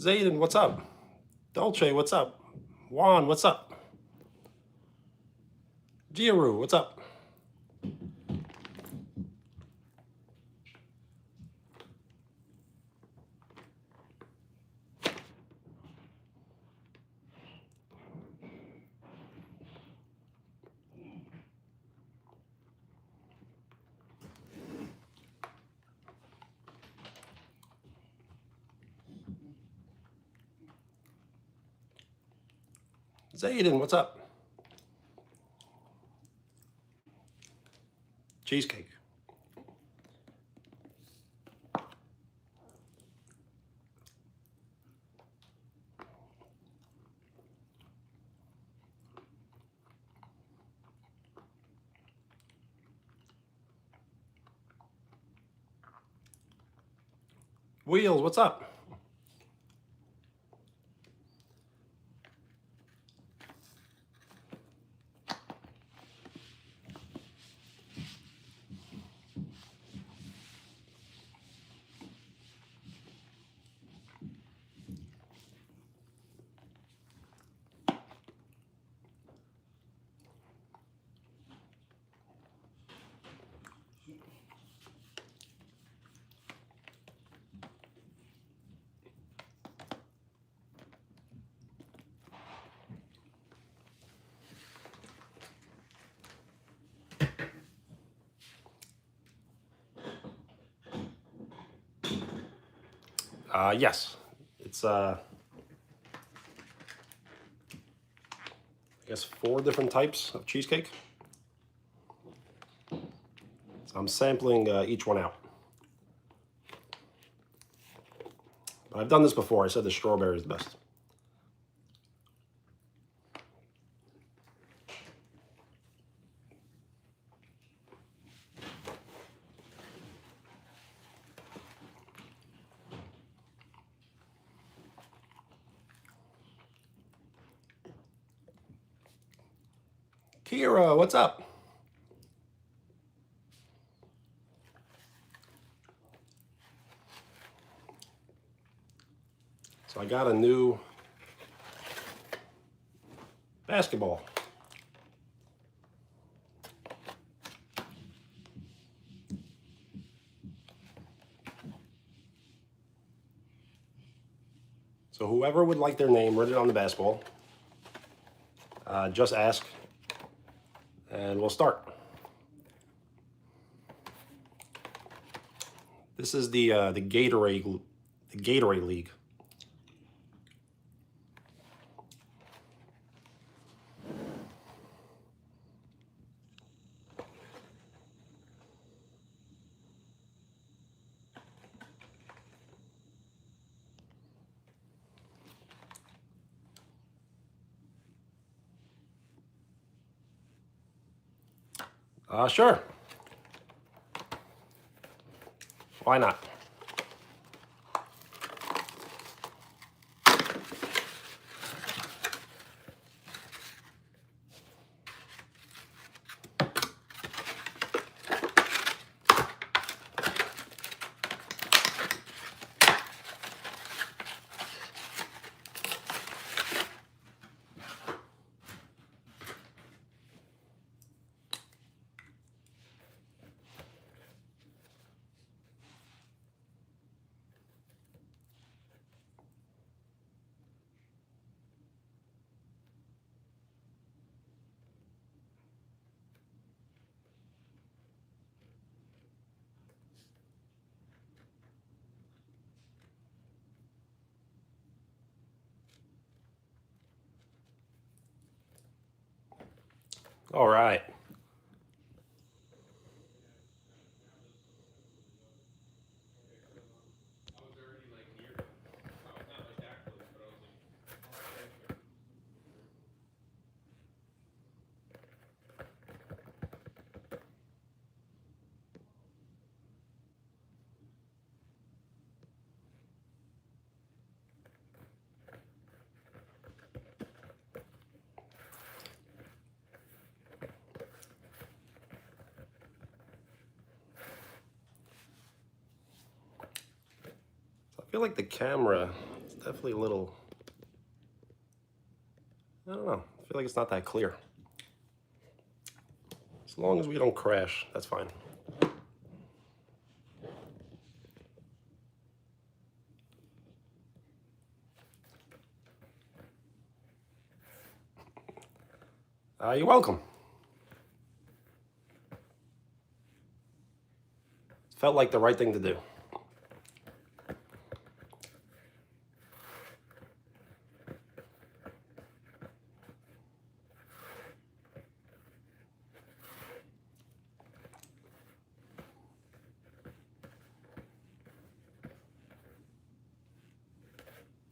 Zayden, what's up? Dolce, what's up? Juan, what's up? Giru, what's up? Zayden, what's up? Cheesecake. Wheels, what's up? Yes, it's I guess 4 different types of cheesecake. So I'm sampling each one out. But I've done this before. I said the strawberry is the best. Kira, what's up? So I got a new basketball. So whoever would like their name written on the basketball, just ask, and we'll start. This is the Gatorade League. Sure. Why not? All right. I feel like the camera definitely a little, I don't know, I feel like it's not that clear. As long as we don't crash, that's fine. You're welcome. Felt like the right thing to do.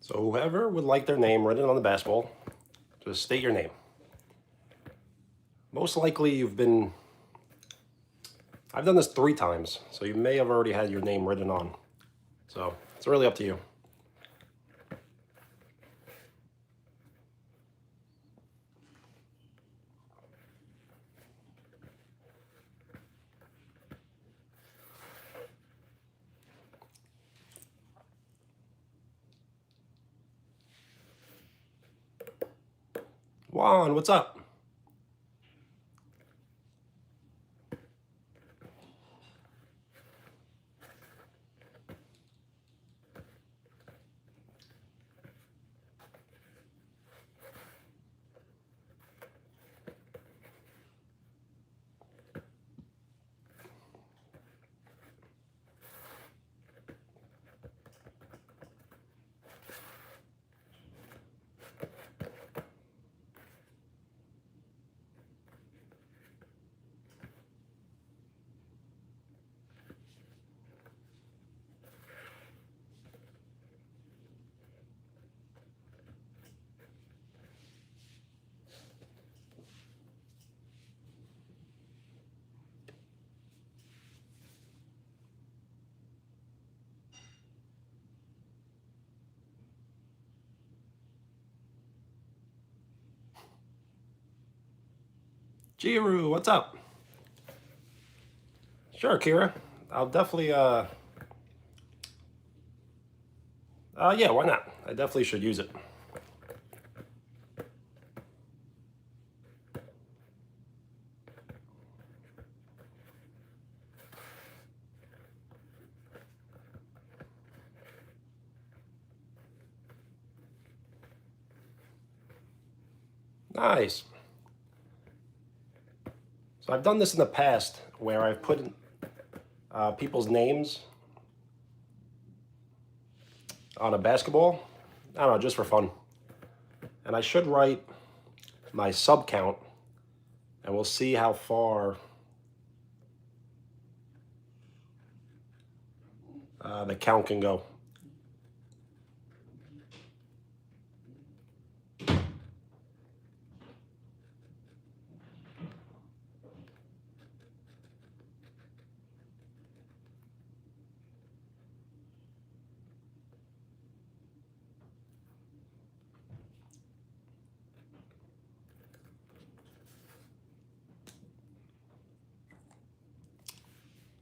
So whoever would like their name written on the basketball, just state your name. Most likely you've been, I've done this 3 times, so you may have already had your name written on. So it's really up to you. Juan, what's up? Jiru, what's up? Sure, Kira. I'll definitely, yeah, why not? I definitely should use it. Nice. So I've done this in the past where I've put people's names on a basketball. I don't know, just for fun. And I should write my sub count, and we'll see how far the count can go.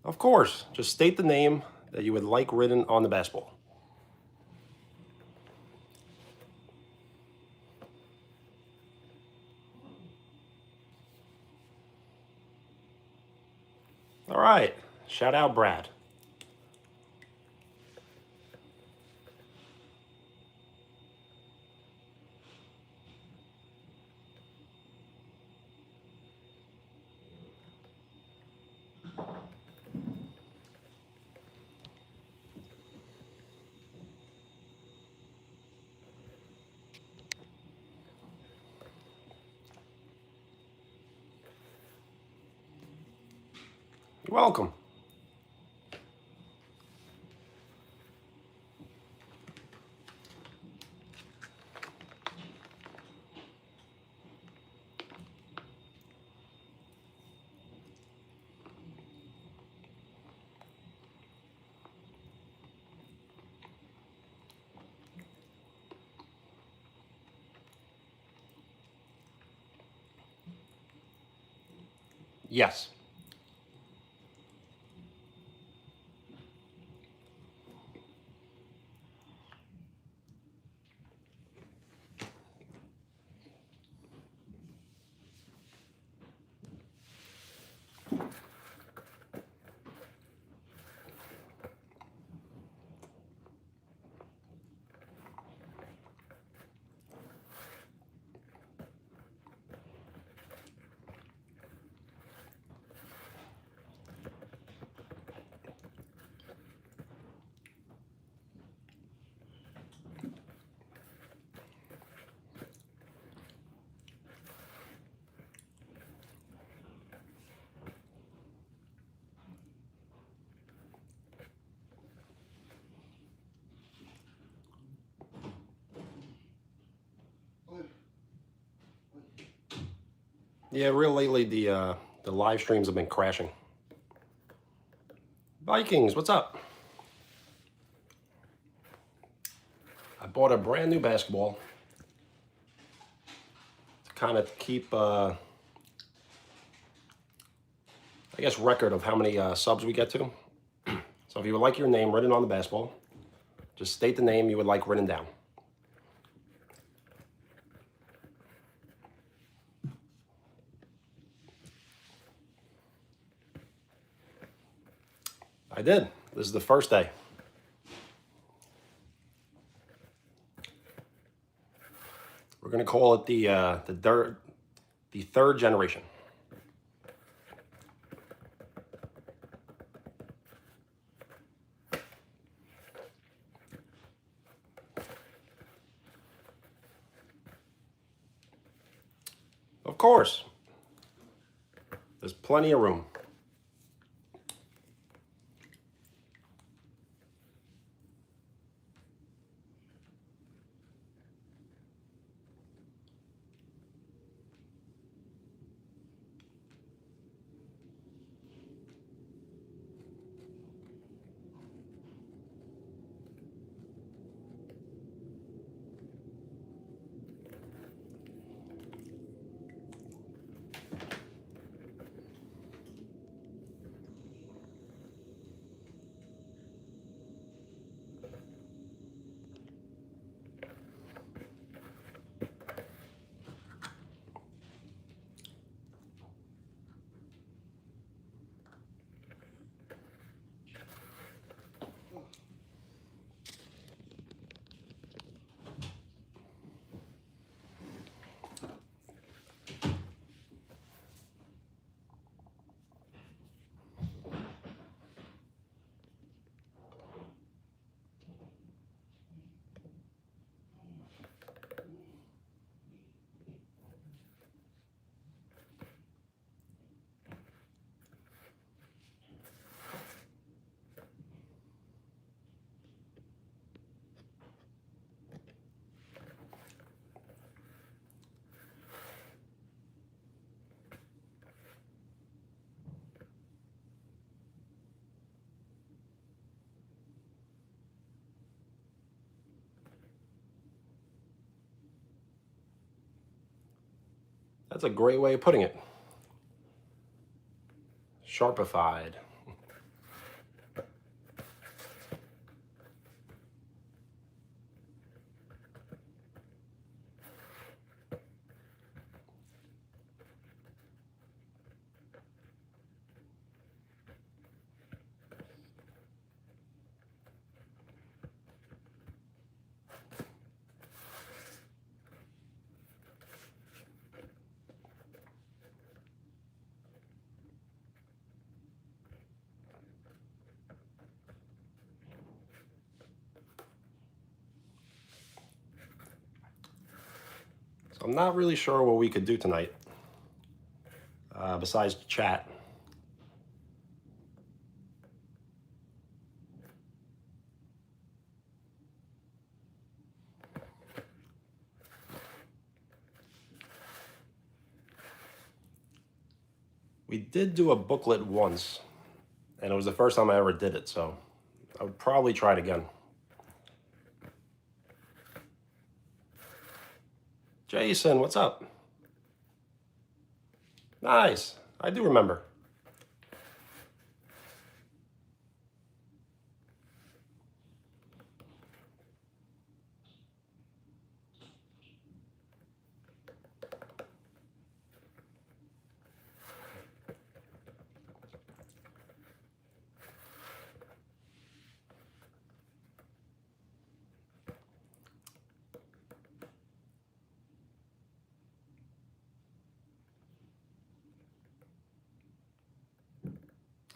Of course, just state the name that you would like written on the basketball. All right, shout out Brad. You're welcome. Yes. Yeah, real lately the live streams have been crashing. Vikings, what's up? I bought a brand new basketball to kind of keep, I guess, record of how many subs we get to. So if you would like your name written on the basketball, just state the name you would like written down. I did. This is the first day. We're gonna call it the third generation. Of course, there's plenty of room. That's a great way of putting it. Sharpified. So I'm not really sure what we could do tonight, besides chat. We did do a booklet once, and it was the first time I ever did it, so I would probably try it again. Jason, what's up? Nice. I do remember.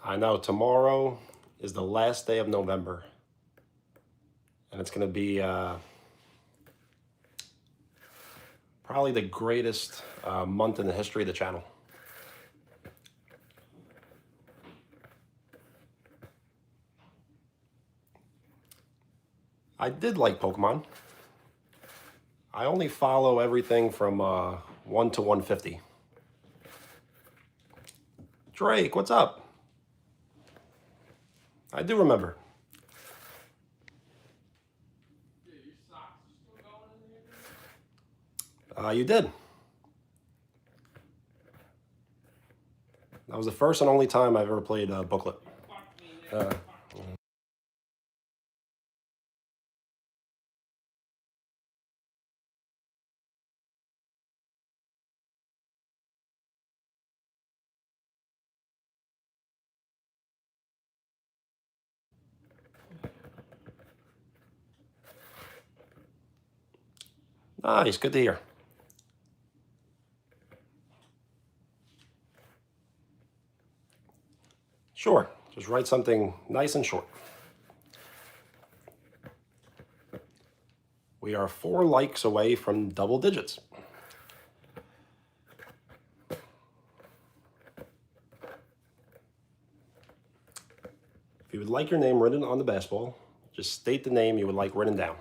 I know tomorrow is the last day of November, and it's going to be probably the greatest month in the history of the channel. I did like Pokemon. I only follow everything from 1 to 150. Drake, what's up? I do remember. You did. That was the first and only time I've ever played Booklet. Nice, good to hear. Sure, just write something nice and short. We are 4 likes away from double digits. If you would like your name written on the basketball, just state the name you would like written down.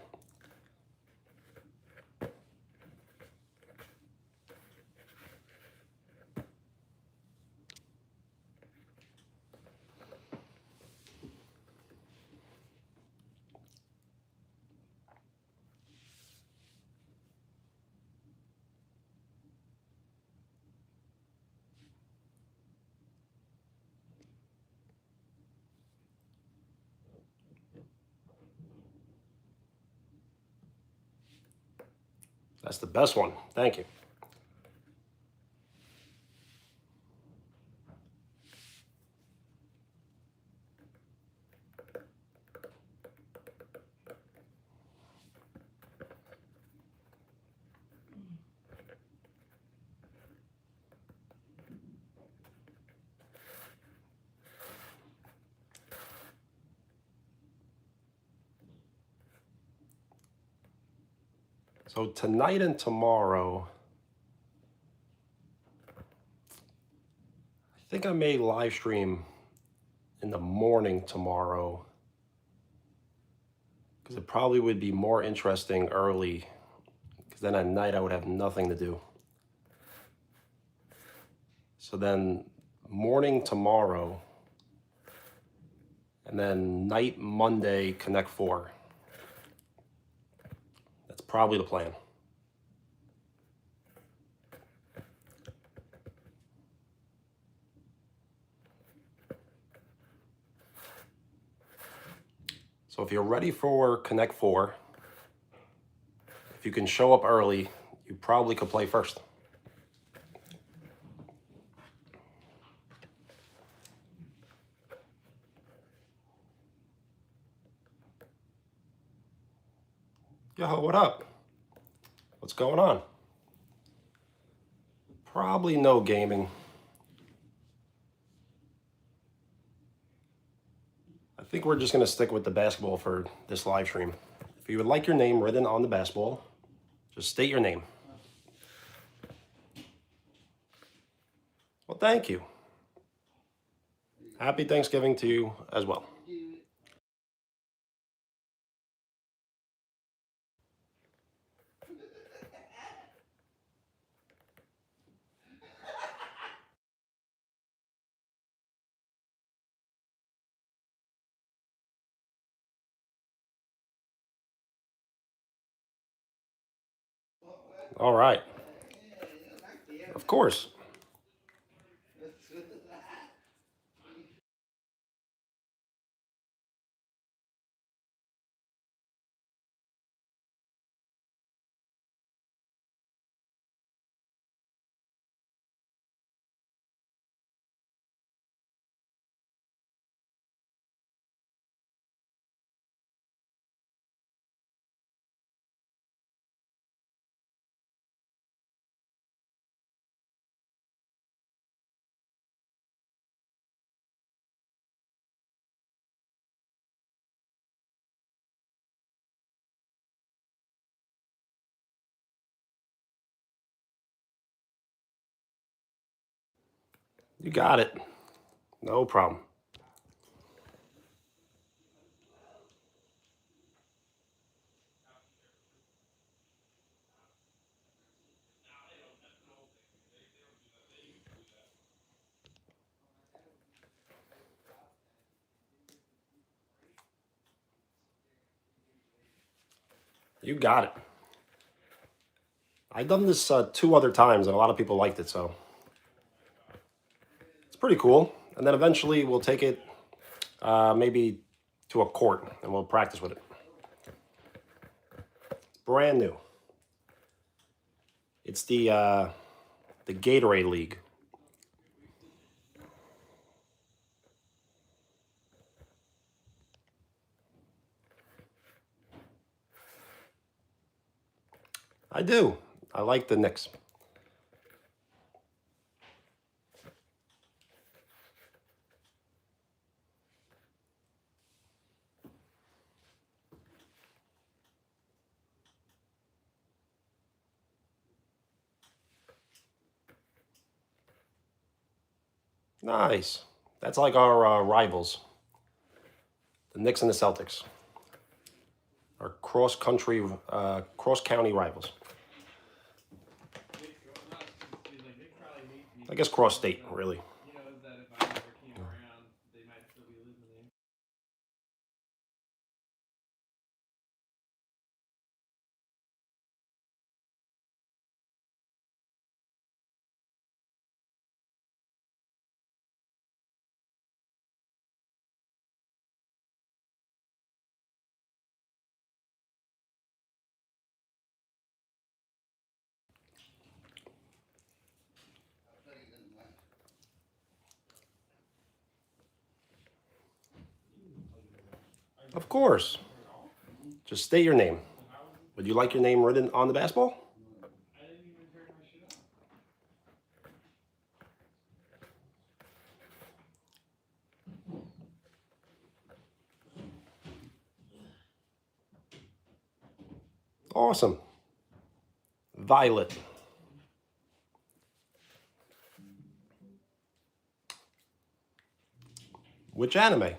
That's the best one. Thank you. So tonight and tomorrow, I think I may live stream in the morning tomorrow because it probably would be more interesting early because then at night I would have nothing to do. So then morning tomorrow and then night Monday, Connect 4. That's probably the plan. So if you're ready for Connect 4, if you can show up early, you probably could play first. Yo, what up? What's going on? Probably no gaming. I think we're just going to stick with the basketball for this live stream. If you would like your name written on the basketball, just state your name. Well, thank you. Happy Thanksgiving to you as well. All right. Of course. You got it. No problem. You got it. I've done this 2 other times, and a lot of people liked it, so it's pretty cool. And then eventually we'll take it maybe to a court, and we'll practice with it. It's brand new. It's the Gatorade League. I do. I like the Knicks. Nice. That's like our rivals, the Knicks and the Celtics. Our cross county rivals. I guess cross state, really. Of course. Just state your name. Would you like your name written on the basketball? Awesome. Violet. Which anime?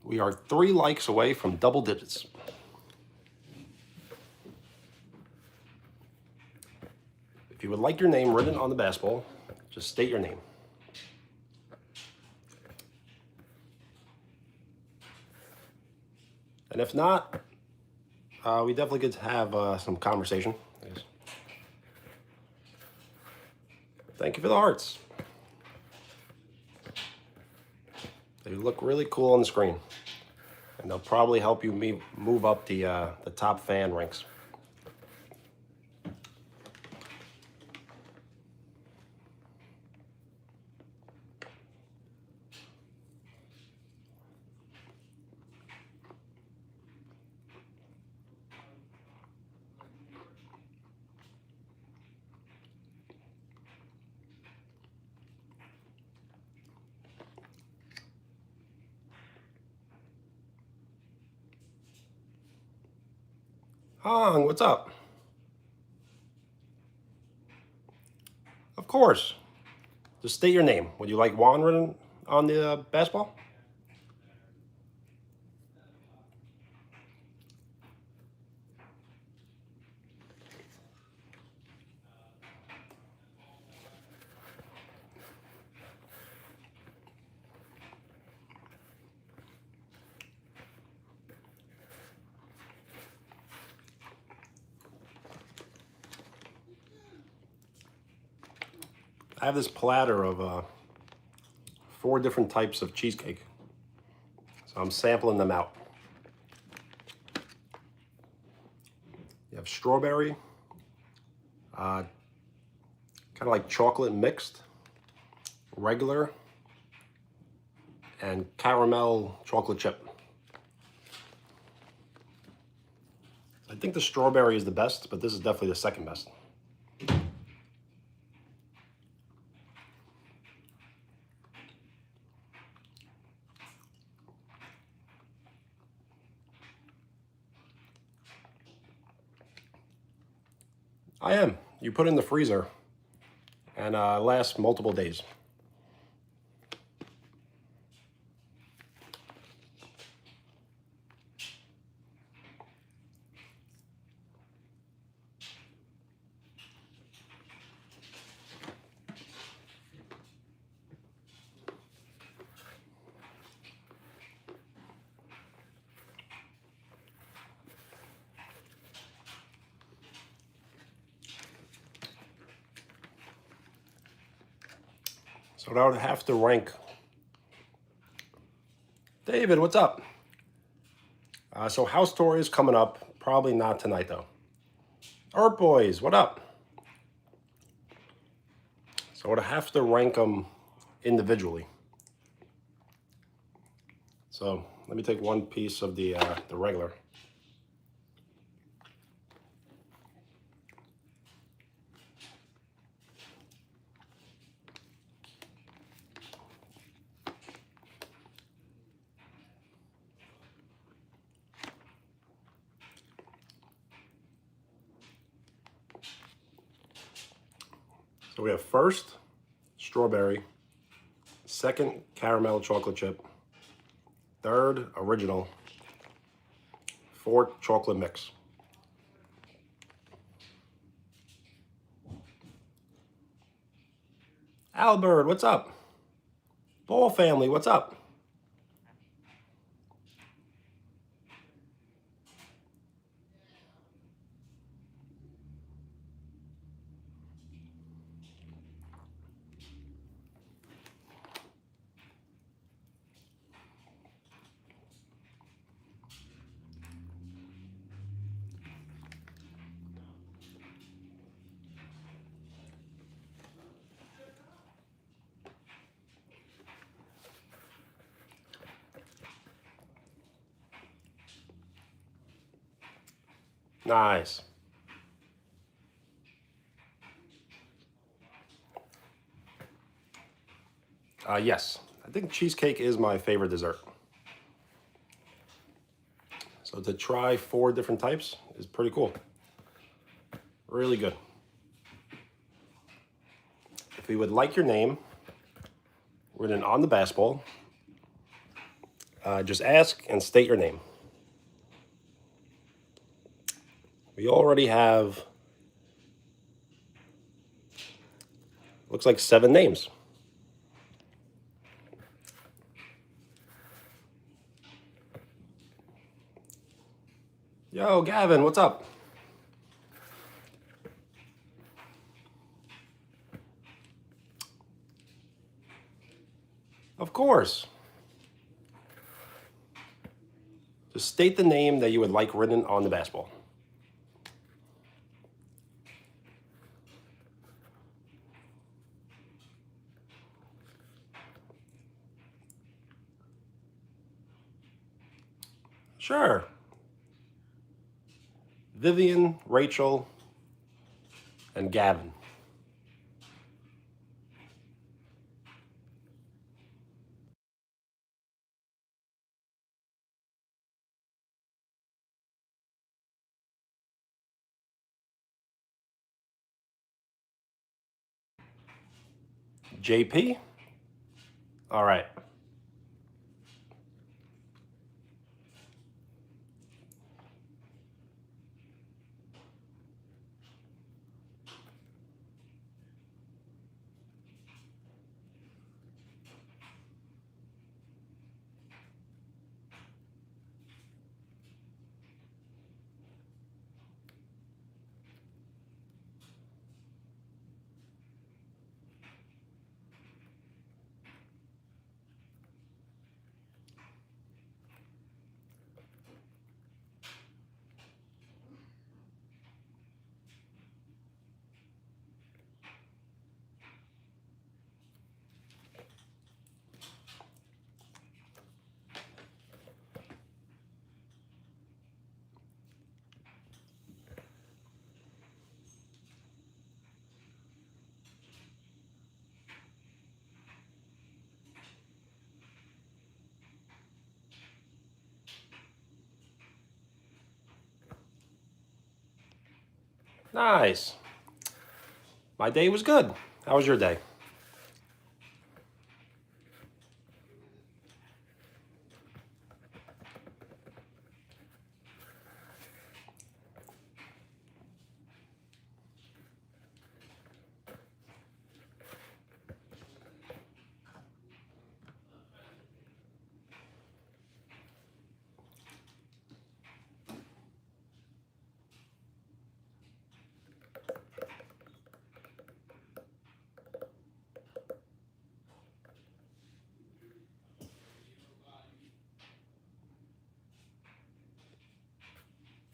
We are 3 likes away from double digits. If you would like your name written on the basketball, just state your name. And if not, we definitely could have some conversation. Yes. Thank you for the hearts. They look really cool on the screen. And they'll probably help you move up the top fan ranks. Hong, what's up? Of course. Just state your name. Would you like Juan written on the basketball? I have this platter of 4 different types of cheesecake. So I'm sampling them out. You have strawberry, kind of like chocolate mixed, regular, and caramel chocolate chip. I think the strawberry is the best, but this is definitely the second best. I am. You put it in the freezer and lasts multiple days. So that would have to rank. David, what's up? So house tour is coming up. Probably not tonight though. Art Boys, what up? So I would have to rank them individually. So let me take one piece of the regular. So we have first strawberry, second caramel chocolate chip, third original, fourth chocolate mix. Albert, what's up? Ball family, what's up? Nice. Yes, I think cheesecake is my favorite dessert. So to try 4 different types is pretty cool. Really good. If you would like your name written on the basketball, just ask and state your name. We already have, looks like 7 names. Yo, Gavin, what's up? Of course. Just state the name that you would like written on the basketball. Sure. Vivian, Rachel, and Gavin. JP? All right. Nice. My day was good. How was your day?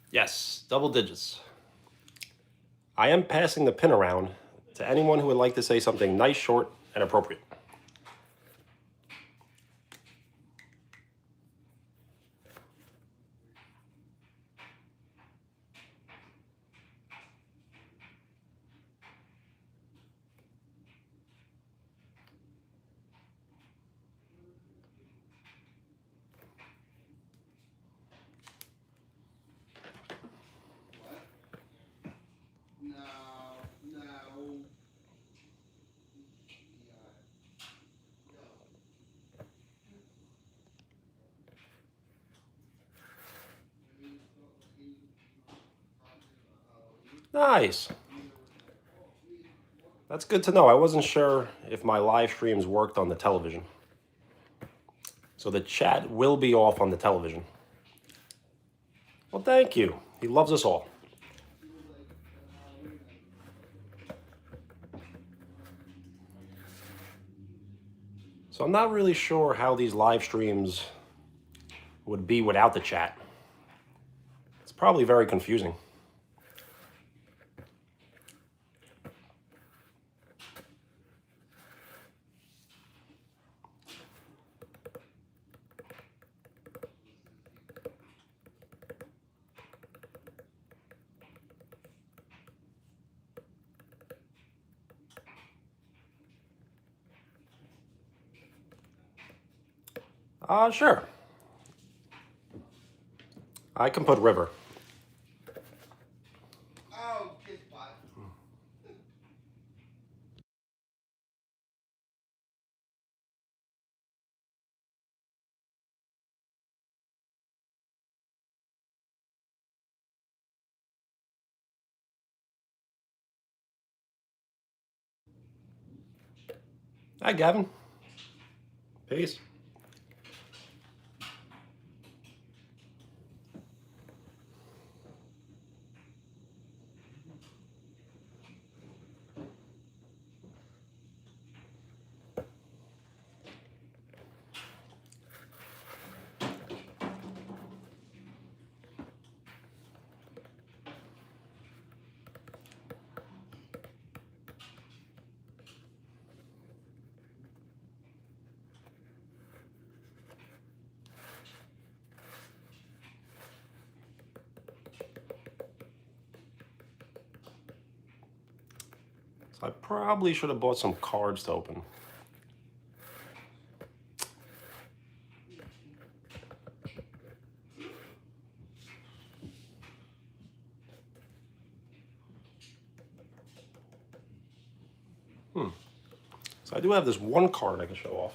Yes, double digits. I am passing the pin around to anyone who would like to say something nice, short, and appropriate. Nice. That's good to know. I wasn't sure if my live streams worked on the television. So the chat will be off on the television. Well, thank you. He loves us all. So I'm not really sure how these live streams would be without the chat. It's probably very confusing. Sure. I can put river. Hi, Gavin. Peace. So I probably should have bought some cards to open. So I do have this one card I can show off.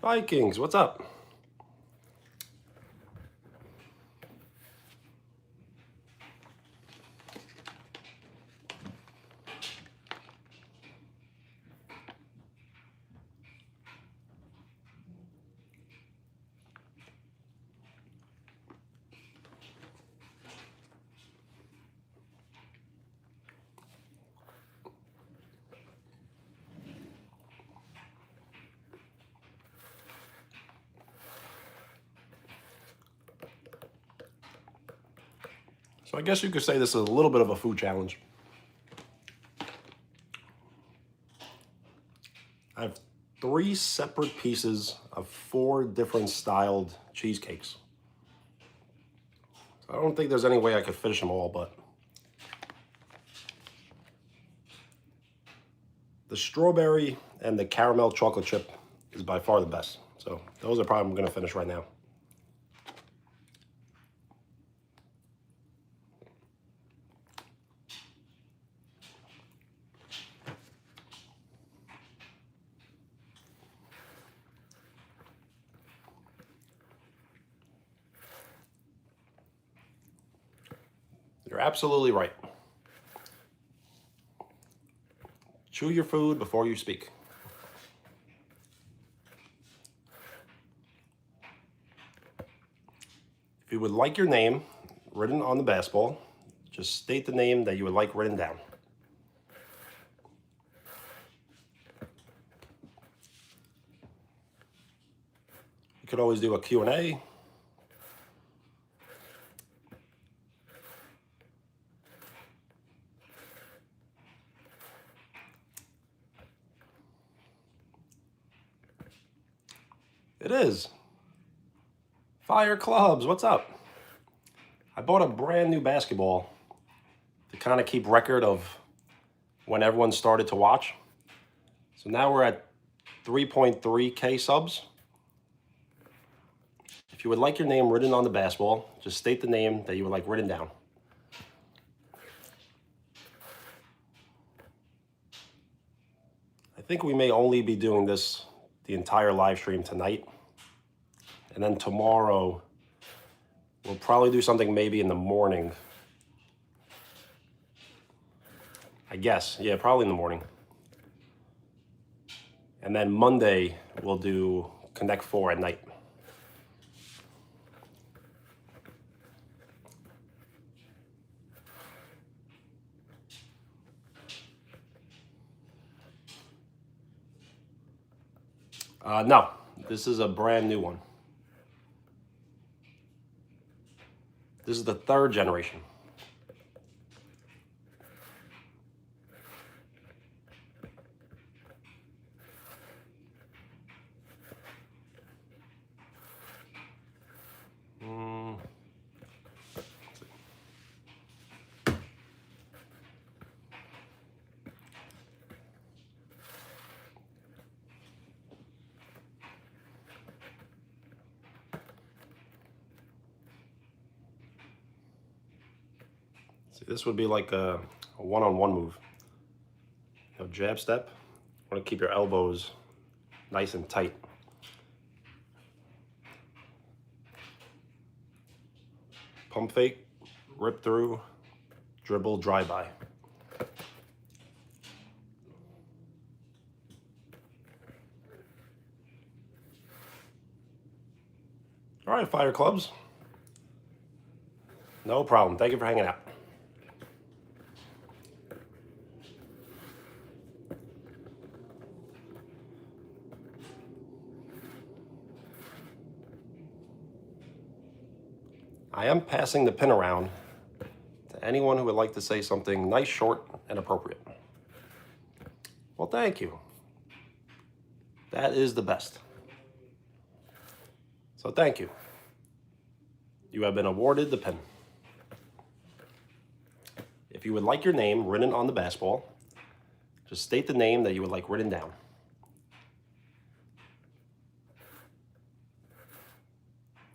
Vikings, what's up? So I guess you could say this is a little bit of a food challenge. I have 3 separate pieces of 4 different styled cheesecakes. So I don't think there's any way I could finish them all, but the strawberry and the caramel chocolate chip is by far the best. So those are probably going to finish right now. You're absolutely right. Chew your food before you speak. If you would like your name written on the basketball, just state the name that you would like written down. You could always do a Q&A. It is. Fire Clubs, what's up? I bought a brand new basketball to kind of keep record of when everyone started to watch. So now we're at 3.3K subs. If you would like your name written on the basketball, just state the name that you would like written down. I think we may only be doing this the entire live stream tonight. And then tomorrow, we'll probably do something maybe in the morning. I guess, yeah, probably in the morning. And then Monday, we'll do Connect 4 at night. No, this is a brand new one. This is the 3rd generation. See, this would be like a one-on-one move. You know, jab step. You want to keep your elbows nice and tight. Pump fake, rip through, dribble, drive by. All right, Fire Clubs. No problem. Thank you for hanging out. I am passing the pin around to anyone who would like to say something nice, short, and appropriate. Well, thank you. That is the best. So thank you. You have been awarded the pin. If you would like your name written on the basketball, just state the name that you would like written down.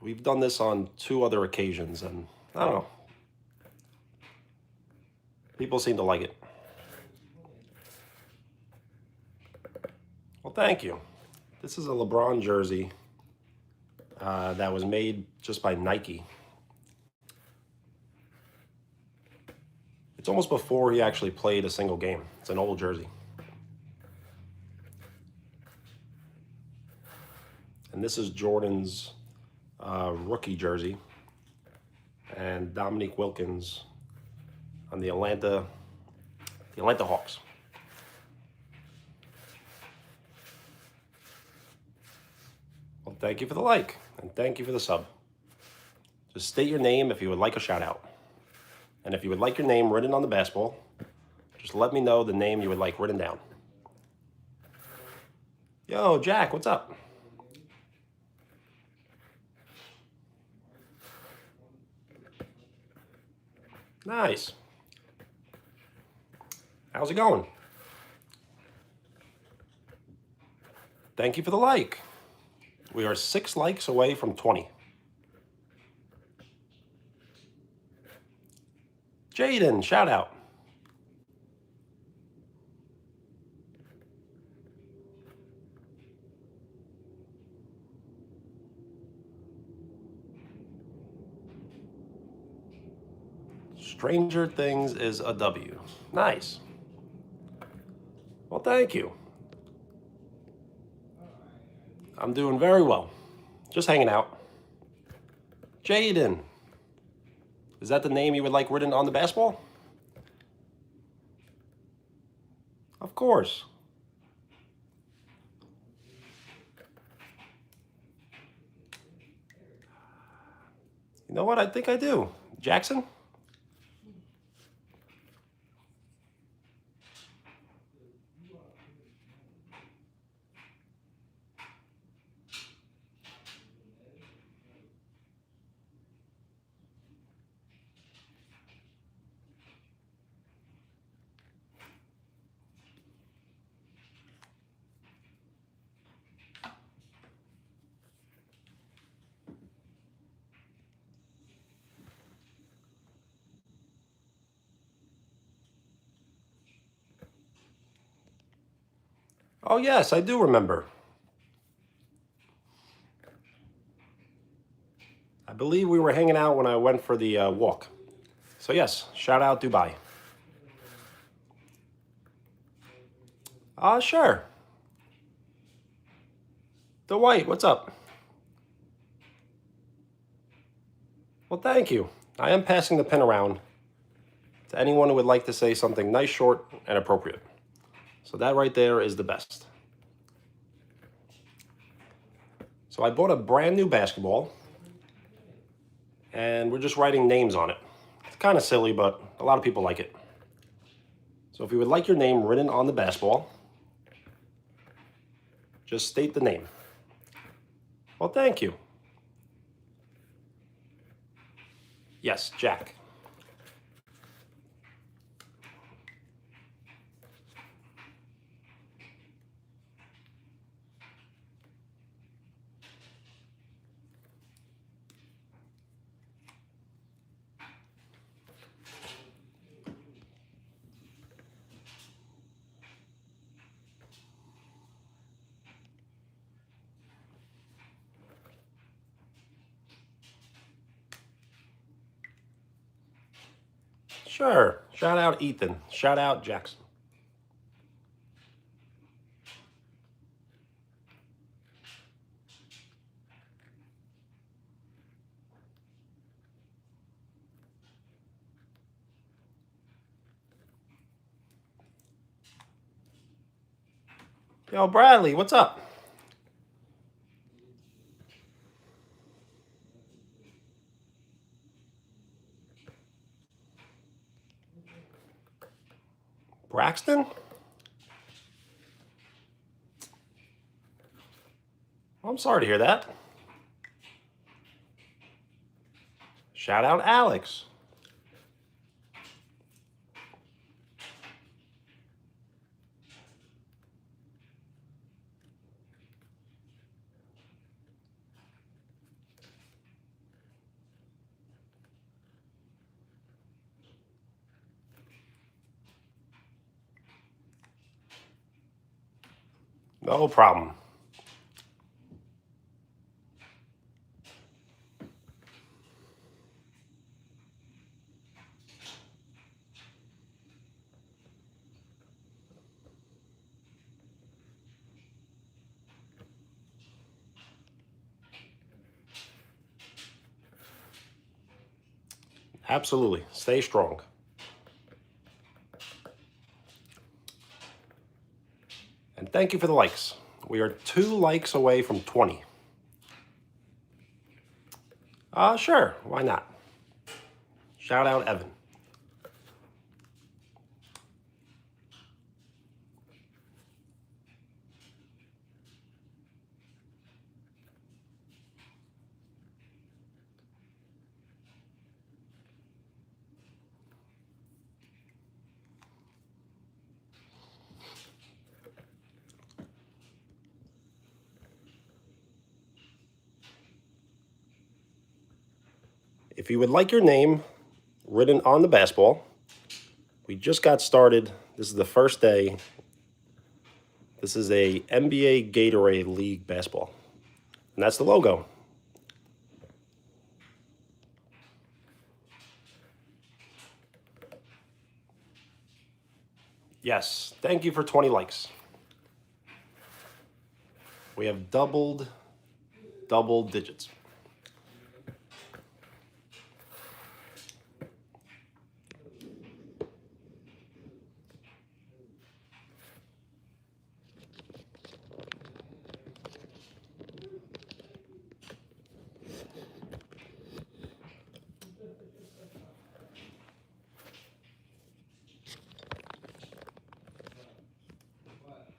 We've done this on 2 other occasions, and I don't know. People seem to like it. Well, thank you. This is a LeBron jersey that was made just by Nike. It's almost before he actually played a single game. It's an old jersey. And this is Jordan's rookie jersey, and Dominique Wilkins on the Atlanta Hawks. Well, thank you for the like, and thank you for the sub. Just state your name if you would like a shout out. And if you would like your name written on the basketball, just let me know the name you would like written down. Yo, Jack, what's up? Nice. How's it going? Thank you for the like. We are 6 likes away from 20. Jaden, shout out. Stranger Things is a W. Nice. Well, thank you. I'm doing very well. Just hanging out. Jaden. Is that the name you would like written on the basketball? Of course. You know what? I think I do. Jackson? Oh, yes, I do remember. I believe we were hanging out when I went for the walk. So, yes, shout out Dubai. Sure. Dwight, what's up? Well, thank you. I am passing the pen around to anyone who would like to say something nice, short, and appropriate. So that right there is the best. So I bought a brand new basketball, and we're just writing names on it. It's kind of silly, but a lot of people like it. So if you would like your name written on the basketball, just state the name. Well, thank you. Yes, Jack. Sure. Shout out Ethan. Shout out Jackson. Yo, Bradley, what's up? Braxton? I'm sorry to hear that. Shout out Alex. No problem. Absolutely. Stay strong. And thank you for the likes. We are 2 likes away from 20. Sure. Why not? Shout out Evan. If you would like your name written on the basketball, we just got started. This is the first day. This is a NBA Gatorade League basketball. And that's the logo. Yes, thank you for 20 likes. We have double digits.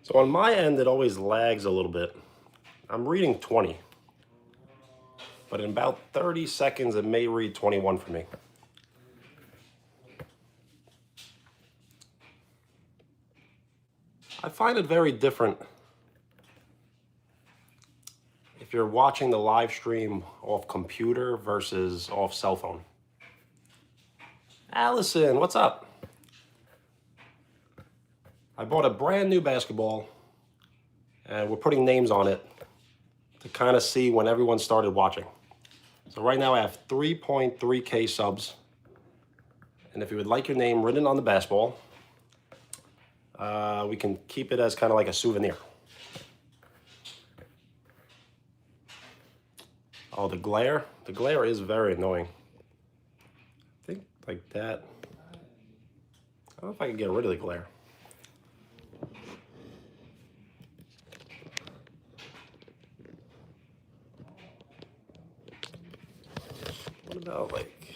So on my end, it always lags a little bit. I'm reading 20, but in about 30 seconds, it may read 21 for me. I find it very different if you're watching the live stream off computer versus off cell phone. Allison, what's up? I bought a brand new basketball and we're putting names on it to kind of see when everyone started watching. So right now I have 3.3K subs. And if you would like your name written on the basketball, we can keep it as kind of like a souvenir. Oh, the glare. The glare is very annoying. I think like that. I don't know if I can get rid of the glare. What about like,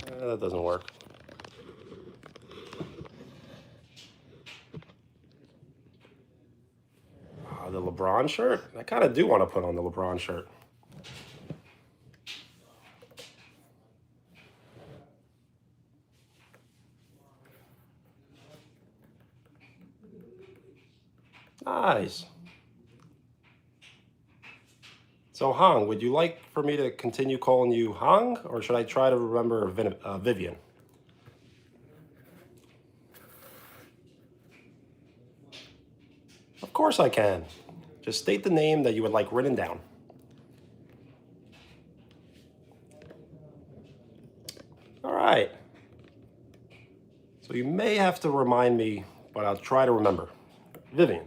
that doesn't work. The LeBron shirt? I kind of do want to put on the LeBron shirt. Nice. So Hong, would you like for me to continue calling you Hong, or should I try to remember Vivian? Of course I can. Just state the name that you would like written down. All right. So you may have to remind me, but I'll try to remember. Vivian.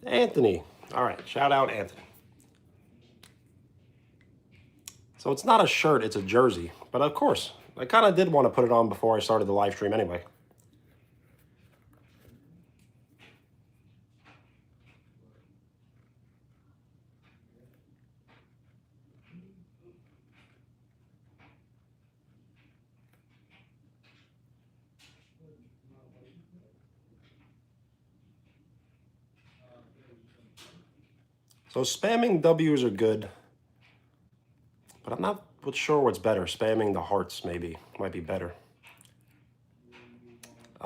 Anthony. All right, shout out Anthony. So it's not a shirt, it's a jersey. But of course, I kind of did want to put it on before I started the live stream anyway. So spamming W's are good, but I'm not sure what's better. Spamming the hearts maybe might be better.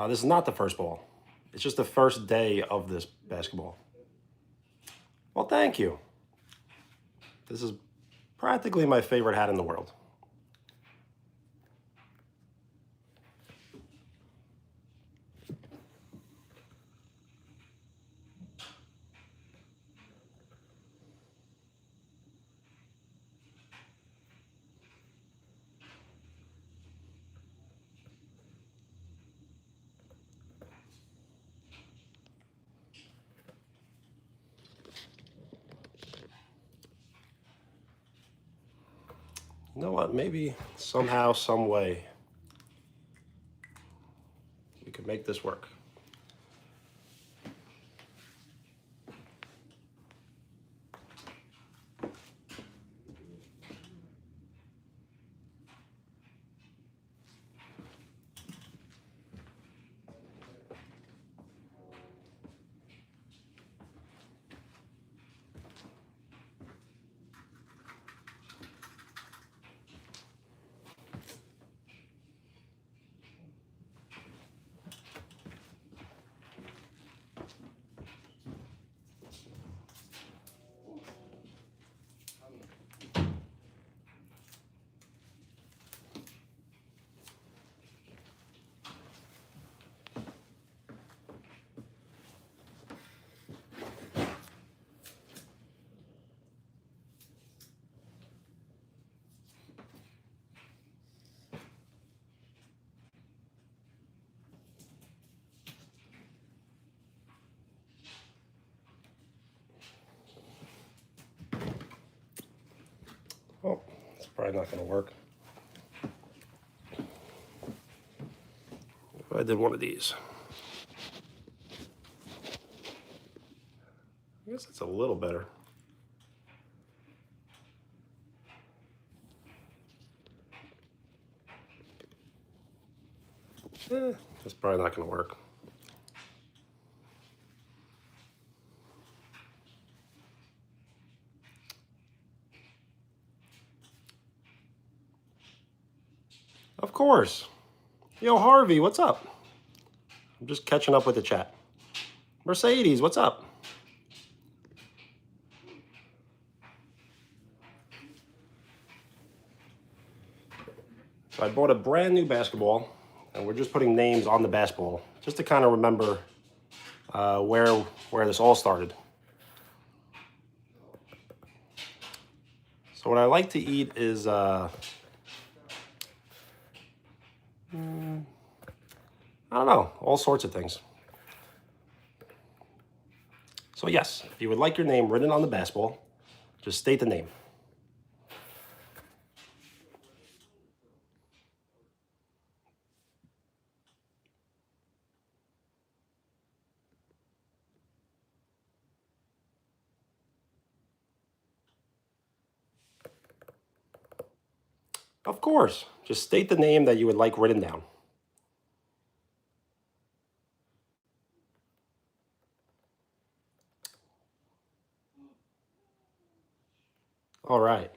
This is not the first ball. It's just the first day of this basketball. Well, thank you. This is practically my favorite hat in the world. You know what? Maybe somehow, some way, we could make this work. Probably not going to work. If I did one of these. I guess it's a little better. That's probably not going to work. Of course. Yo, Harvey, what's up? I'm just catching up with the chat. Mercedes, what's up? So I bought a brand new basketball, and we're just putting names on the basketball, just to kind of remember where this all started. So what I like to eat is, I don't know, all sorts of things. So yes, if you would like your name written on the basketball, just state the name. Of course, just state the name that you would like written down. All right.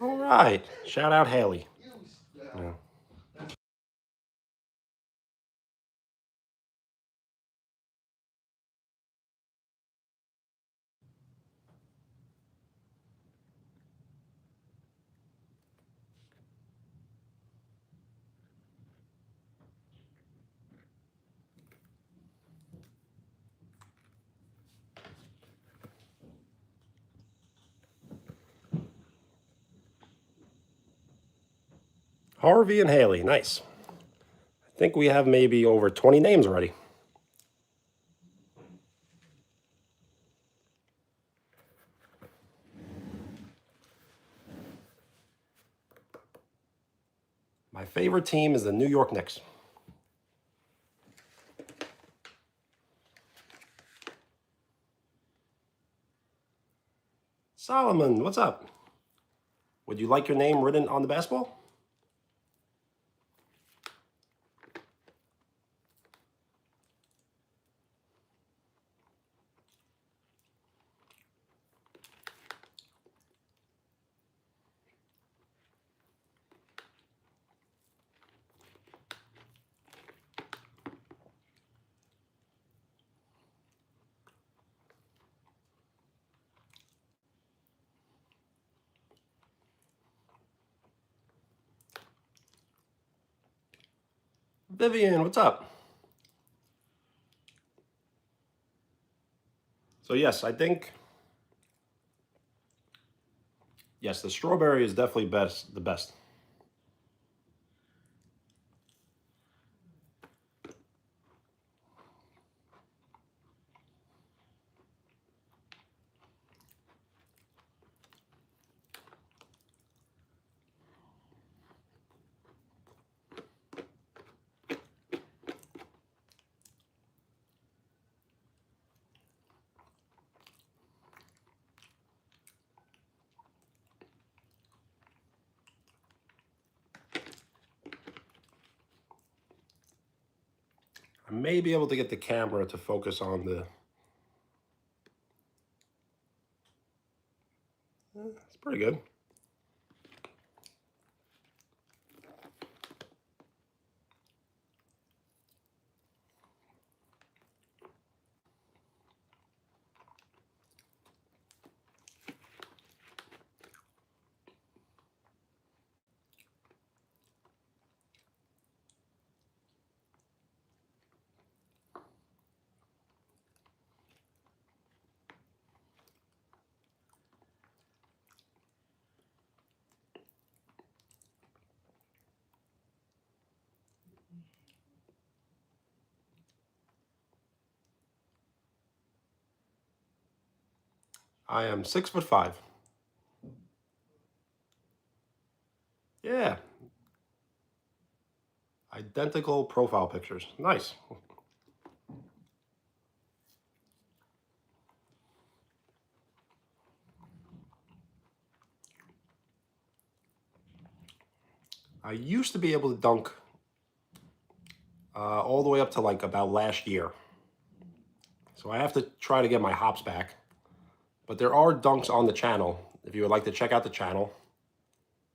All right. Shout out Haley. Yeah. Harvey and Haley, nice. I think we have maybe over 20 names already. My favorite team is the New York Knicks. Solomon, what's up? Would you like your name written on the basketball? Vivian, what's up? So yes, I think, yes, the strawberry is definitely the best. I may be able to get the camera to focus on the, it's pretty good. I am 6'5". Yeah, identical profile pictures. Nice. I used to be able to dunk all the way up to like about last year. So I have to try to get my hops back. But there are dunks on the channel. If you would like to check out the channel,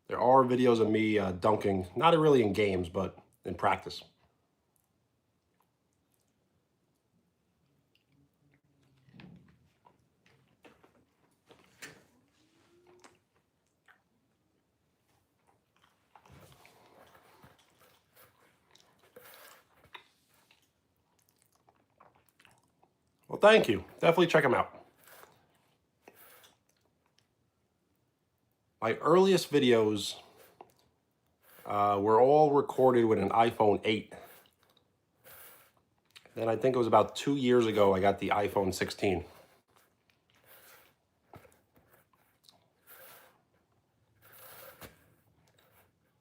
there are videos of me dunking, not really in games, but in practice. Well, thank you. Definitely check them out. My earliest videos were all recorded with an iPhone 8. Then I think it was about 2 years ago I got the iPhone 16.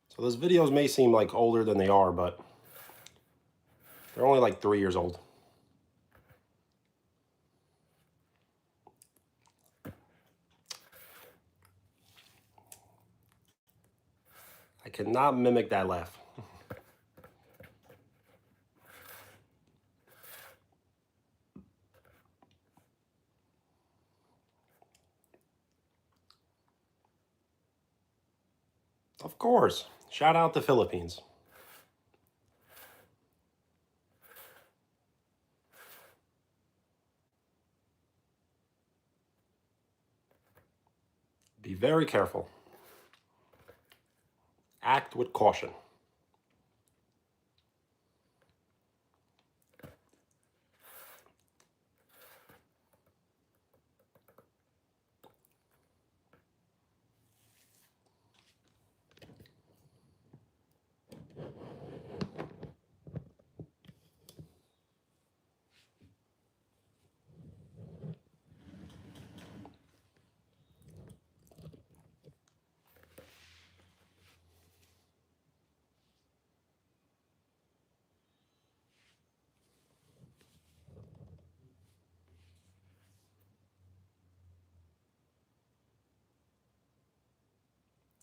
So those videos may seem like older than they are, but they're only like 3 years old. I cannot mimic that laugh. Of course. Shout out the Philippines. Be very careful. Act with caution.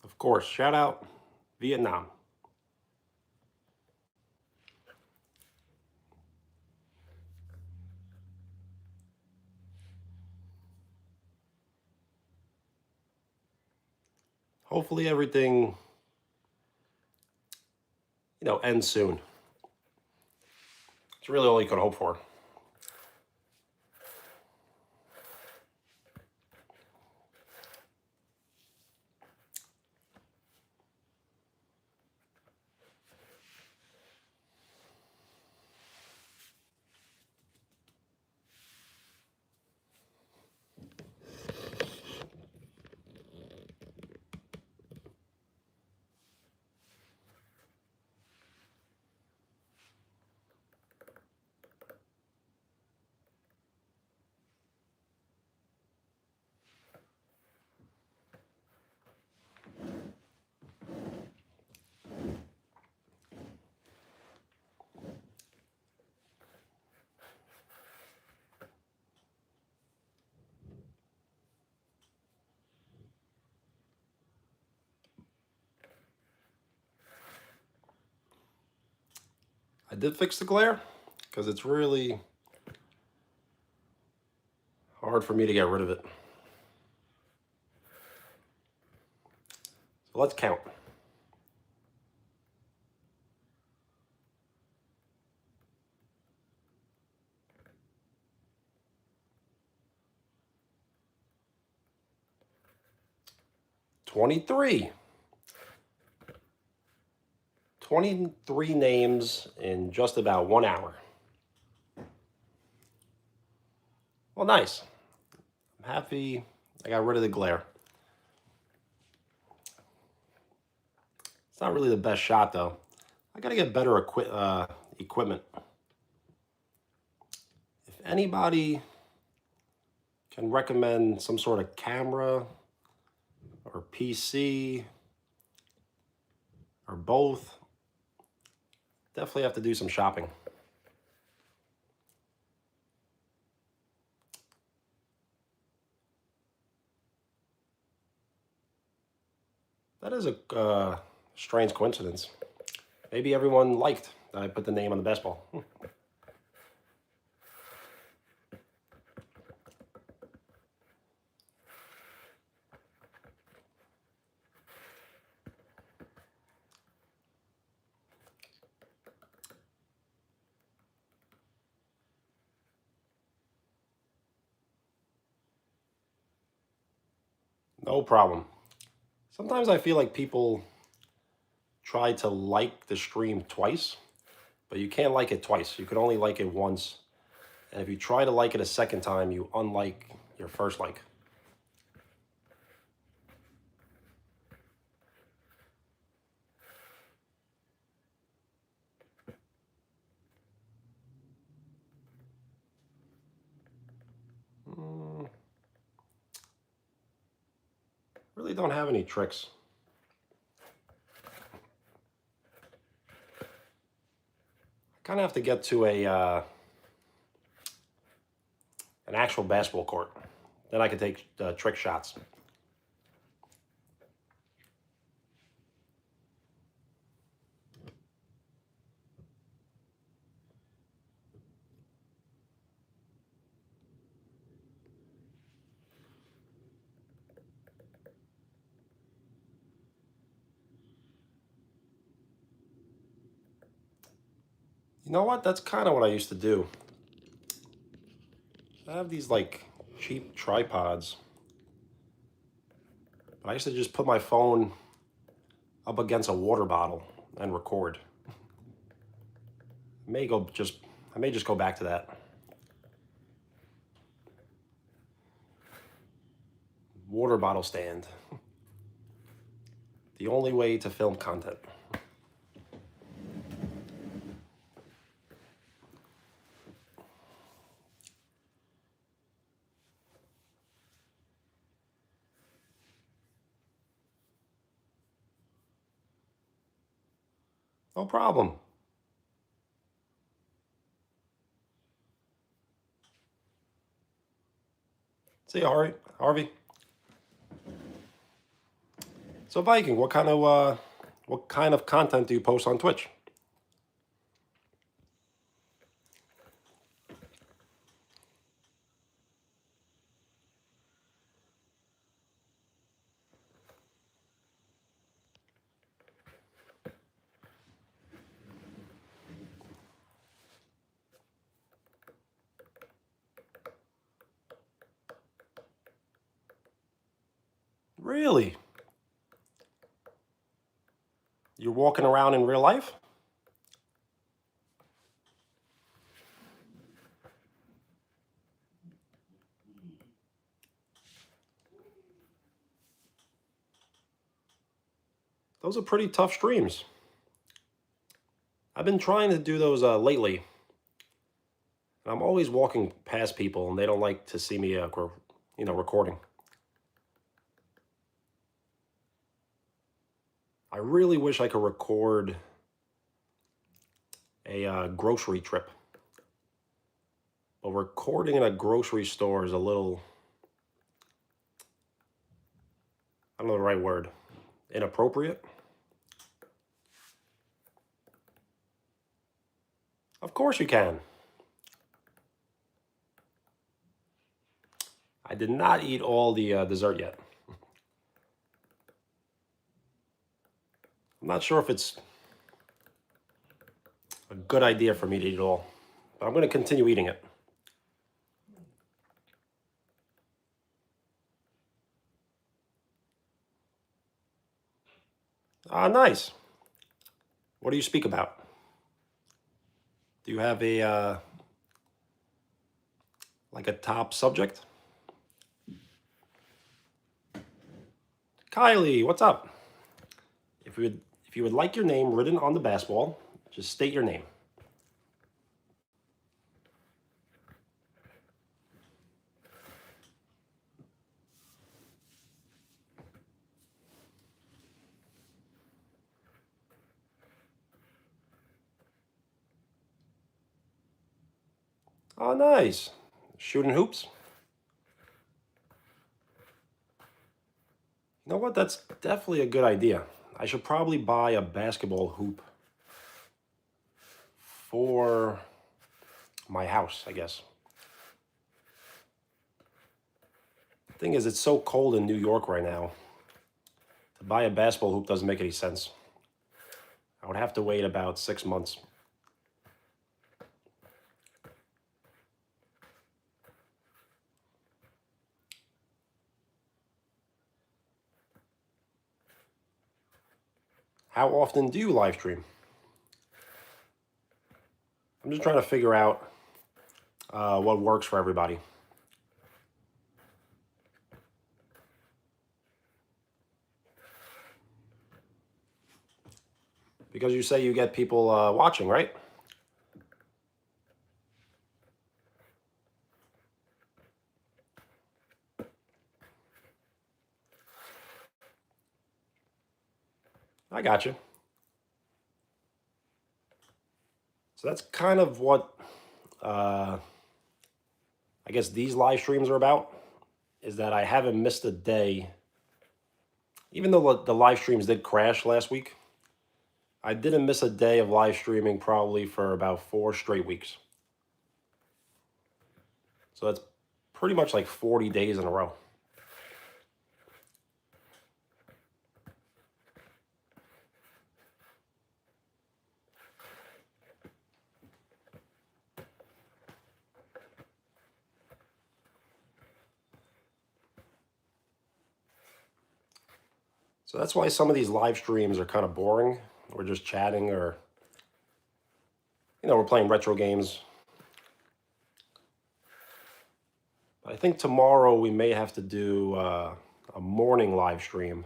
Of course, shout out Vietnam. Hopefully everything, ends soon. It's really all you could hope for. I did fix the glare because it's really hard for me to get rid of it. So let's count. $23. 23 names in just about 1 hour. Well, nice. I'm happy I got rid of the glare. It's not really the best shot, though. I got to get better equipment. If anybody Can recommend some sort of camera or PC or both. Definitely have to do some shopping. That is a strange coincidence. Maybe everyone liked that I put the name on the basketball. No problem. Sometimes I feel like people try to like the stream twice, but you can't like it twice. You can only like it once. And if you try to like it a second time, you unlike your first like. Really don't have any tricks. Kind of have to get to an actual basketball court. Then I can take trick shots. You know what? That's kind of what I used to do. I have these like cheap tripods. But I used to just put my phone up against a water bottle and record. I may just go back to that. Water bottle stand. The only way to film content. No problem. See you, Harvey. So Viking, what kind of content do you post on Twitch? Really? You're walking around in real life? Those are pretty tough streams. I've been trying to do those lately. And I'm always walking past people and they don't like to see me recording. I really wish I could record a grocery trip. But recording in a grocery store is a little, I don't know the right word, inappropriate. Of course you can. I did not eat all the dessert yet. I'm not sure if it's a good idea for me to eat it all, but I'm going to continue eating it. Ah, nice. What do you speak about? Do you have a like a top subject? Kylie, what's up? If you would like your name written on the basketball, just state your name. Oh, nice. Shooting hoops. You know what? That's definitely a good idea. I should probably buy a basketball hoop for my house, I guess. Thing is, it's so cold in New York right now. To buy a basketball hoop doesn't make any sense. I would have to wait about 6 months. How often do you live stream? I'm just trying to figure out what works for everybody. Because you say you get people watching, right? I got you. So that's kind of what I guess these live streams are about, is that I haven't missed a day. Even though the live streams did crash last week, I didn't miss a day of live streaming probably for about 4 straight weeks. So that's pretty much like 40 days in a row. So that's why some of these live streams are kind of boring. We're just chatting, or, we're playing retro games. But I think tomorrow we may have to do a morning live stream,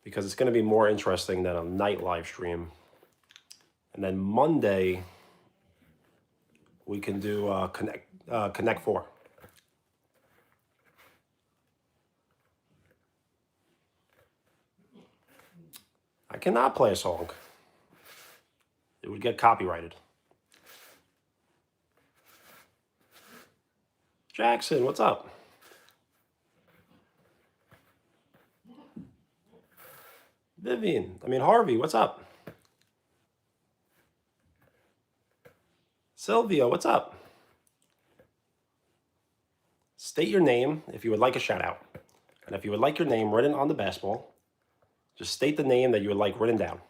because it's going to be more interesting than a night live stream. And then Monday, we can do Connect 4. I cannot play a song. It would get copyrighted. Jackson, what's up? Harvey, what's up? Sylvia, what's up? State your name if you would like a shout out. And if you would like your name written on the basketball, just state the name that you would like written down.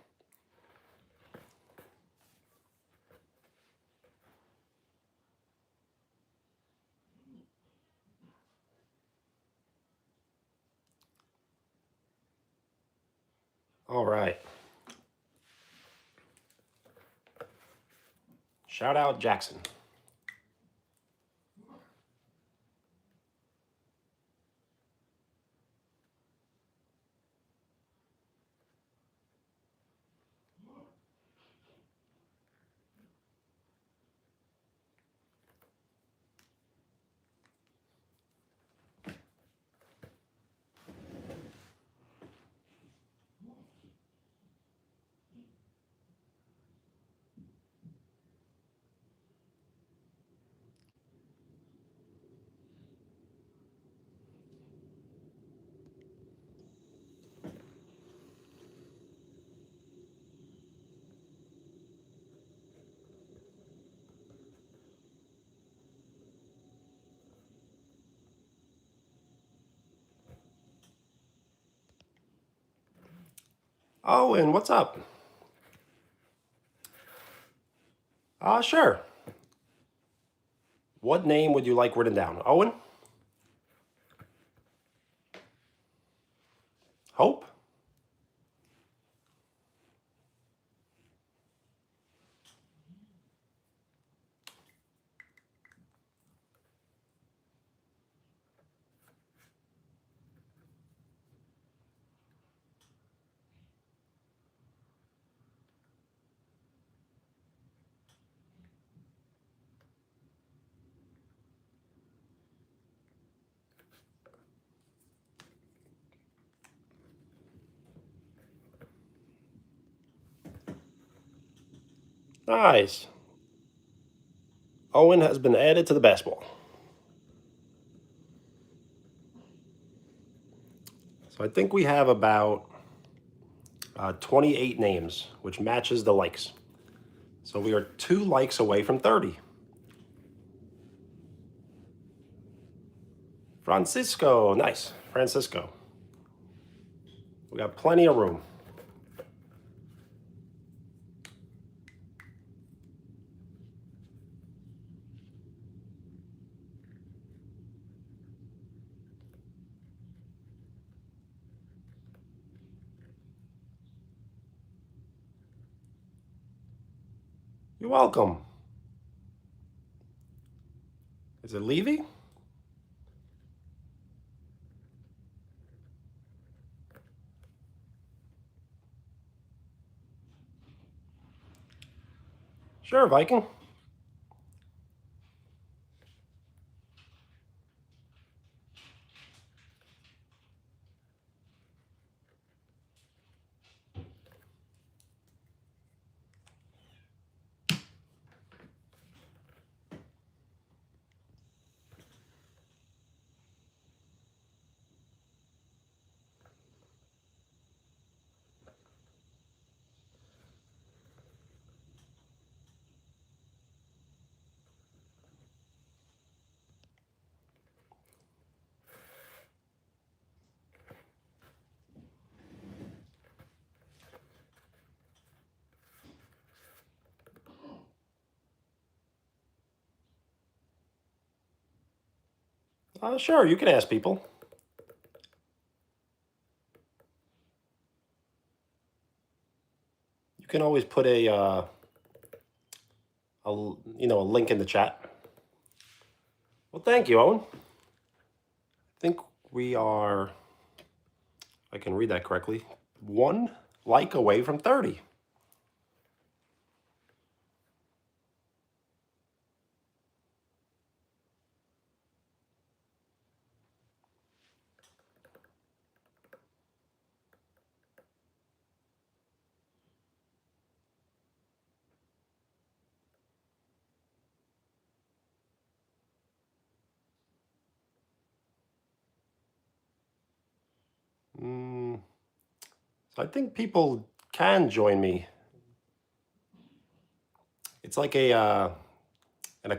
All right. Shout out Jackson. Oh, and what's up? Sure. What name would you like written down? Owen? Hope? Nice. Owen has been added to the basketball. So I think we have about 28 names, which matches the likes. So we are 2 likes away from 30. Francisco, nice. Francisco. We got plenty of room. You're welcome. Is it Levy? Sure, Viking. Sure, you can ask people. You can always put a link in the chat. Well, thank you, Owen. I think we are, if I can read that correctly, 1 like away from 30. So I think people can join me. It's like a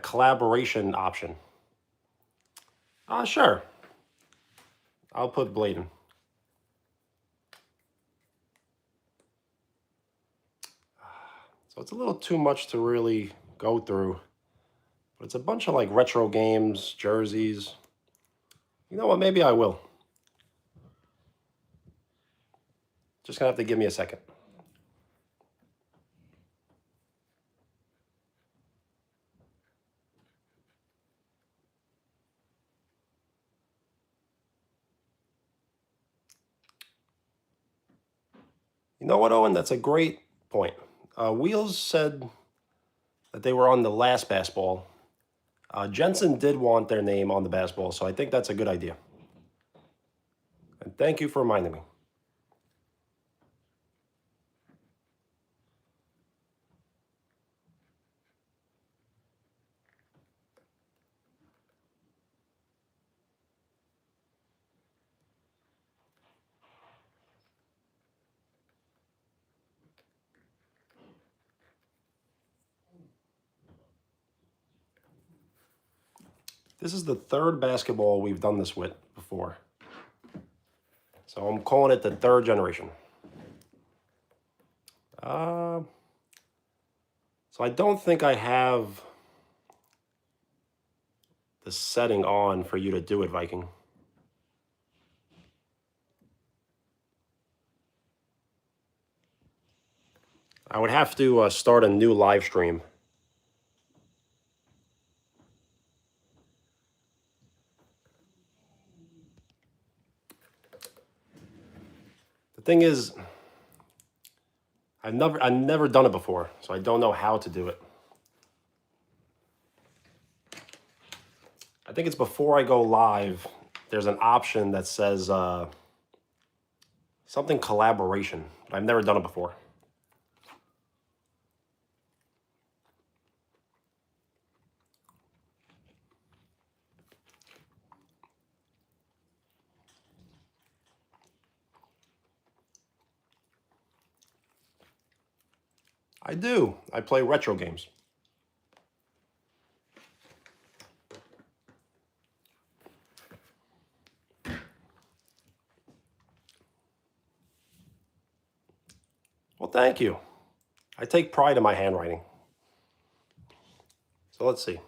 collaboration option. Sure. I'll put Bladen. So it's a little too much to really go through. But it's a bunch of like retro games, jerseys. You know what? Maybe I will. Just gonna have to give me a second. You know what, Owen? That's a great point. Wheels said that they were on the last basketball. Jensen did want their name on the basketball, so I think that's a good idea. And thank you for reminding me. This is the 3rd basketball we've done this with before. So I'm calling it the 3rd generation. So I don't think I have the setting on for you to do it, Viking. I would have to start a new live stream. The thing is, I've never done it before, so I don't know how to do it. I think it's before I go live, there's an option that says something collaboration. I've never done it before. I do. I play retro games. Well, thank you. I take pride in my handwriting. So let's see.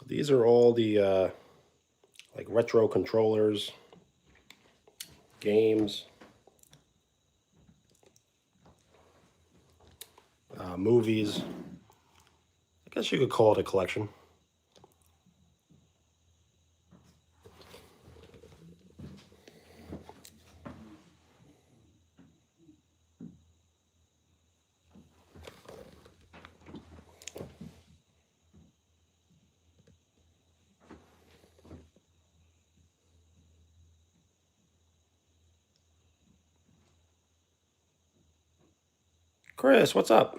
These are all the like retro controllers, games, movies. I guess you could call it a collection. Chris, what's up?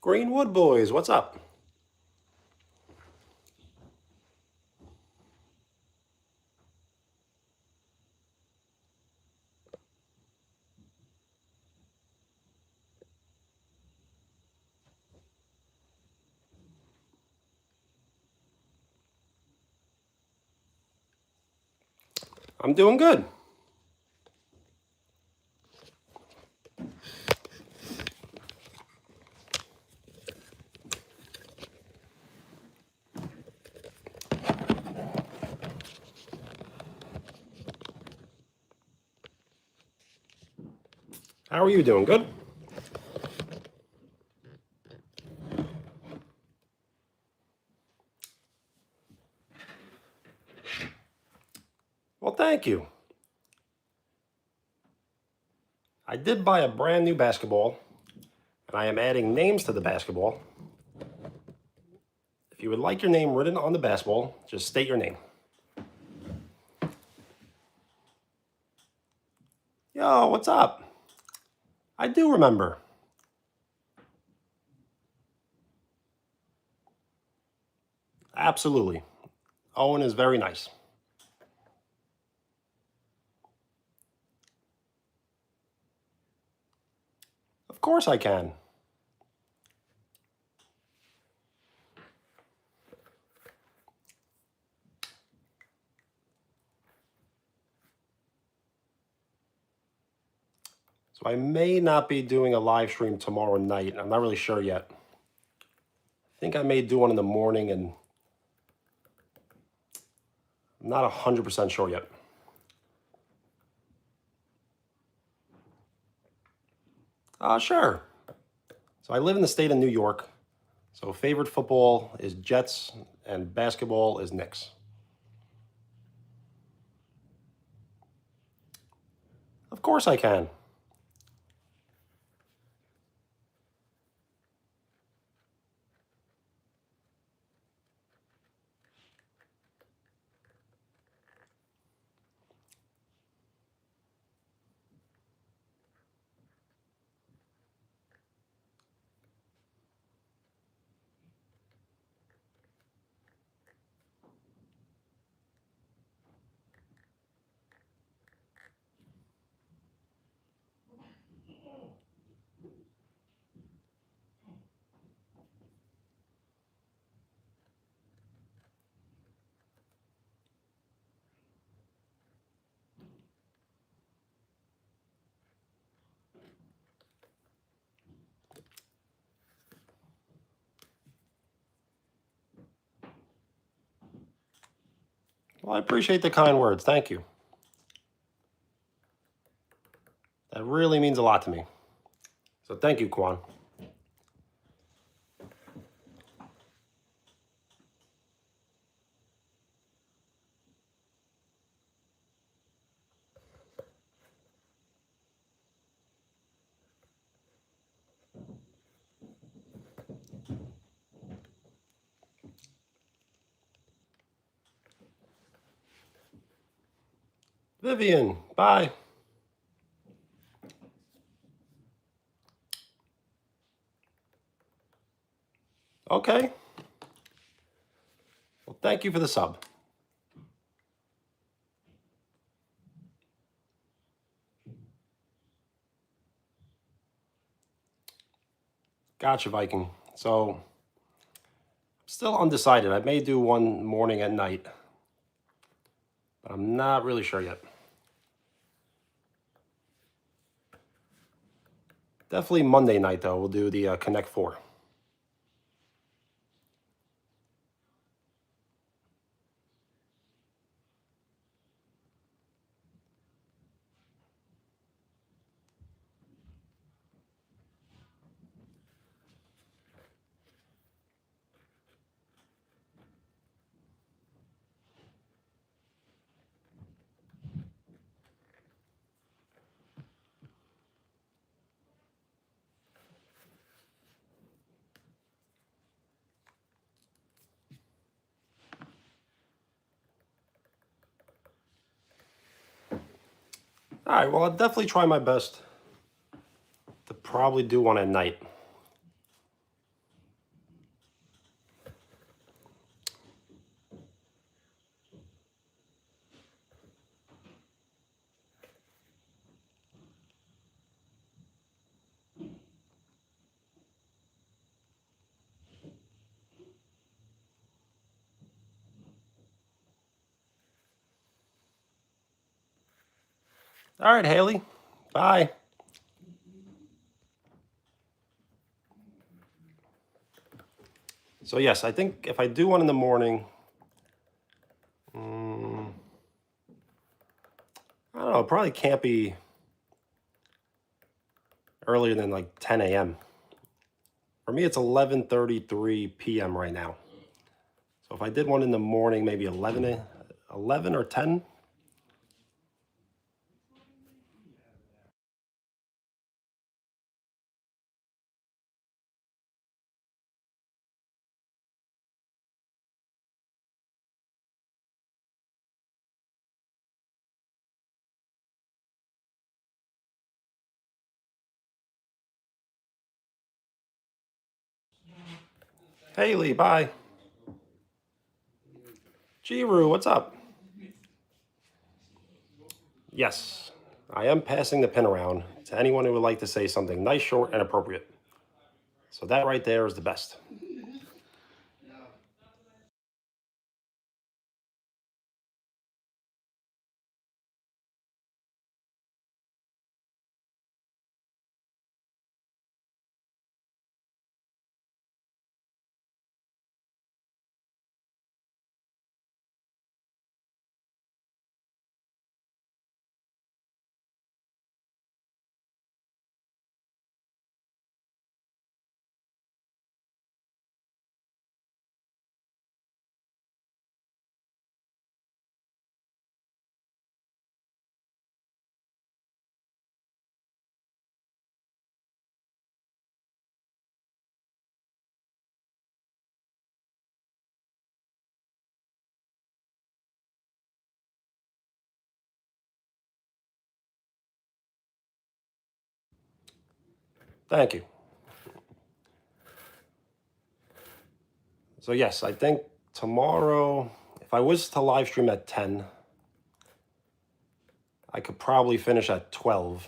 Greenwood Boys, what's up? I'm doing good. How are you doing? Good? Well, thank you. I did buy a brand new basketball, and I am adding names to the basketball. If you would like your name written on the basketball, just state your name. Yo, what's up? I do remember. Absolutely. Owen is very nice. Of course I can. So I may not be doing a live stream tomorrow night. I'm not really sure yet. I think I may do one in the morning, and I'm not 100% sure yet. Sure. So I live in the state of New York. So favorite football is Jets and basketball is Knicks. Of course I can. Well, I appreciate the kind words. Thank you. That really means a lot to me. So thank you, Kwan. Vivian, bye. Okay. Well, thank you for the sub. Gotcha, Viking. So, still undecided. I may do one morning and night, but I'm not really sure yet. Definitely Monday night, though. We'll do the Connect 4. All right, well, I'll definitely try my best to probably do one at night. All right, Haley. Bye. So, yes, I think if I do one in the morning, I don't know, it probably can't be earlier than like 10 a.m. For me, it's 11:33 p.m. right now. So if I did one in the morning, maybe 11 or 10. Haley, bye. Jiru, what's up? Yes, I am passing the pin around to anyone who would like to say something nice, short, and appropriate. So that right there is the best. Thank you. So yes, I think tomorrow, if I was to live stream at 10, I could probably finish at 12.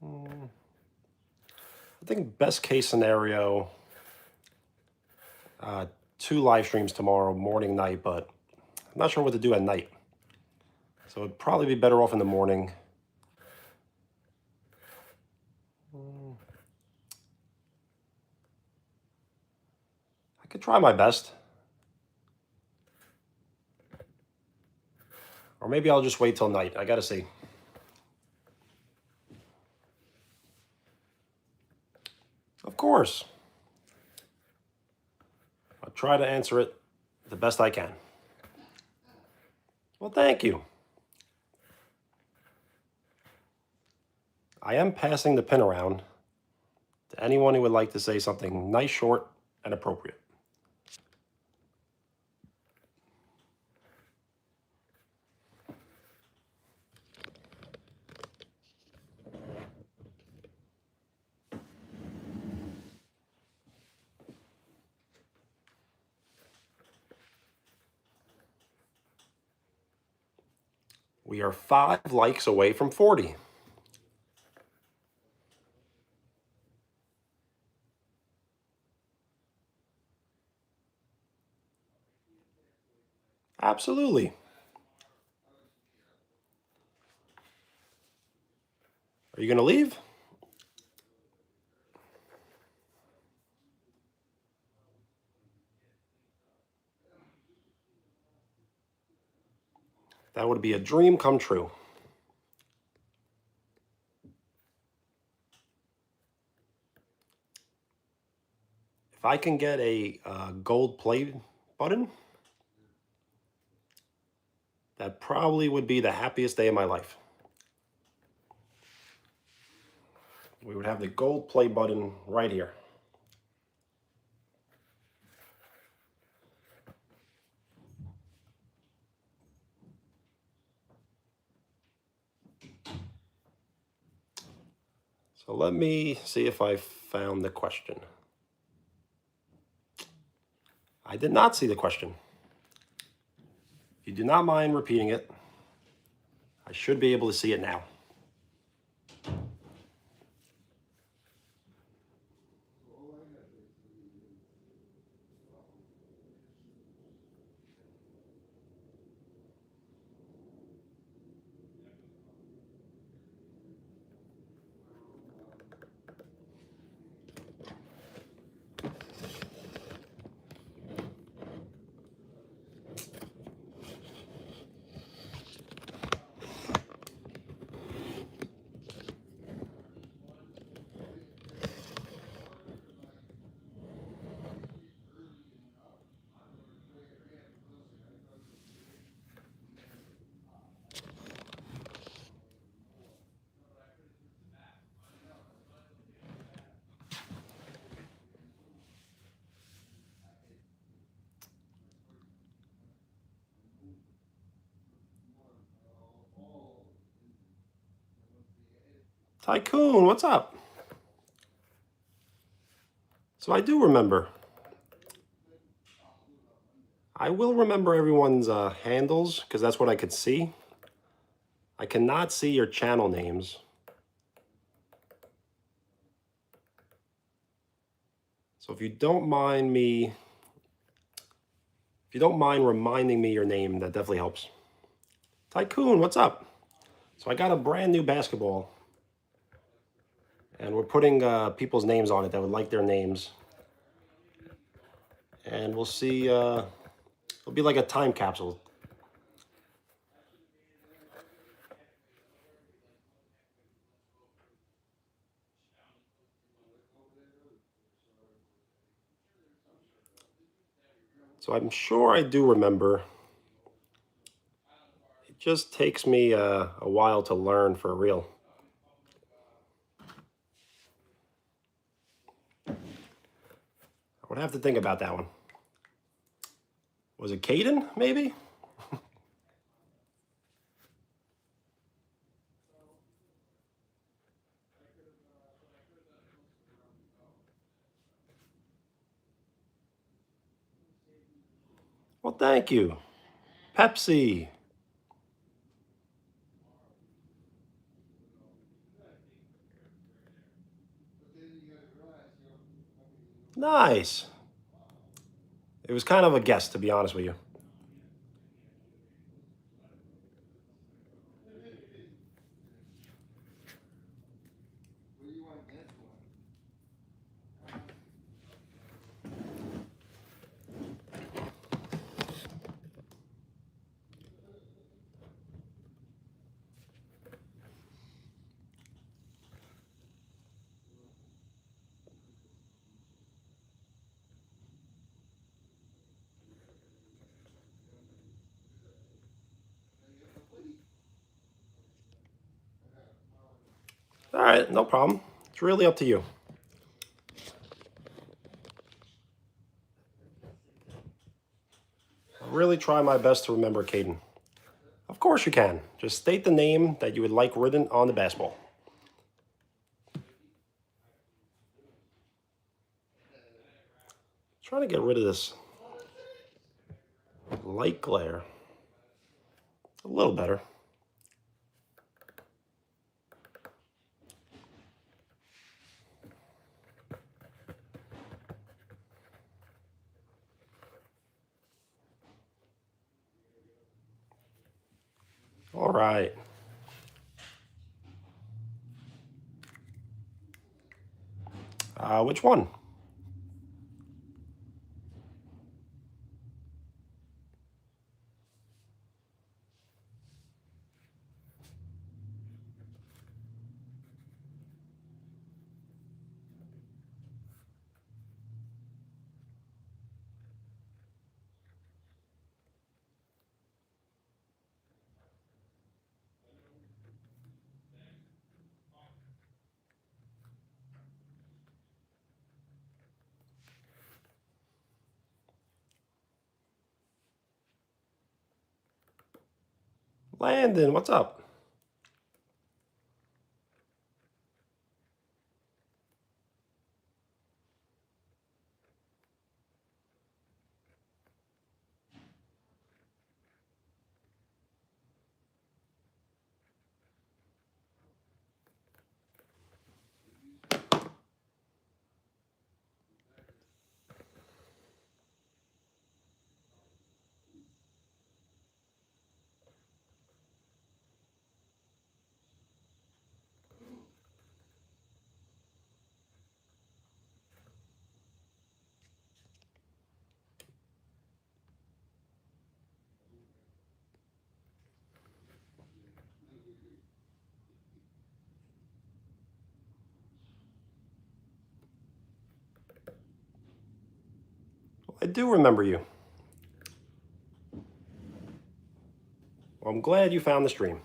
I think best case scenario, 2 live streams tomorrow, morning, night, but I'm not sure what to do at night. So it'd probably be better off in the morning. I could try my best. Or maybe I'll just wait till night. I gotta see. Of course. I'll try to answer it the best I can. Well, thank you. I am passing the pin around To anyone who would like to say something nice, short, and appropriate. We are 5 likes away from 40. Absolutely. Are you going to leave? That would be a dream come true. If I can get a gold play button, that probably would be the happiest day of my life. We would have the gold play button right here. So let me see if I found the question. I did not see the question. If you do not mind repeating it, I should be able to see it now. Tycoon, what's up? So I do remember. I will remember everyone's handles because that's what I could see. I cannot see your channel names. So if you don't mind reminding me your name, that definitely helps. Tycoon, what's up? So I got a brand new basketball, and we're putting people's names on it that would like their names. And we'll see, it'll be like a time capsule. So I'm sure I do remember. It just takes me a while to learn for real. I would have to think about that one. Was it Caden, maybe? Well, thank you. Pepsi. Nice. It was kind of a guess, to be honest with you. All right, no problem. It's really up to you. really try my best to remember, Caden. Of course you can. Just state the name that you would like written on the basketball. Trying to get rid of this light glare. A little better. All right. Which one? Landon, what's up? I do remember you. Well, I'm glad you found the stream.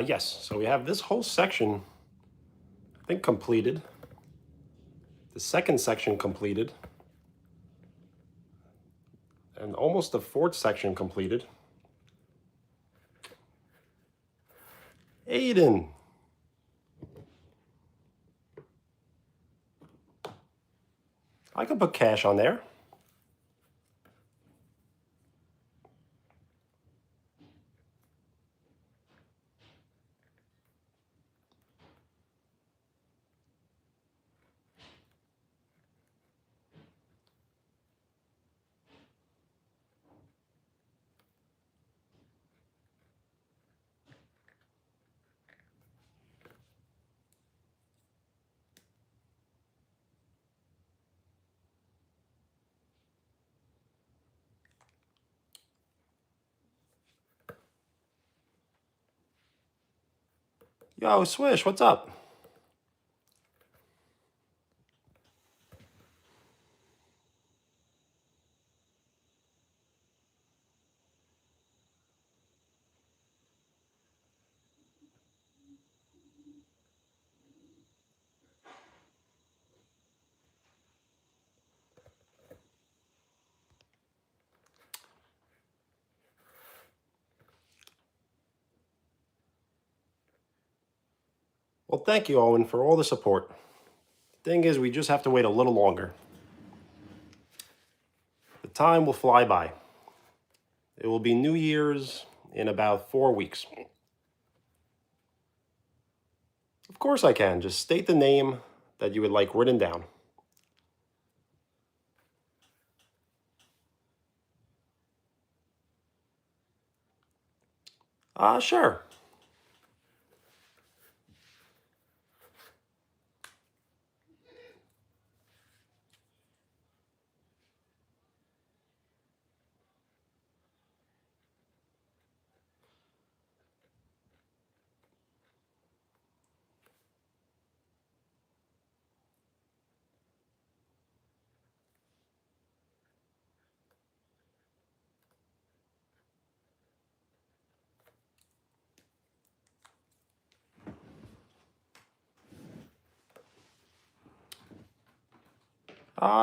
Yes, so we have this whole section, I think, completed. The second section completed. And almost the fourth section completed. Aiden. I could put cash on there. Yo, Swish, what's up? Well, thank you, Owen, for all the support. Thing is, we just have to wait a little longer. The time will fly by. It will be New Year's in about 4 weeks. Of course I can. Just state the name that you would like written down. Sure.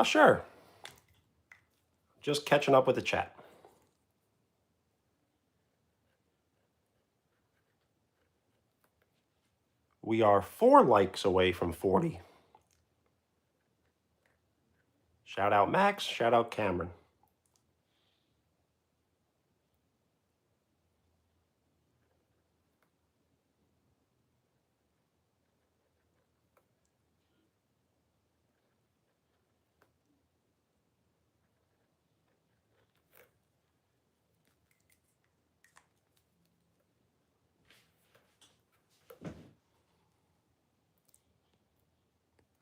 Sure. Just catching up with the chat. We are 4 likes away from 40. Shout out Max, shout out Cameron.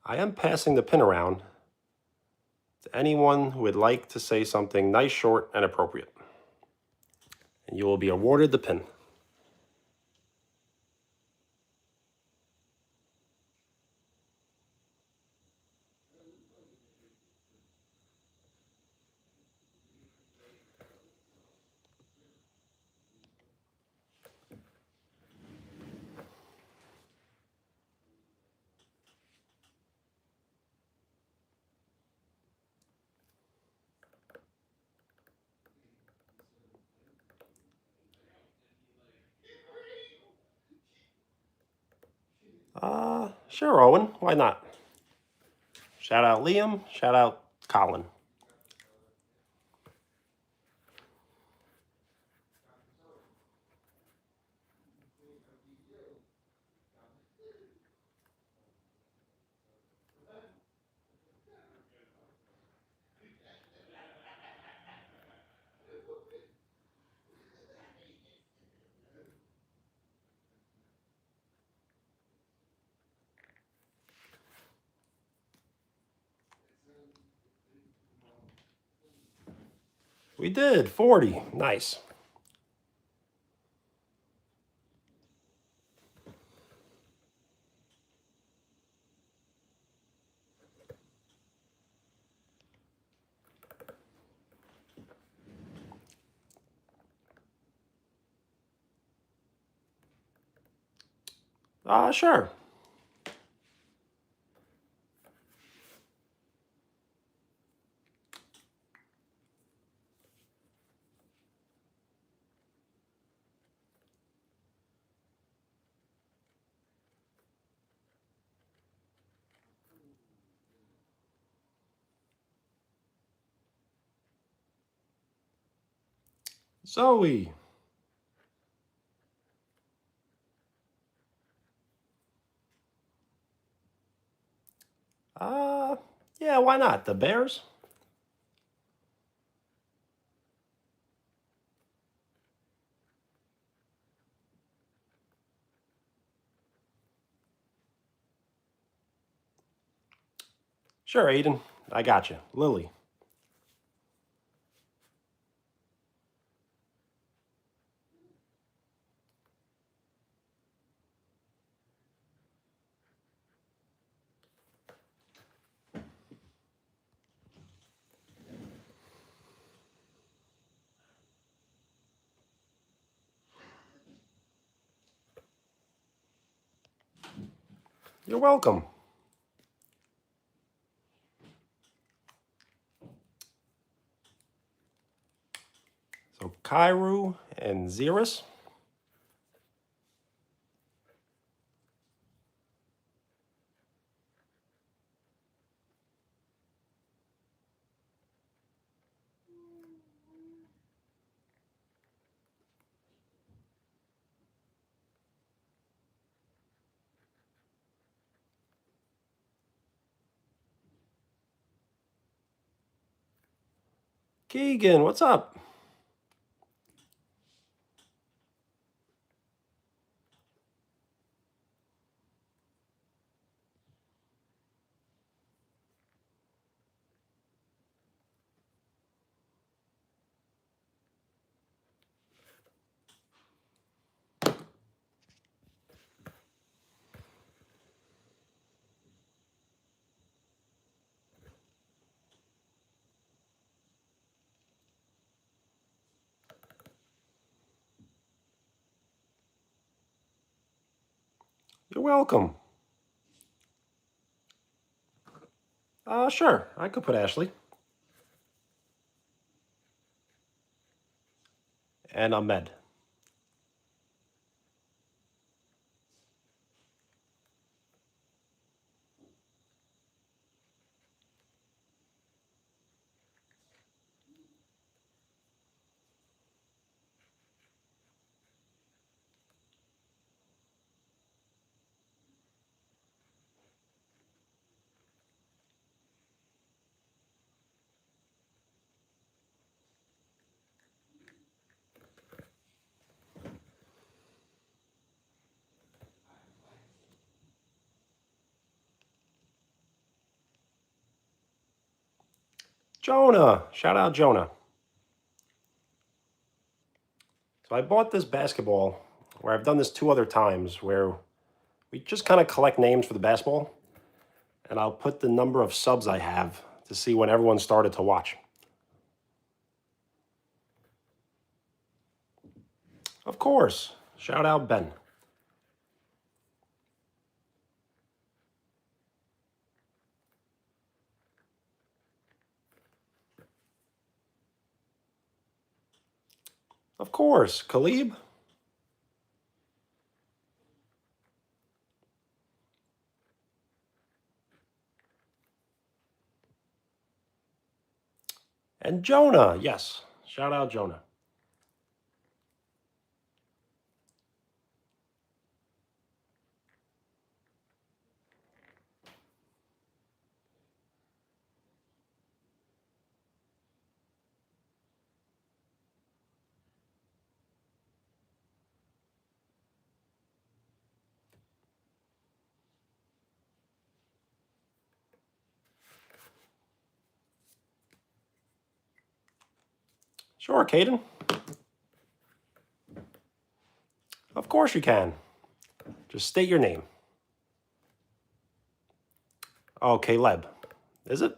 I am passing the pin around to anyone who would like to say something nice, short, and appropriate. And you will be awarded the pin. Sure, Owen. Why not? Shout out Liam. Shout out Colin. We did 40. Nice. Sure. Zoe. Yeah, why not? The Bears? Sure, Aiden. I got you. Lily. You're welcome. So Kairu and Xeris. Keegan, what's up? You're welcome. Sure, I could put Ashley. And Ahmed. Jonah. Shout out Jonah. So I bought this basketball where I've done this 2 other times where we just kind of collect names for the basketball. And I'll put the number of subs I have to see when everyone started to watch. Of course. Shout out Ben. Of course. Khalib. And Jonah. Yes. Shout out Jonah. Sure, Caden. Of course you can. Just state your name. Oh, Caleb. Is it?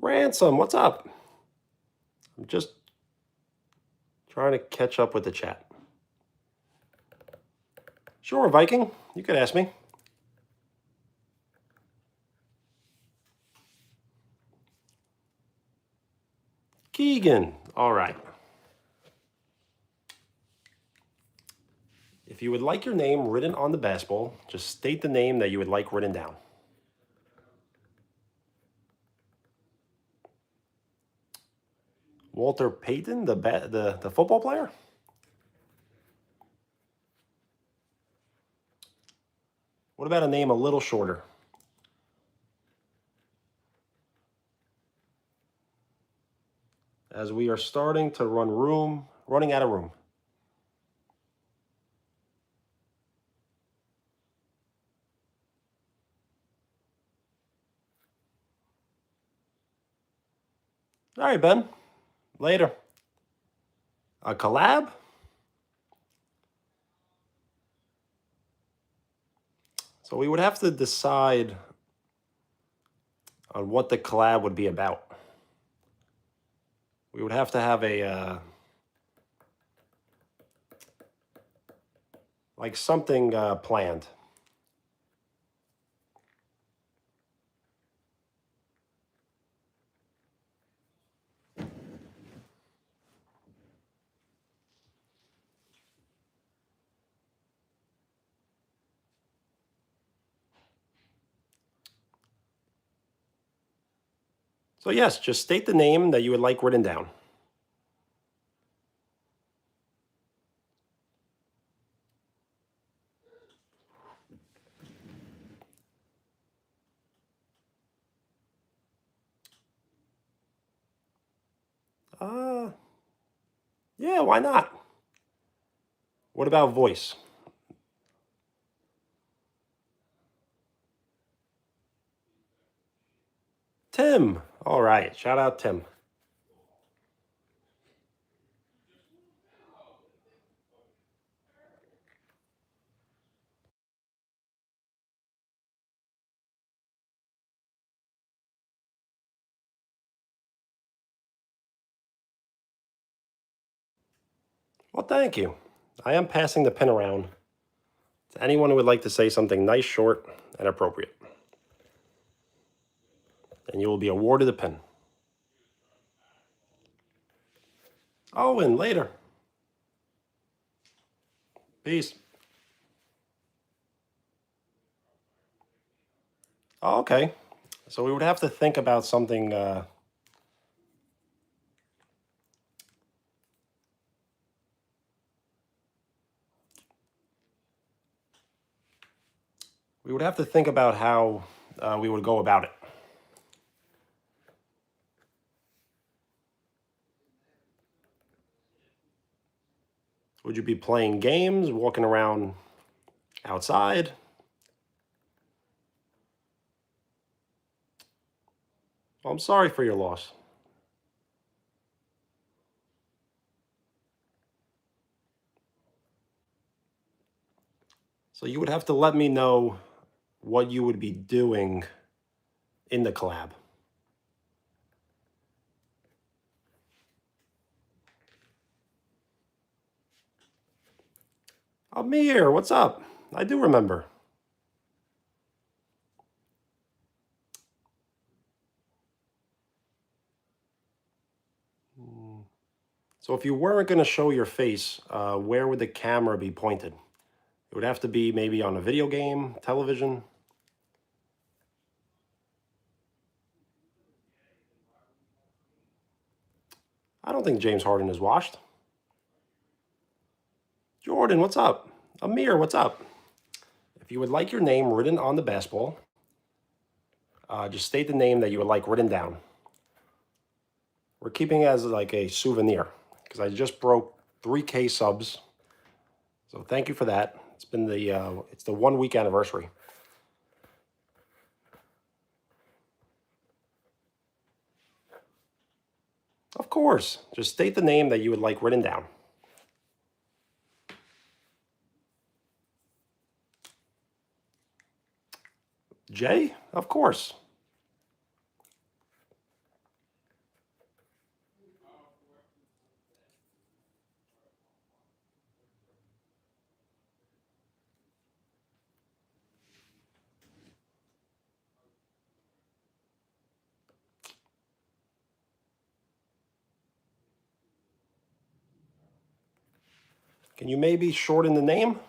Ransom, what's up? I'm just trying to catch up with the chat. Sure, Viking. You could ask me. Keegan. All right. If you would like your name written on the basketball, just state the name that you would like written down. Walter Payton, the football player? What about a name a little shorter? As we are starting to running out of room. All right, Ben. Later. A collab? So we would have to decide on what the collab would be about. We would have to have a like something planned. So yes, just state the name that you would like written down. Yeah, why not? What about voice? Tim. All right. Shout out Tim. Well, thank you. I am passing the pin around to anyone who would like to say something nice, short, and appropriate. And you will be awarded a pin. Oh, and later. Peace. Oh, okay. So we would have to think about something. We would have to think about how we would go about it. Would you be playing games, walking around outside? Well, I'm sorry for your loss. So you would have to let me know what you would be doing in the collab. Amir, what's up? I do remember. So if you weren't going to show your face, where would the camera be pointed? It would have to be maybe on a video game, television. I don't think James Harden is washed. Jordan, what's up? Amir, what's up? If you would like your name written on the basketball, just state the name that you would like written down. We're keeping it as like a souvenir because I just broke 3K subs. So thank you for that. It's been it's the 1 week anniversary. Of course, just state the name that you would like written down. Jay, of course. Can you maybe shorten the name?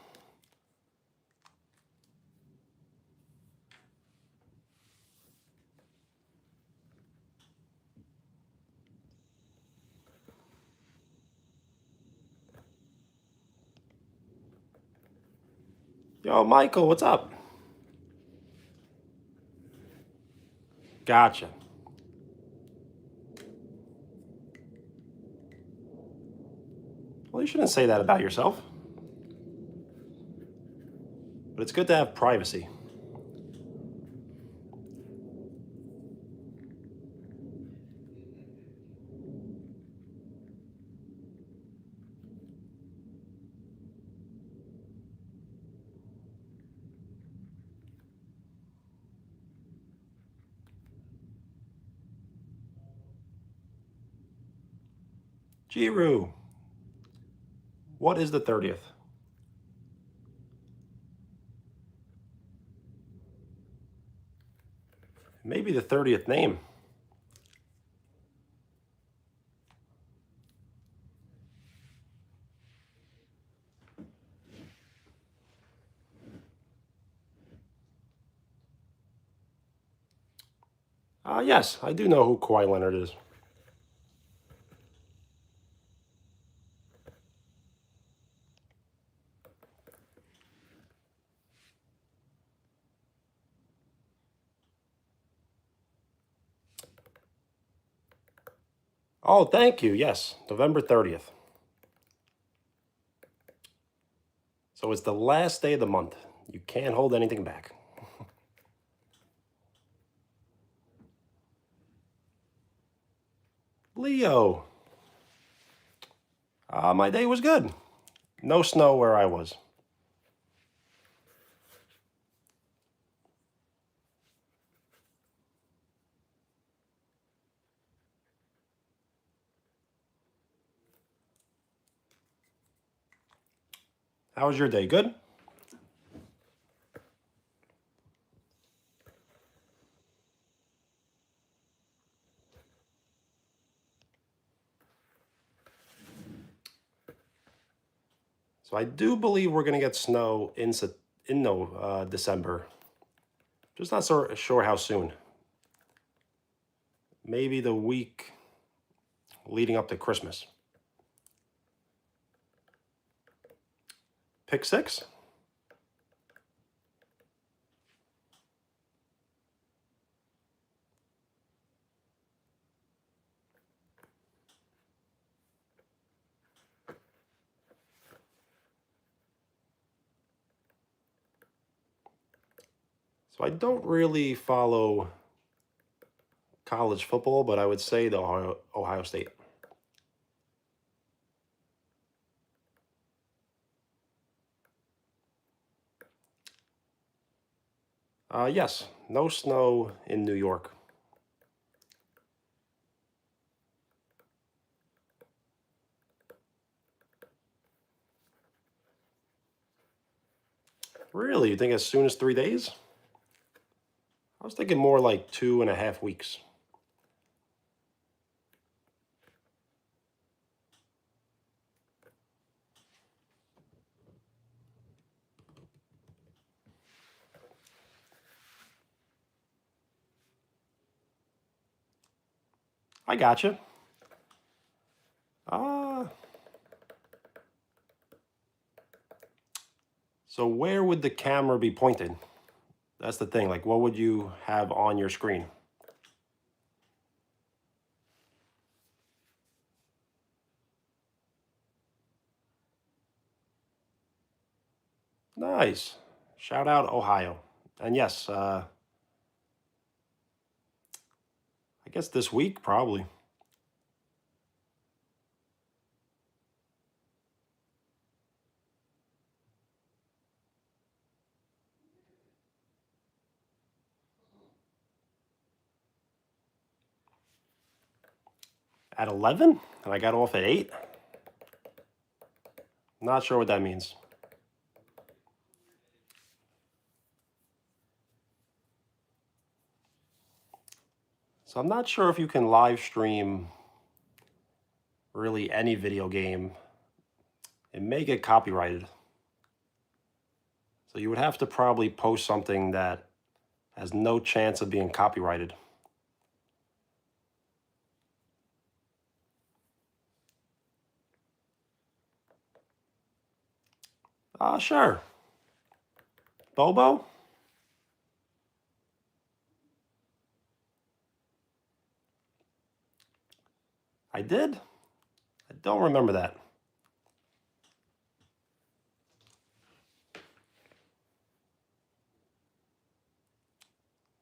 Yo, Michael, what's up? Gotcha. Well, you shouldn't say that about yourself. But it's good to have privacy. Jiru, what is the 30th? Maybe the 30th name. Yes, I do know who Kawhi Leonard is. Oh, thank you. Yes, November 30th. So it's the last day of the month. You can't hold anything back. Leo. My day was good. No snow where I was. How was your day? Good? So I do believe we're going to get snow in no, December. Just not so sure how soon. Maybe the week leading up to Christmas. Pick six? So I don't really follow college football, but I would say the Ohio State. Yes, no snow in New York. Really? You think as soon as 3 days? I was thinking more like 2.5 weeks. I gotcha. Uh, so where would the camera be pointed? That's the thing. Like, what would you have on your screen? Nice. Shout out Ohio. And yes, I guess this week probably. At 11? And I got off at 8? Not sure what that means. So I'm not sure if you can live stream really any video game. It may get copyrighted. So you would have to probably post something that has no chance of being copyrighted. Sure. Bobo? I did? I don't remember that.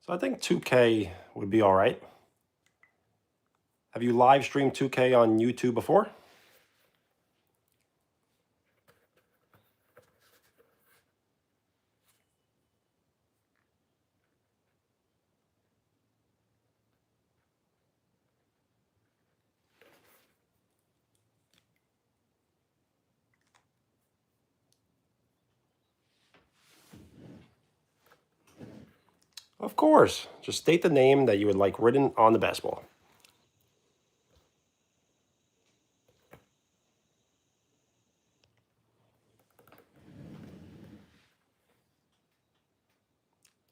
So I think 2K would be all right. Have you live streamed 2K on YouTube before? Of course. Just state the name that you would like written on the basketball.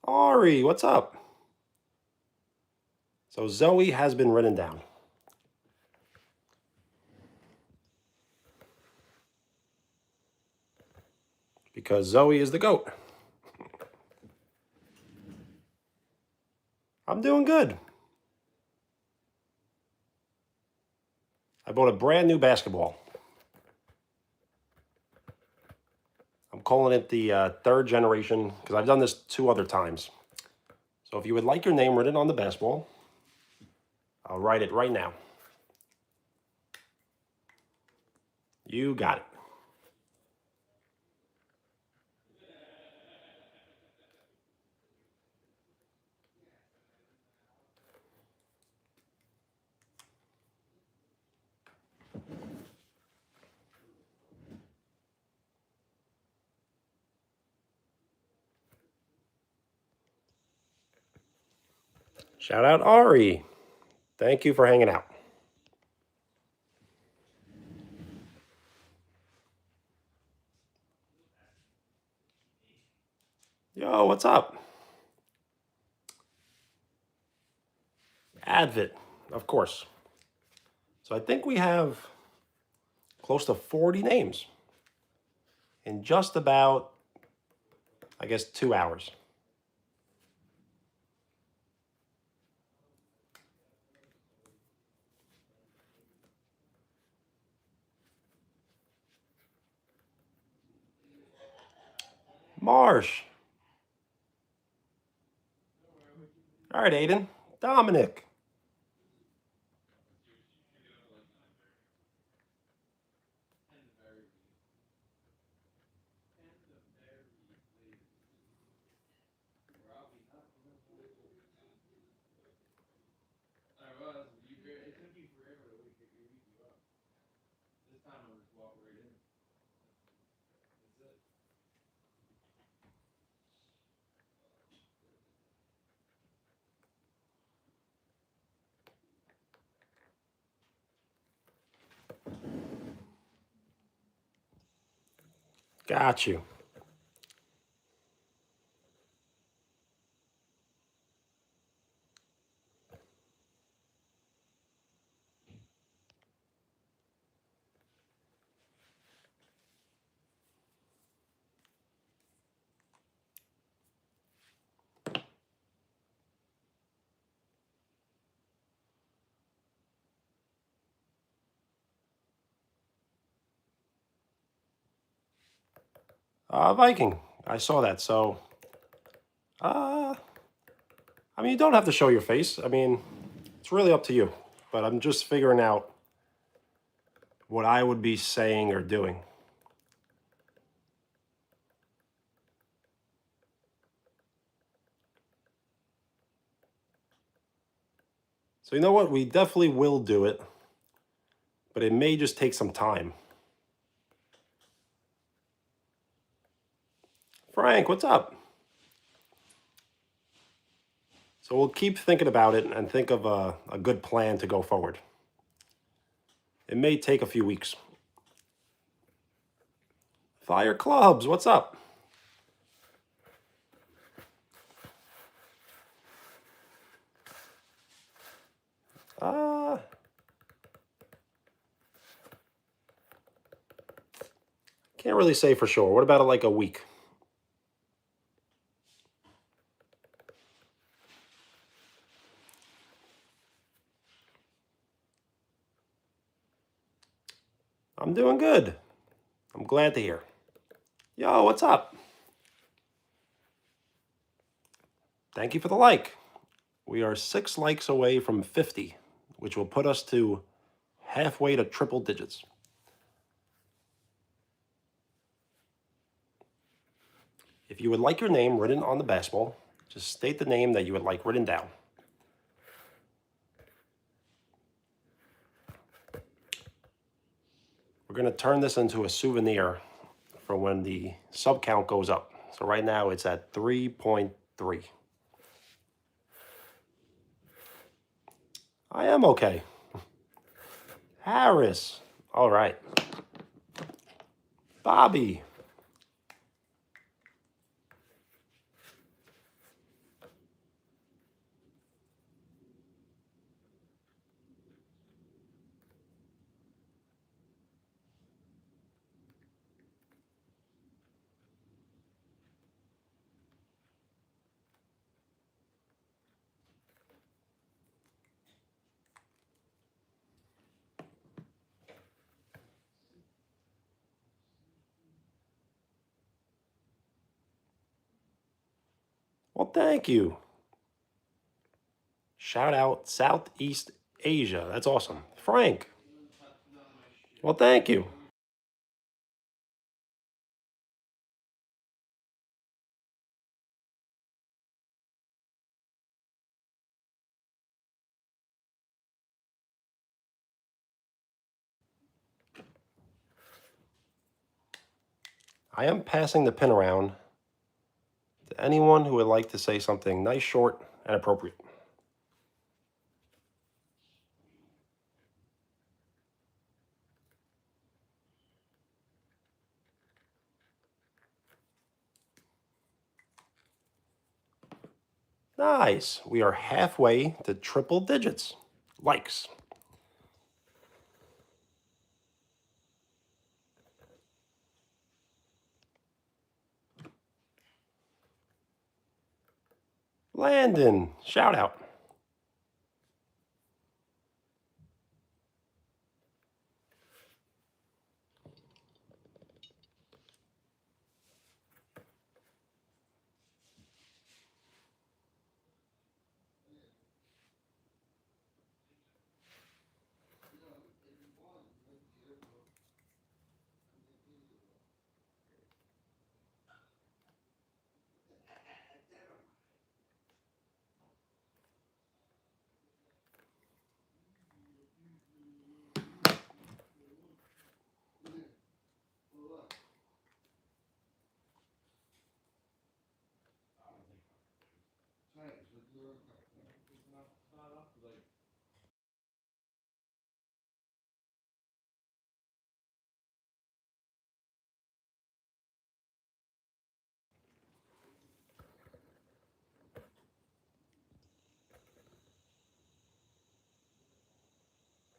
Ari, what's up? So Zoe has been written down. Because Zoe is the GOAT. I'm doing good. I bought a brand new basketball. I'm calling it the third generation because I've done this 2 other times. So if you would like your name written on the basketball, I'll write it right now. You got it. Shout out Ari. Thank you for hanging out. Yo, what's up? Advit, of course. So I think we have close to 40 names in just about, I guess, 2 hours. Marsh. All right, Aiden. Dominic. Got you. Viking. I saw that. So, I mean, you don't have to show your face. I mean, it's really up to you. But I'm just figuring out what I would be saying or doing. So you know what? We definitely will do it, but it may just take some time. Frank, what's up? So we'll keep thinking about it and think of a good plan to go forward. It may take a few weeks. Fire Clubs, what's up? Can't really say for sure. What about like a week? I'm doing good. I'm glad to hear. Yo, what's up? Thank you for the like. We are 6 likes away from 50, which will put us to halfway to triple digits. If you would like your name written on the basketball, just state the name that you would like written down. We're going to turn this into a souvenir for when the sub count goes up. So right now it's at 3.3. I am okay. Harris. All right. Bobby. Well, thank you. Shout out Southeast Asia. That's awesome. Frank. Well, thank you. I am passing the pin around to anyone who would like to say something nice, short, and appropriate. Nice. We are halfway to triple digits. Likes. Landon, shout out.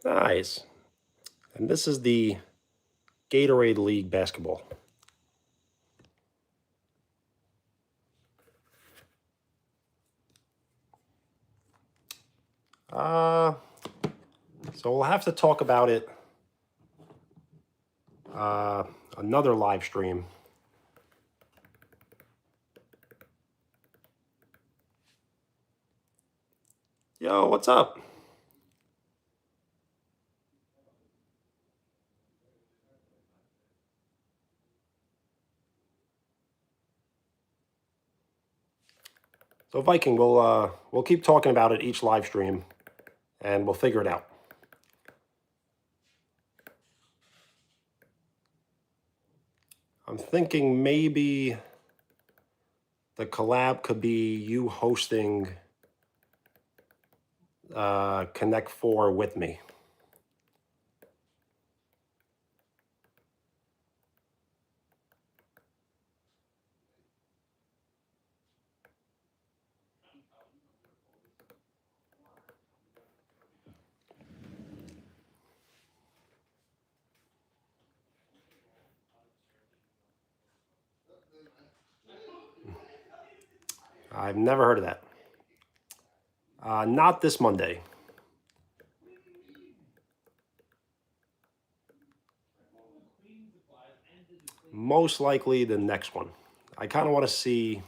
Nice. And this is the Gatorade League basketball. So we'll have to talk about it another live stream. Yo, what's up? So Viking, we'll keep talking about it each live stream, and we'll figure it out. I'm thinking maybe the collab could be you hosting Connect 4 with me. I've never heard of that. Not this Monday. Most likely the next one. I kind of want to see,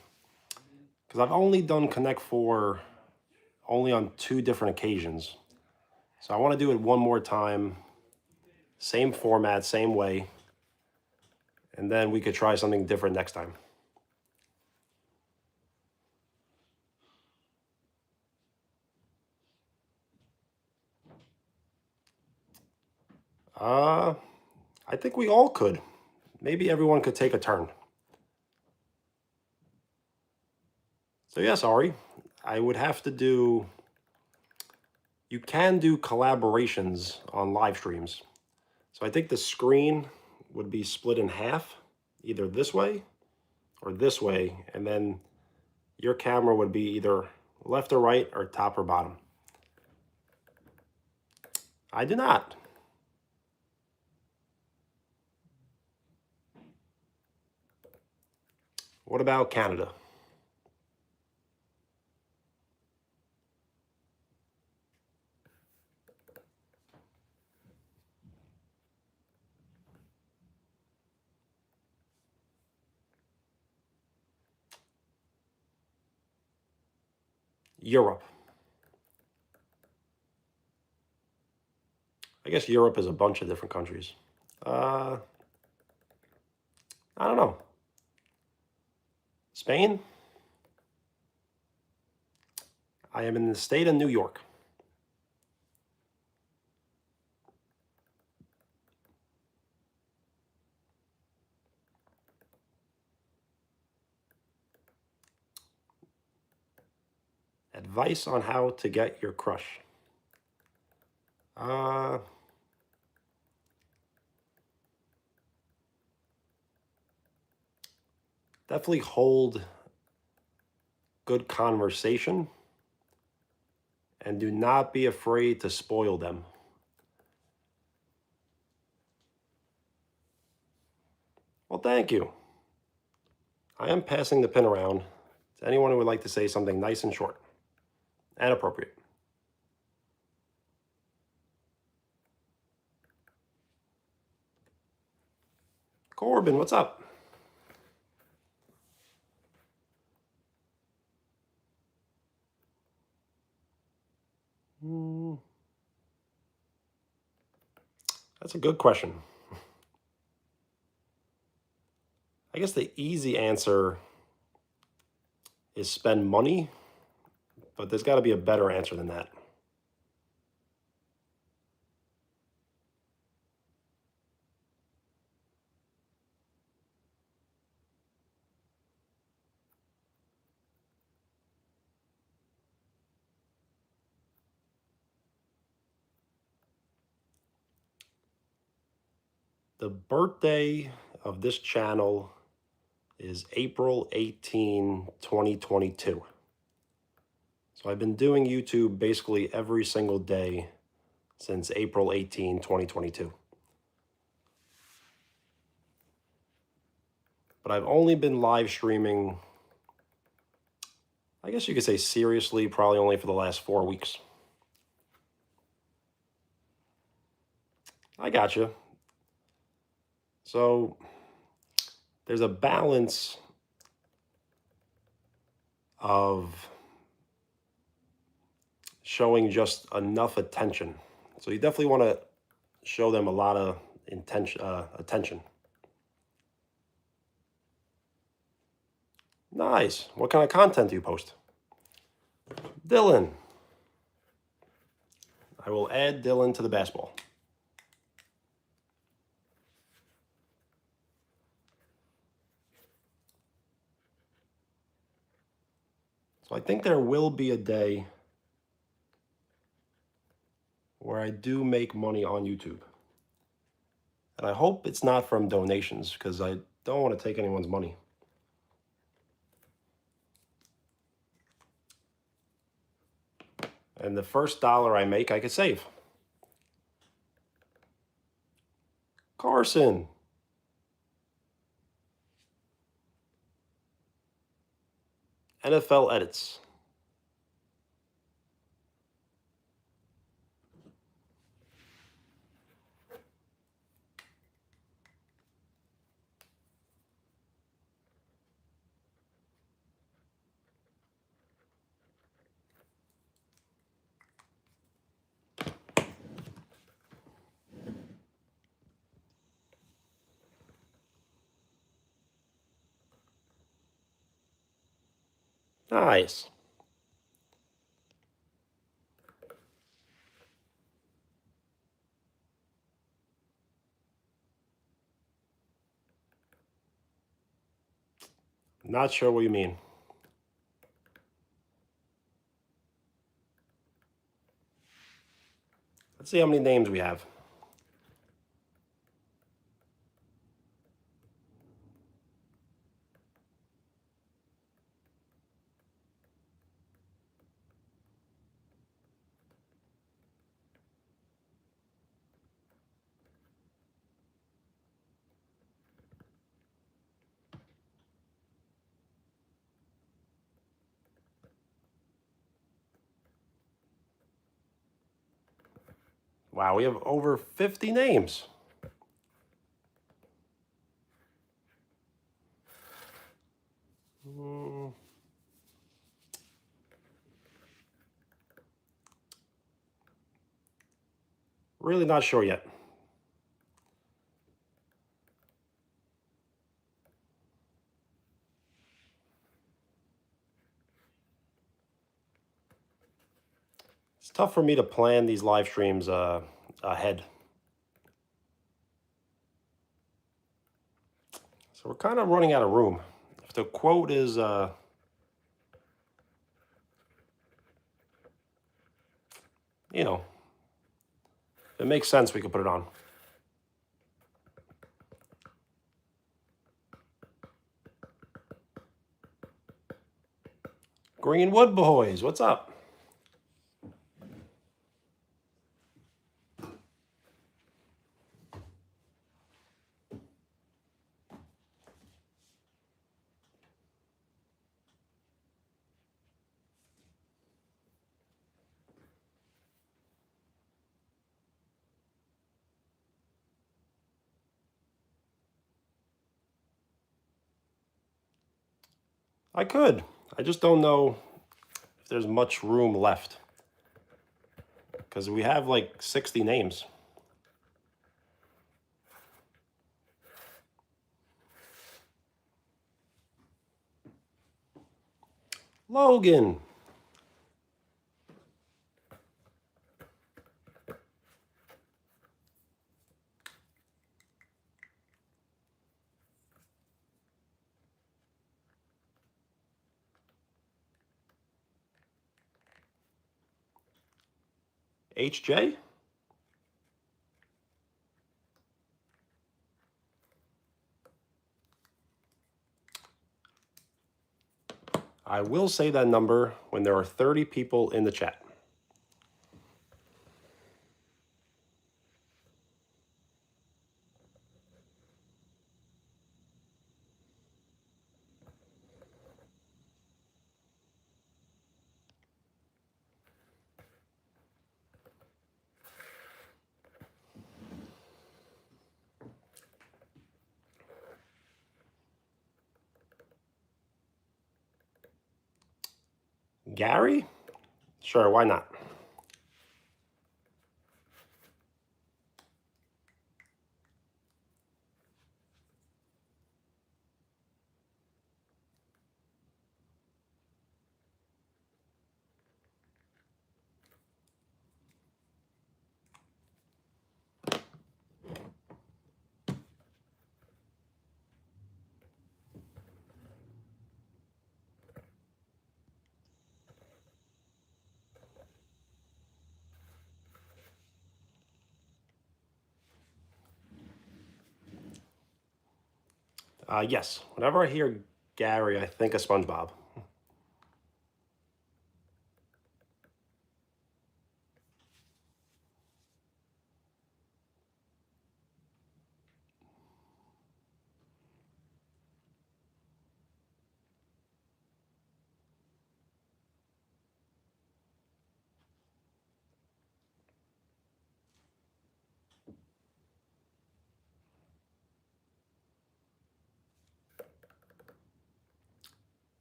because I've only done Connect 4 only on 2 different occasions. So I want to do it one more time, same format, same way, and then we could try something different next time. I think we all could. Maybe everyone could take a turn. So yes, Ari, I would have to do, you can do collaborations on live streams. So I think the screen would be split in half, either this way or this way, and then your camera would be either left or right or top or bottom. I do not. What about Canada? Europe. I guess Europe is a bunch of different countries. I don't know. Spain? I am in the state of New York. Advice on how to get your crush. Definitely hold good conversation, and do not be afraid to spoil them. Well, thank you. I am passing the pin around to anyone who would like to say something nice and short and appropriate. Corbin, what's up? That's a good question. I guess the easy answer is spend money, but there's got to be a better answer than that. The birthday of this channel is April 18, 2022. So I've been doing YouTube basically every single day since April 18, 2022. But I've only been live streaming, I guess you could say seriously, probably only for the last 4 weeks. I got you. So there's a balance of showing just enough attention. So you definitely want to show them a lot of attention. Nice. What kind of content do you post? Dylan. I will add Dylan to the basketball. So I think there will be a day where I do make money on YouTube. And I hope it's not from donations because I don't want to take anyone's money. And the first dollar I make, I could save. Carson. NFL edits. Nice. Not sure what you mean. Let's see how many names we have. Wow, we have over 50 names. Really not sure yet. It's tough for me to plan these live streams ahead. So we're kind of running out of room. If the quote is, you know, if it makes sense, we could put it on. Greenwood boys, what's up? I could. I just don't know if there's much room left. Because we have like 60 names. Logan. HJ? I will say that number when there are 30 people in the chat. Gary? Sure, why not? Yes, whenever I hear Gary, I think of SpongeBob.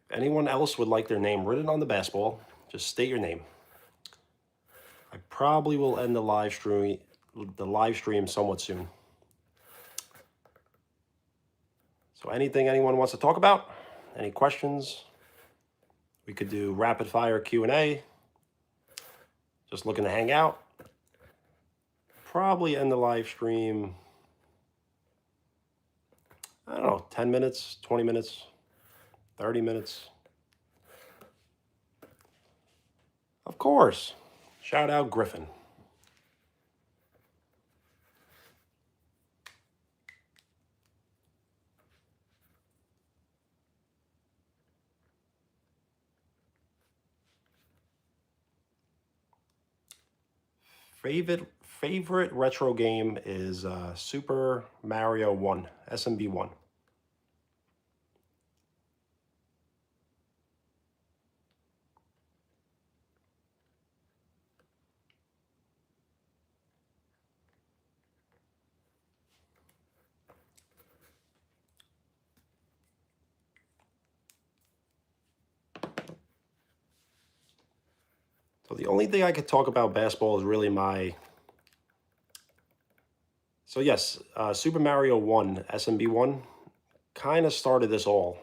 If anyone else would like their name written on the basketball, just state your name. I probably will end the live stream somewhat soon. So anything anyone wants to talk about? Any questions? We could do rapid fire Q&A. Just looking to hang out. Probably end the live stream, I don't know, 10 minutes, 20 minutes, 30 minutes. Of course. Shout out Griffin. Favorite retro game is Super Mario 1, SMB 1. So the only thing I could talk about basketball is really my... So yes, Super Mario 1, SMB 1, kind of started this all.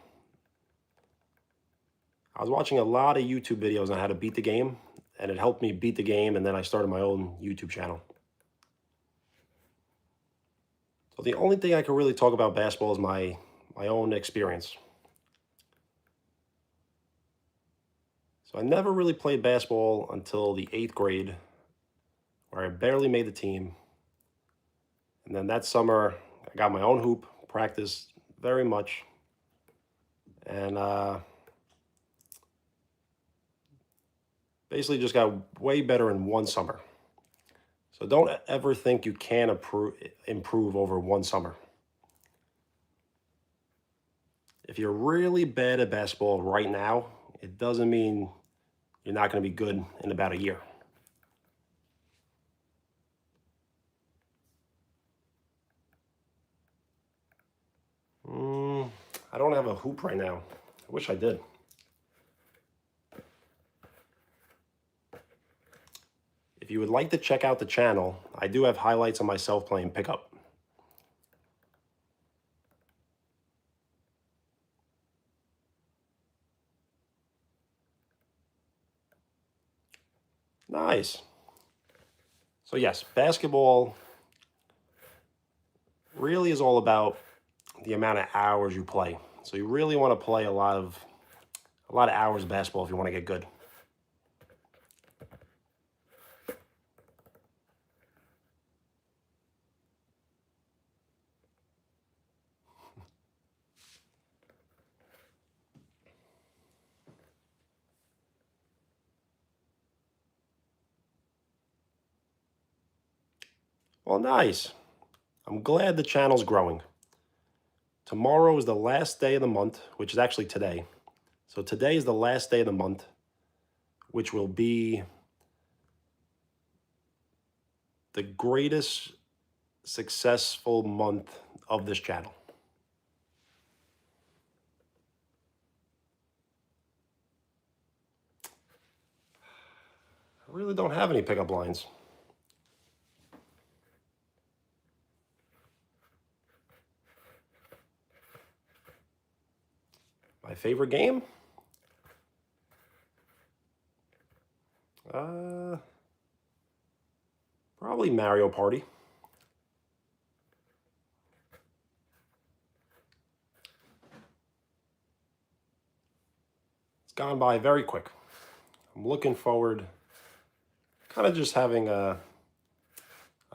I was watching a lot of YouTube videos on how to beat the game, and it helped me beat the game, and then I started my own YouTube channel. So the only thing I can really talk about basketball is my own experience. So I never really played basketball until the 8th grade, where I barely made the team. And then that summer, I got my own hoop, practiced very much. And Basically just got way better in one summer. So don't ever think you can improve over one summer. If you're really bad at basketball right now, it doesn't mean you're not going to be good in about a year. I don't have a hoop right now. I wish I did. If you would like to check out the channel, I do have highlights of myself playing pickup. Nice. So yes, basketball really is all about the amount of hours you play. So you really want to play a lot of hours of basketball if you want to get good. Well, nice. I'm glad the channel's growing. Tomorrow is the last day of the month, which is actually today. So today is the last day of the month, which will be the greatest successful month of this channel. I really don't have any pickup lines. My favorite game? Probably Mario Party. It's gone by very quick. I'm looking forward, kind of just having a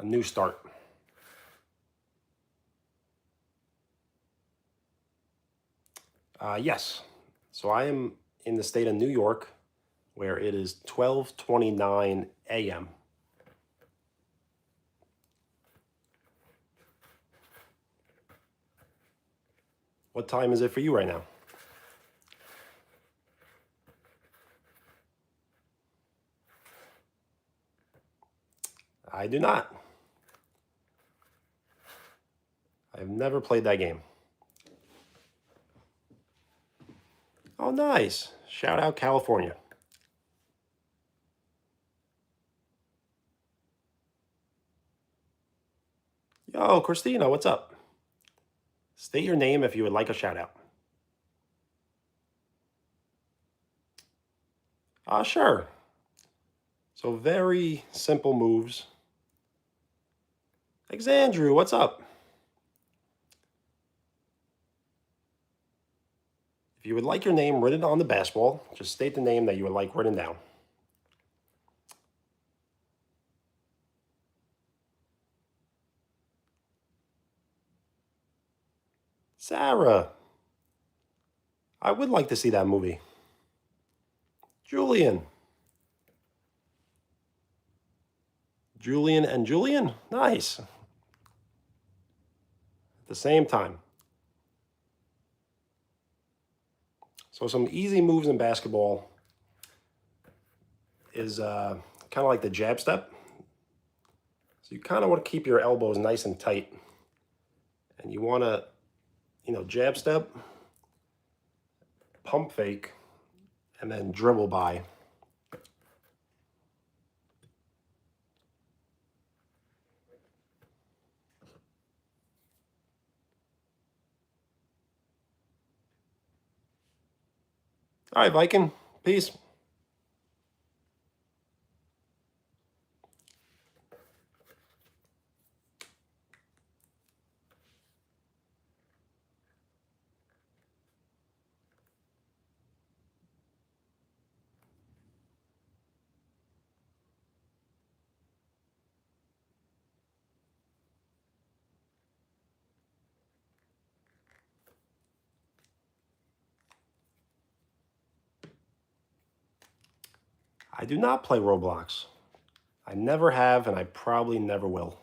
new start. Yes. So I am in the state of New York, where it is 12:29 a.m. What time is it for you right now? I do not. I've never played that game. Oh, nice. Shout out California. Yo, Christina, what's up? State your name if you would like a shout out. Sure. So very simple moves. Alexandru, what's up? If you would like your name written on the basketball, just state the name that you would like written down. Sarah. I would like to see that movie. Julian. Julian and Julian? Nice. At the same time. So some easy moves in basketball is kind of like the jab step. So you kind of want to keep your elbows nice and tight. And you want to, jab step, pump fake, and then dribble by. All right, Viking. Peace. I do not play Roblox. I never have, and I probably never will.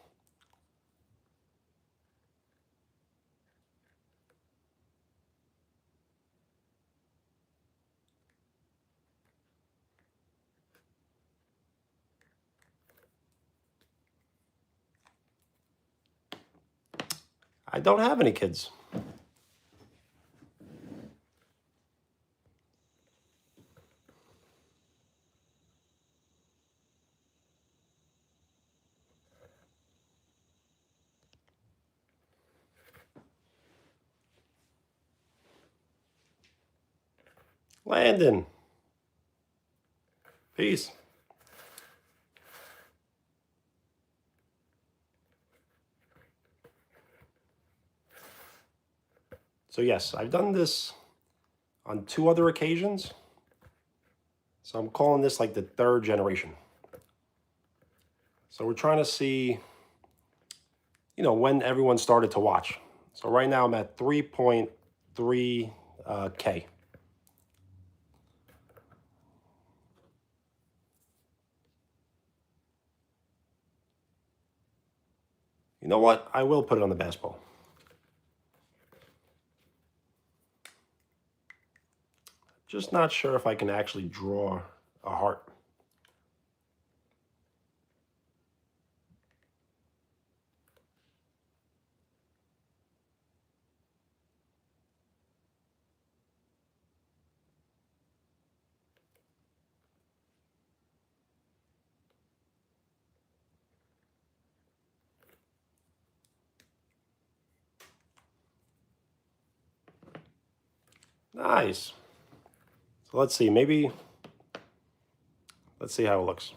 I don't have any kids. Landon. Peace. So yes, I've done this on 2 other occasions. So I'm calling this like the 3rd generation. So we're trying to see, when everyone started to watch. So right now I'm at 3.3 K. You know what? I will put it on the basketball. Just not sure if I can actually draw a heart. Nice. So let's see, let's see how it looks.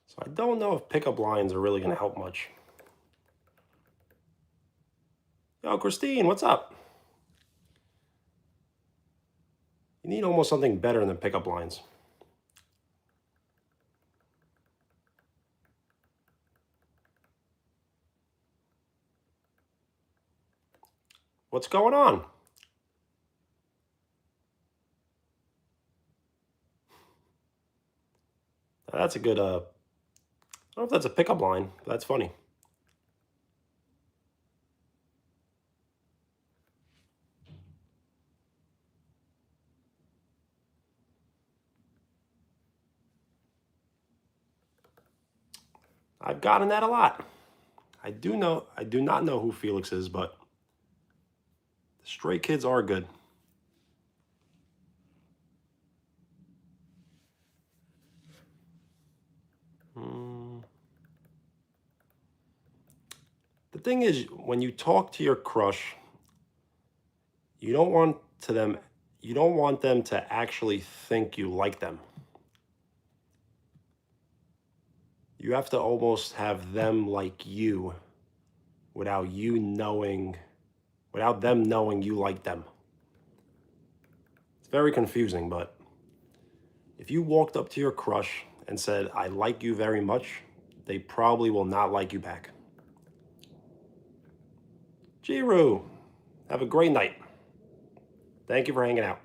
So I don't know if pickup lines are really going to help much. Yo, Christine, what's up? You need almost something better than pickup lines. What's going on? That's a good, I don't know if that's a pickup line. But that's funny. I've gotten that a lot. I do not know who Felix is, but the Stray Kids are good. The thing is, when you talk to your crush, you don't want them to actually think you like them. You have to almost have them like you without them knowing you like them. It's very confusing, but if you walked up to your crush and said, "I like you very much," they probably will not like you back. Jiru, have a great night. Thank you for hanging out.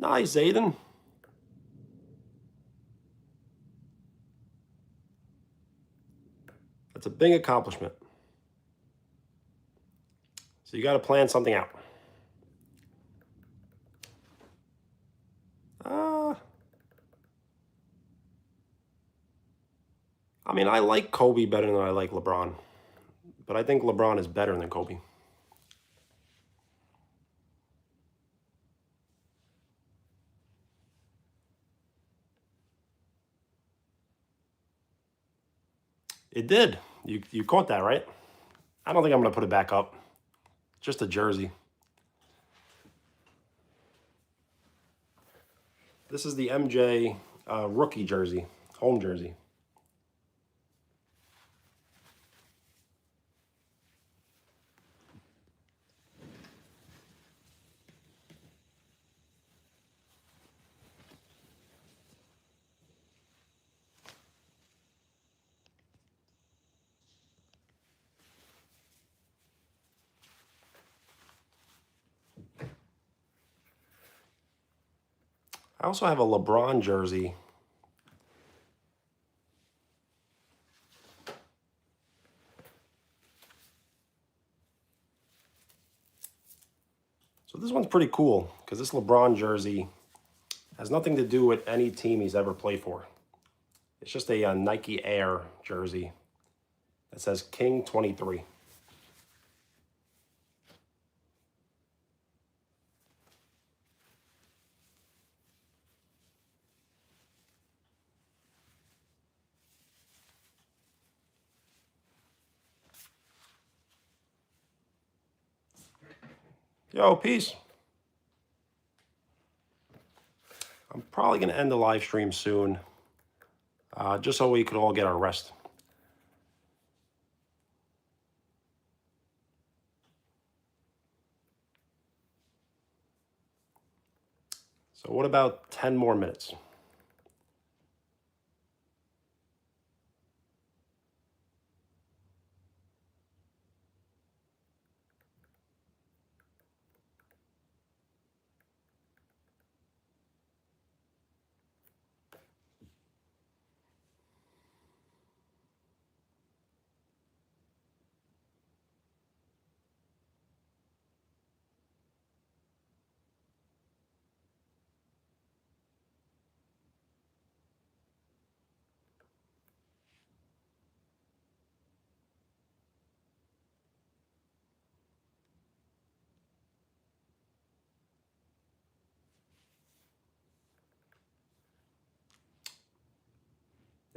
Nice, Aiden. That's a big accomplishment. So you got to plan something out. I mean, I like Kobe better than I like LeBron, but I think LeBron is better than Kobe. It did. You caught that, right? I don't think I'm going to put it back up. Just a jersey. This is the MJ rookie jersey, home jersey. I also have a LeBron jersey. So this one's pretty cool because this LeBron jersey has nothing to do with any team he's ever played for. It's just a Nike Air jersey that says King 23. Yo, peace. I'm probably going to end the live stream soon, just so we could all get our rest. So what about 10 more minutes?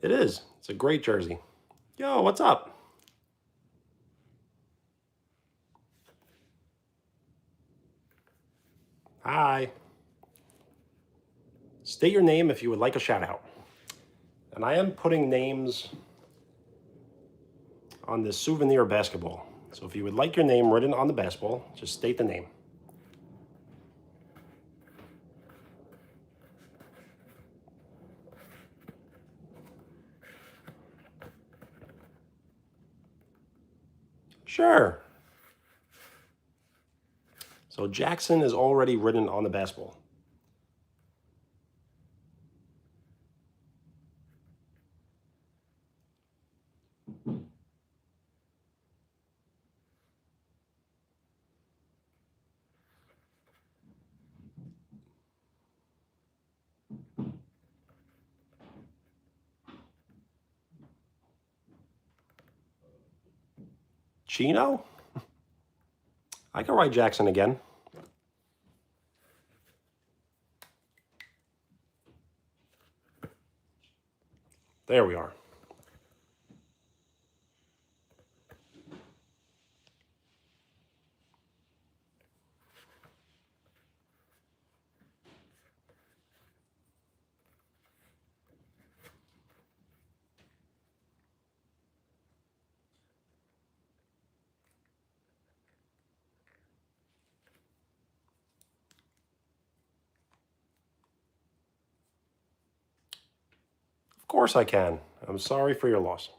It is. It's a great jersey. Yo, what's up? Hi. State your name if you would like a shout out. And I am putting names on this souvenir basketball. So if you would like your name written on the basketball, just state the name. Sure. So Jackson is already written on the basketball. Chino? I can write Jackson again. There we are. Of course I can. I'm sorry for your loss.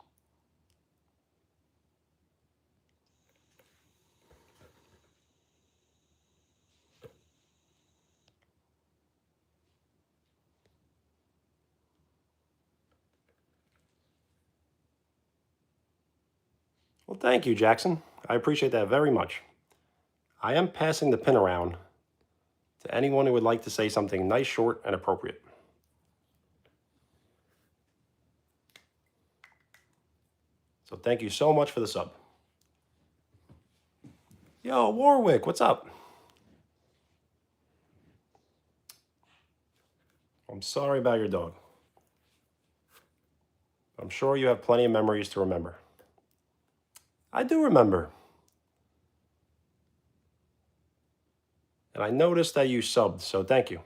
Well, thank you, Jackson. I appreciate that very much. I am passing the pin around to anyone who would like to say something nice, short, and appropriate. So thank you so much for the sub. Yo, Warwick, what's up? I'm sorry about your dog. I'm sure you have plenty of memories to remember. I do remember. And I noticed that you subbed, so thank you.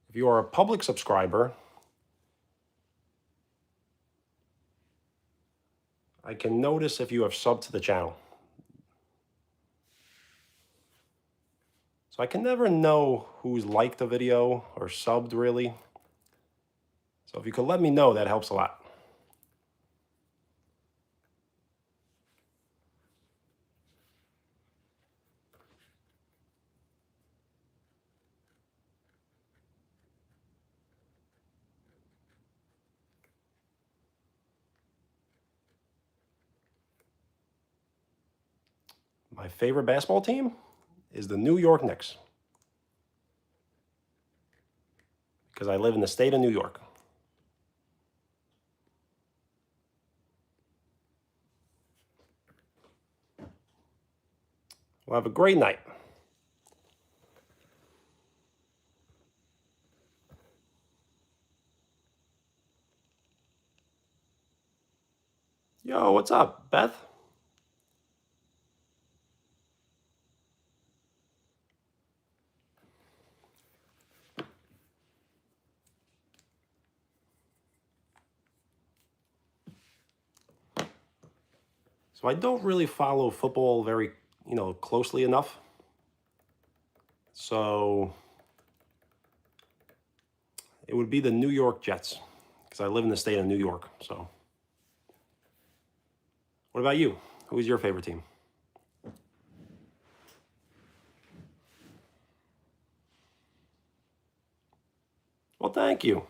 If you are a public subscriber, I can notice if you have subbed to the channel. So I can never know who's liked the video or subbed really. So if you could let me know, that helps a lot. My favorite basketball team is the New York Knicks, because I live in the state of New York. Well, have a great night. Yo, what's up, Beth? So I don't really follow football very, closely enough. So it would be the New York Jets, because I live in the state of New York. So what about you? Who is your favorite team? Well, thank you.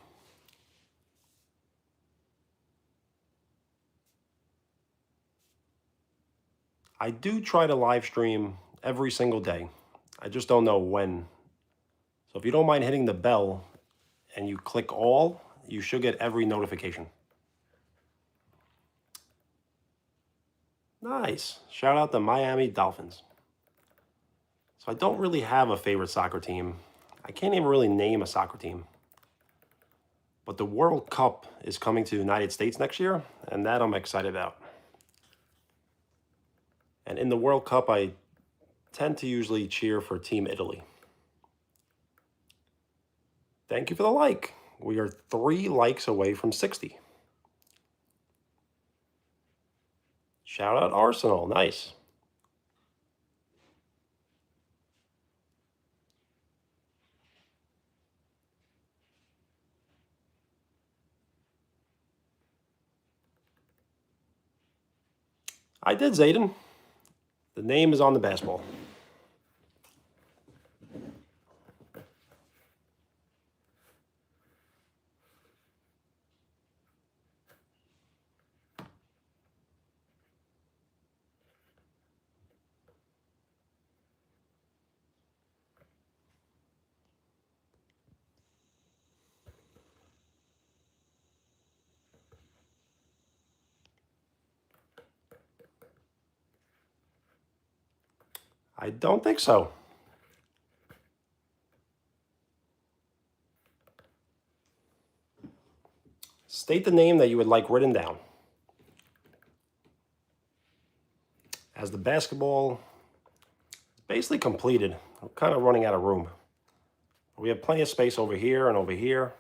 I do try to live stream every single day. I just don't know when. So if you don't mind hitting the bell and you click all, you should get every notification. Nice. Shout out the Miami Dolphins. So I don't really have a favorite soccer team. I can't even really name a soccer team. But the World Cup is coming to the United States next year, and that I'm excited about. And in the World Cup, I tend to usually cheer for Team Italy. Thank you for the like. We are 3 likes away from 60. Shout out Arsenal. Nice. I did, Zayden. The name is on the basketball. I don't think so. State the name that you would like written down. As the basketball is basically completed, I'm kind of running out of room. We have plenty of space over here and over here.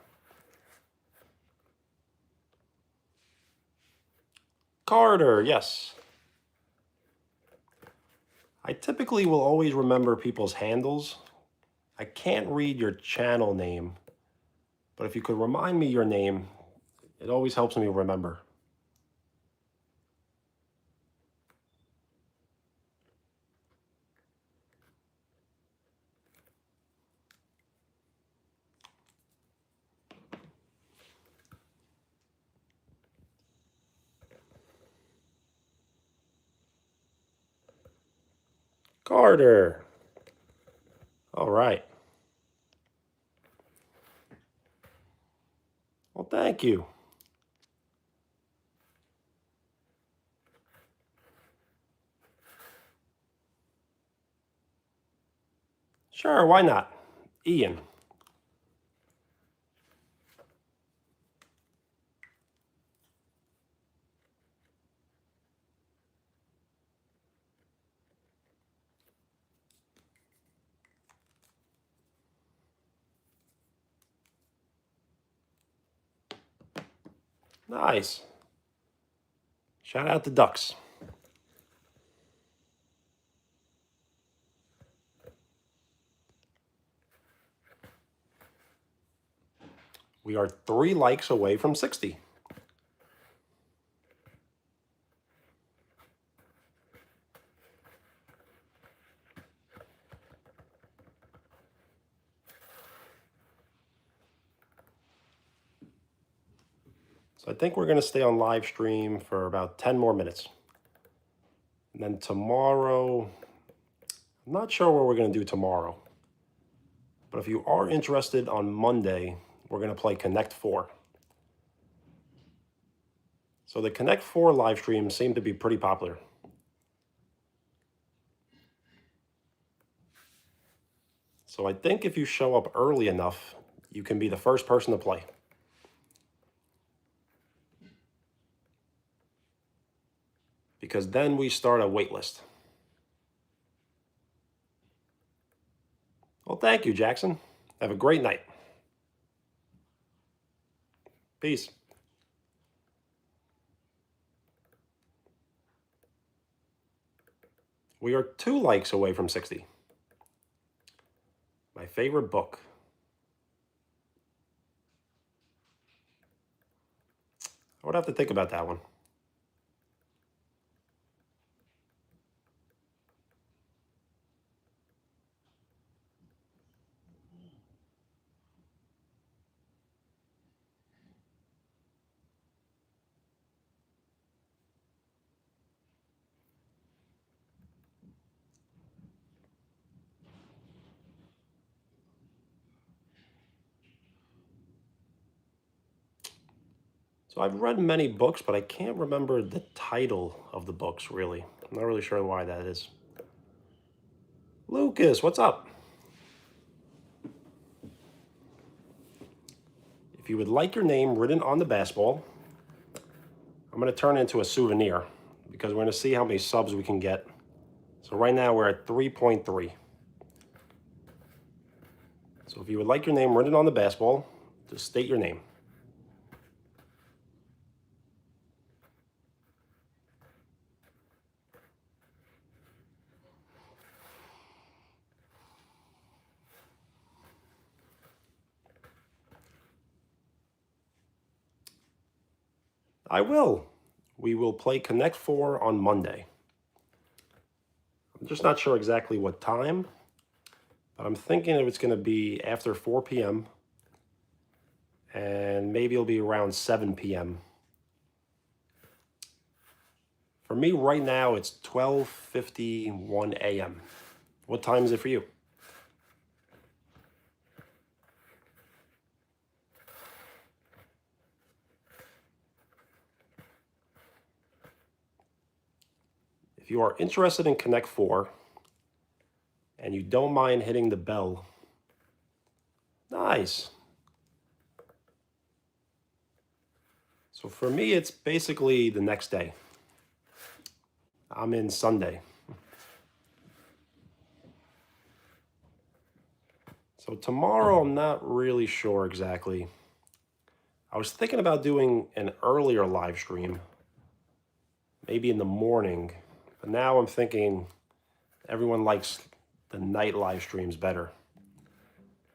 Carter, yes. I typically will always remember people's handles. I can't read your channel name, but if you could remind me your name, it always helps me remember. Carter. All right. Well, thank you. Sure, why not? Ian. Nice. Shout out the Ducks. We are 3 likes away from 60. So I think we're going to stay on live stream for about 10 more minutes. And then tomorrow, I'm not sure what we're going to do tomorrow. But if you are interested, on Monday, we're going to play Connect 4. So the Connect 4 live streams seem to be pretty popular. So I think if you show up early enough, you can be the first person to play. Because then we start a wait list. Well, thank you, Jackson. Have a great night. Peace. We are 2 likes away from 60. My favorite book. I would have to think about that one. So I've read many books, but I can't remember the title of the books, really. I'm not really sure why that is. Lucas, what's up? If you would like your name written on the basketball, I'm going to turn it into a souvenir because we're going to see how many subs we can get. So right now we're at 3.3. So if you would like your name written on the basketball, just state your name. I will. We will play Connect 4 on Monday. I'm just not sure exactly what time, but I'm thinking it's going to be after 4 p.m. and maybe it'll be around 7 p.m. For me right now, it's 12:51 a.m. What time is it for you? If you are interested in Connect 4 and you don't mind hitting the bell, nice. So for me, it's basically the next day. I'm in Sunday. So tomorrow, I'm not really sure exactly. I was thinking about doing an earlier live stream, maybe in the morning, but now I'm thinking everyone likes the night live streams better.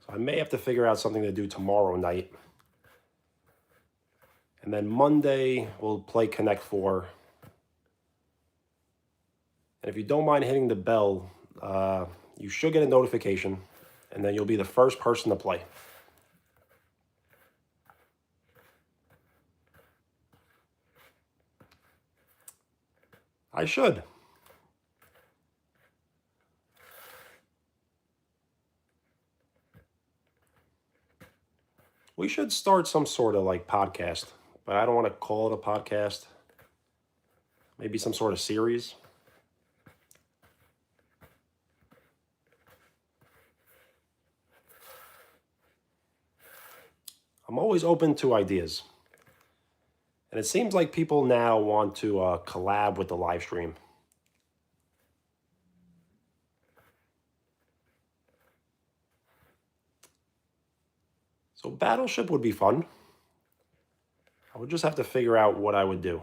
So I may have to figure out something to do tomorrow night. And then Monday, we'll play Connect 4. And if you don't mind hitting the bell, you should get a notification, and then you'll be the first person to play. I should. We should start some sort of like podcast, but I don't want to call it a podcast. Maybe some sort of series. I'm always open to ideas. And it seems like people now want to collab with the live stream. So Battleship would be fun. I would just have to figure out what I would do.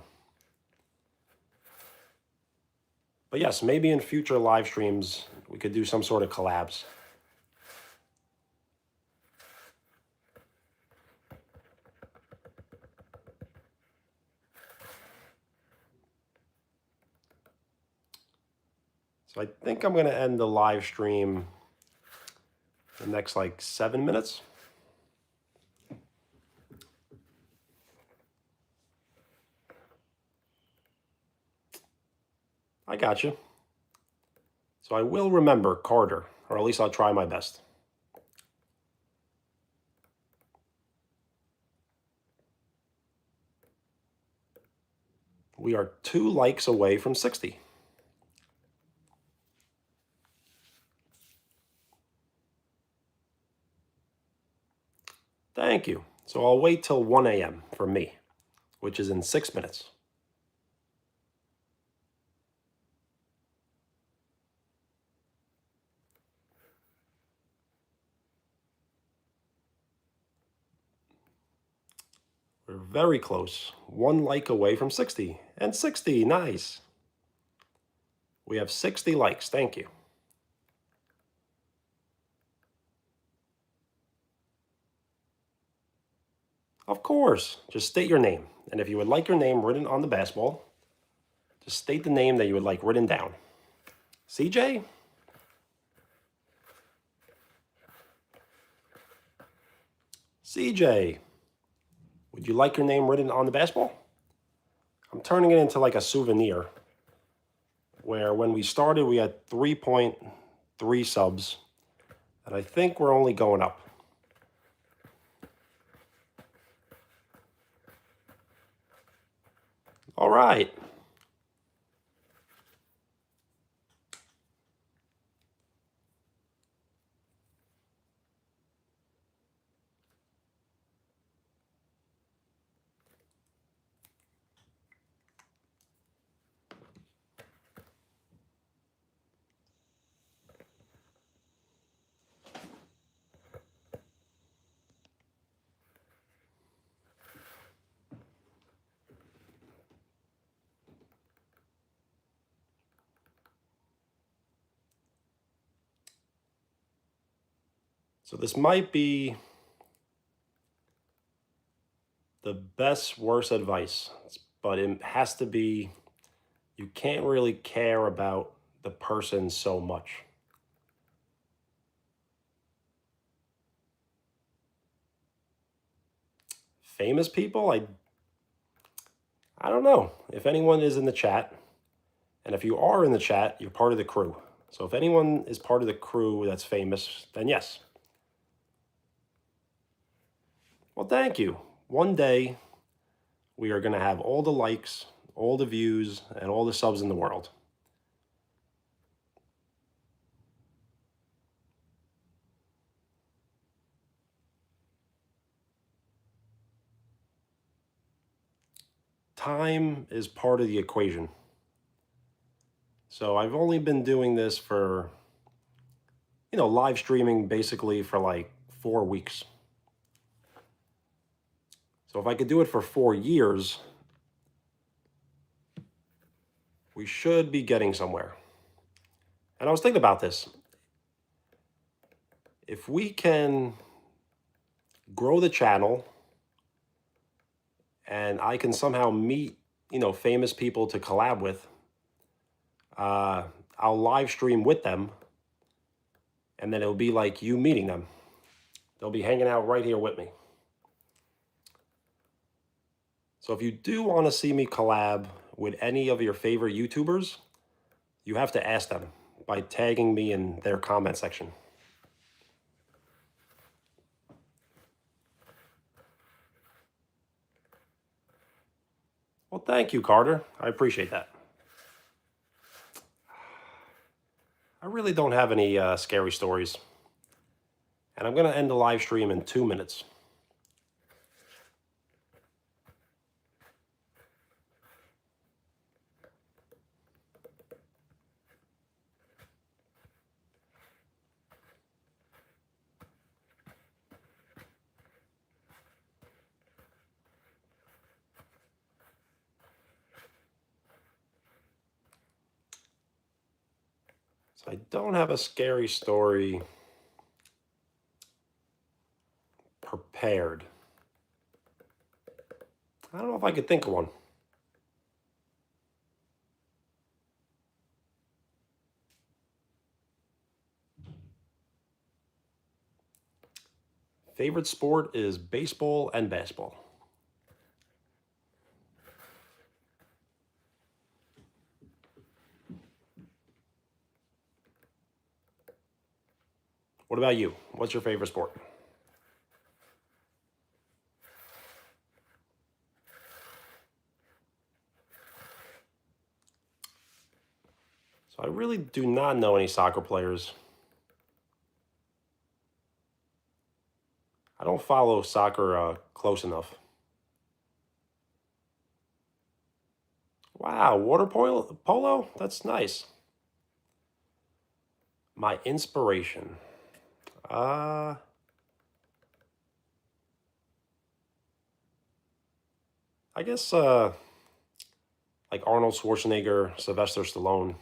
But yes, maybe in future live streams, we could do some sort of collabs. So I think I'm going to end the live stream in the next like 7 minutes. I got you. So I will remember Carter, or at least I'll try my best. We are 2 likes away from 60. Thank you. So I'll wait till 1 a.m. for me, which is in 6 minutes. We're very close. 1 like away from 60. And 60, nice. We have 60 likes, thank you. Of course, just state your name. And if you would like your name written on the basketball, just state the name that you would like written down. CJ? CJ, would you like your name written on the basketball? I'm turning it into like a souvenir where when we started, we had 3.3 subs. And I think we're only going up. All right. So this might be the best, worst advice, but it has to be, you can't really care about the person so much. Famous people, I don't know. If anyone is in the chat, and if you are in the chat, you're part of the crew. So if anyone is part of the crew that's famous, then yes. Well, thank you. One day, we are going to have all the likes, all the views, and all the subs in the world. Time is part of the equation. So I've only been doing this for, live streaming basically for like 4 weeks. So if I could do it for 4 years, we should be getting somewhere. And I was thinking about this. If we can grow the channel and I can somehow meet, famous people to collab with, I'll live stream with them, and then it'll be like you meeting them. They'll be hanging out right here with me. So if you do want to see me collab with any of your favorite YouTubers, you have to ask them by tagging me in their comment section. Well, thank you, Carter. I appreciate that. I really don't have any scary stories. And I'm going to end the live stream in 2 minutes. So I don't have a scary story prepared. I don't know if I could think of one. Favorite sport is baseball and basketball. What about you? What's your favorite sport? So I really do not know any soccer players. I don't follow soccer close enough. Wow, water polo? That's nice. My inspiration. Uh, I guess like Arnold Schwarzenegger, Sylvester Stallone.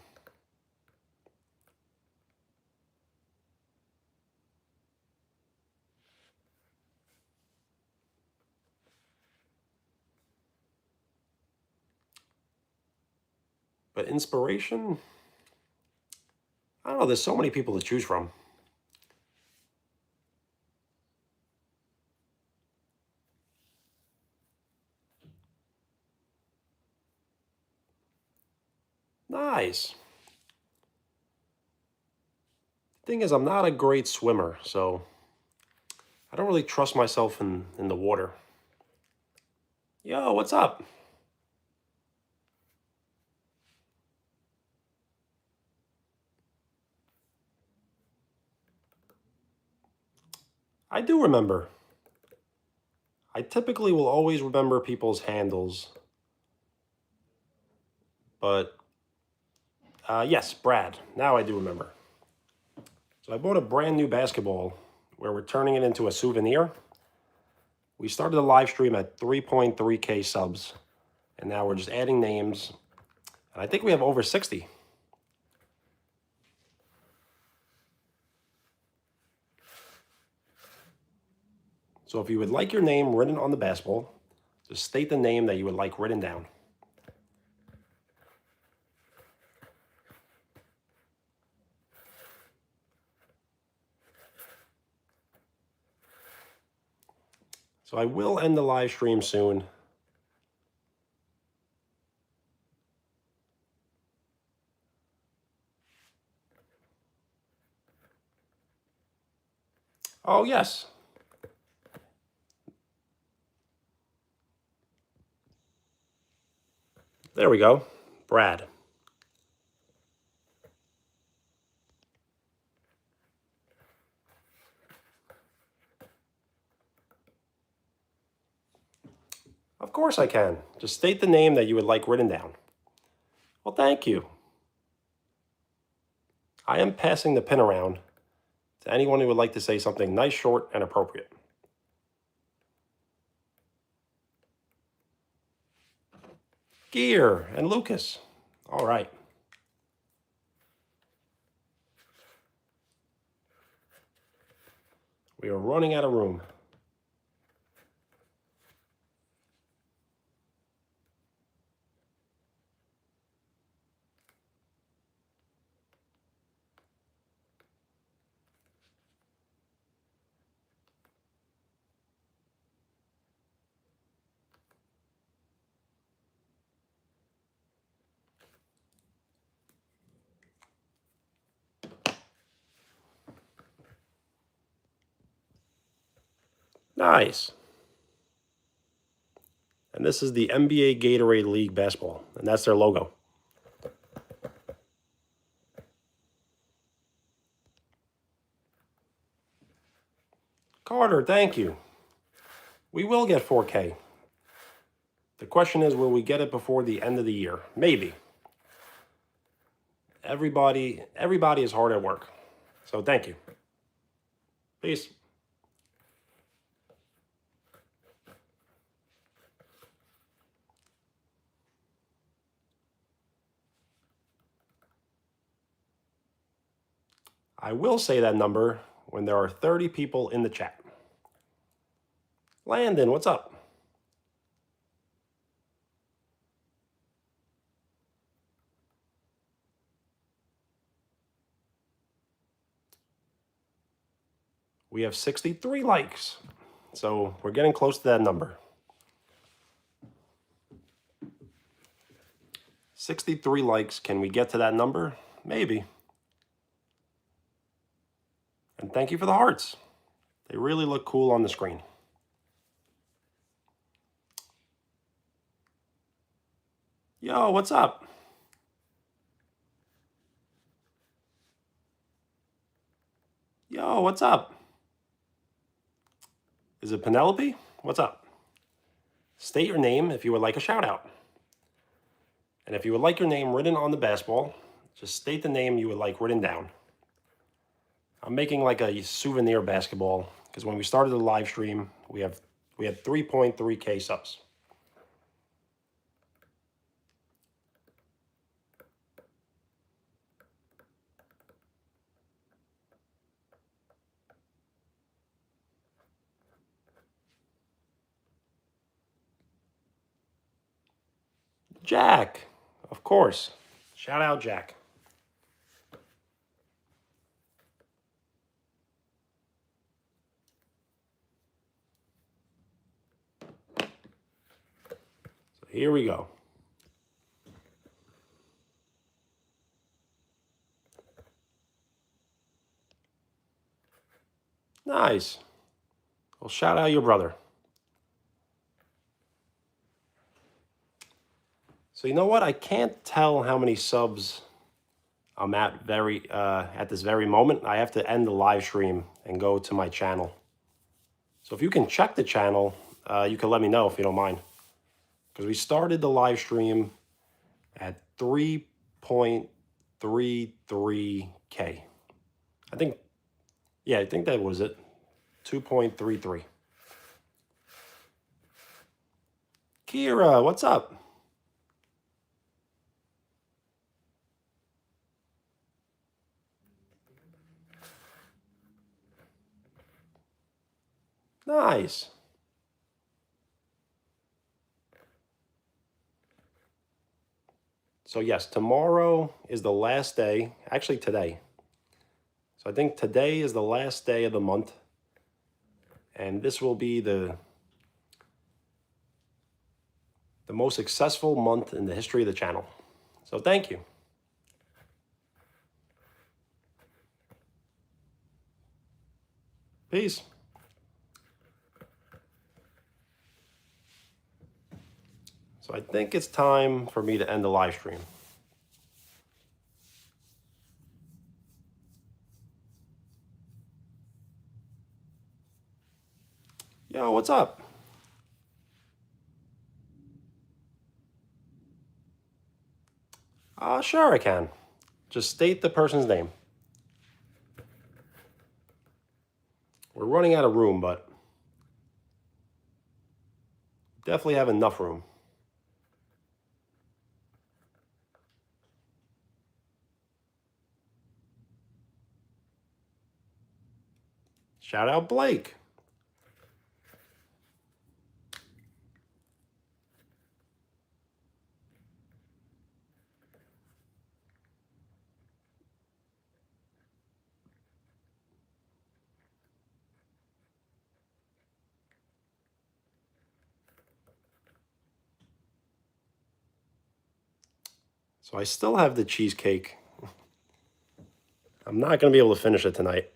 But inspiration? I don't know. There's so many people to choose from. Nice. Thing is, I'm not a great swimmer, so I don't really trust myself in the water. Yo, what's up? I do remember. I typically will always remember people's handles, but yes, Brad. Now I do remember. So I bought a brand new basketball where we're turning it into a souvenir. We started the live stream at 3.3K subs, and now we're just adding names. And I think we have over 60. So if you would like your name written on the basketball, just state the name that you would like written down. So I will end the live stream soon. Oh, yes. There we go. Brad. Of course I can. Just state the name that you would like written down. Well, thank you. I am passing the pin around to anyone who would like to say something nice, short, and appropriate. Gear and Lucas. All right. We are running out of room. Nice. And this is the NBA Gatorade League basketball, and that's their logo. Carter, thank you. We will get 4K. The question is, will we get it before the end of the year? Maybe. Everybody is hard at work. So thank you. Peace. I will say that number when there are 30 people in the chat. Landon, what's up? We have 63 likes. So we're getting close to that number. 63 likes. Can we get to that number? Maybe. And thank you for the hearts. They really look cool on the screen. Yo, what's up? Yo, what's up? Is it Penelope? What's up? State your name if you would like a shout out. And if you would like your name written on the basketball, just state the name you would like written down. I'm making like a souvenir basketball because when we started the live stream, we had 3.3K subs. Jack, of course. Shout out Jack. So here we go. Nice. Well, shout out your brother. So you know what? I can't tell how many subs I'm at this very moment. I have to end the live stream and go to my channel. So if you can check the channel, you can let me know if you don't mind. Because we started the live stream at 3.33K. I think that was it. 2.33. Kira, what's up? Nice. So yes, tomorrow is the last day, actually today. So I think today is the last day of the month. And this will be the most successful month in the history of the channel. So thank you. Peace. So I think it's time for me to end the live stream. Yo, what's up? Sure I can. Just state the person's name. We're running out of room, but definitely have enough room. Shout out Blake. So I still have the cheesecake. I'm not going to be able to finish it tonight.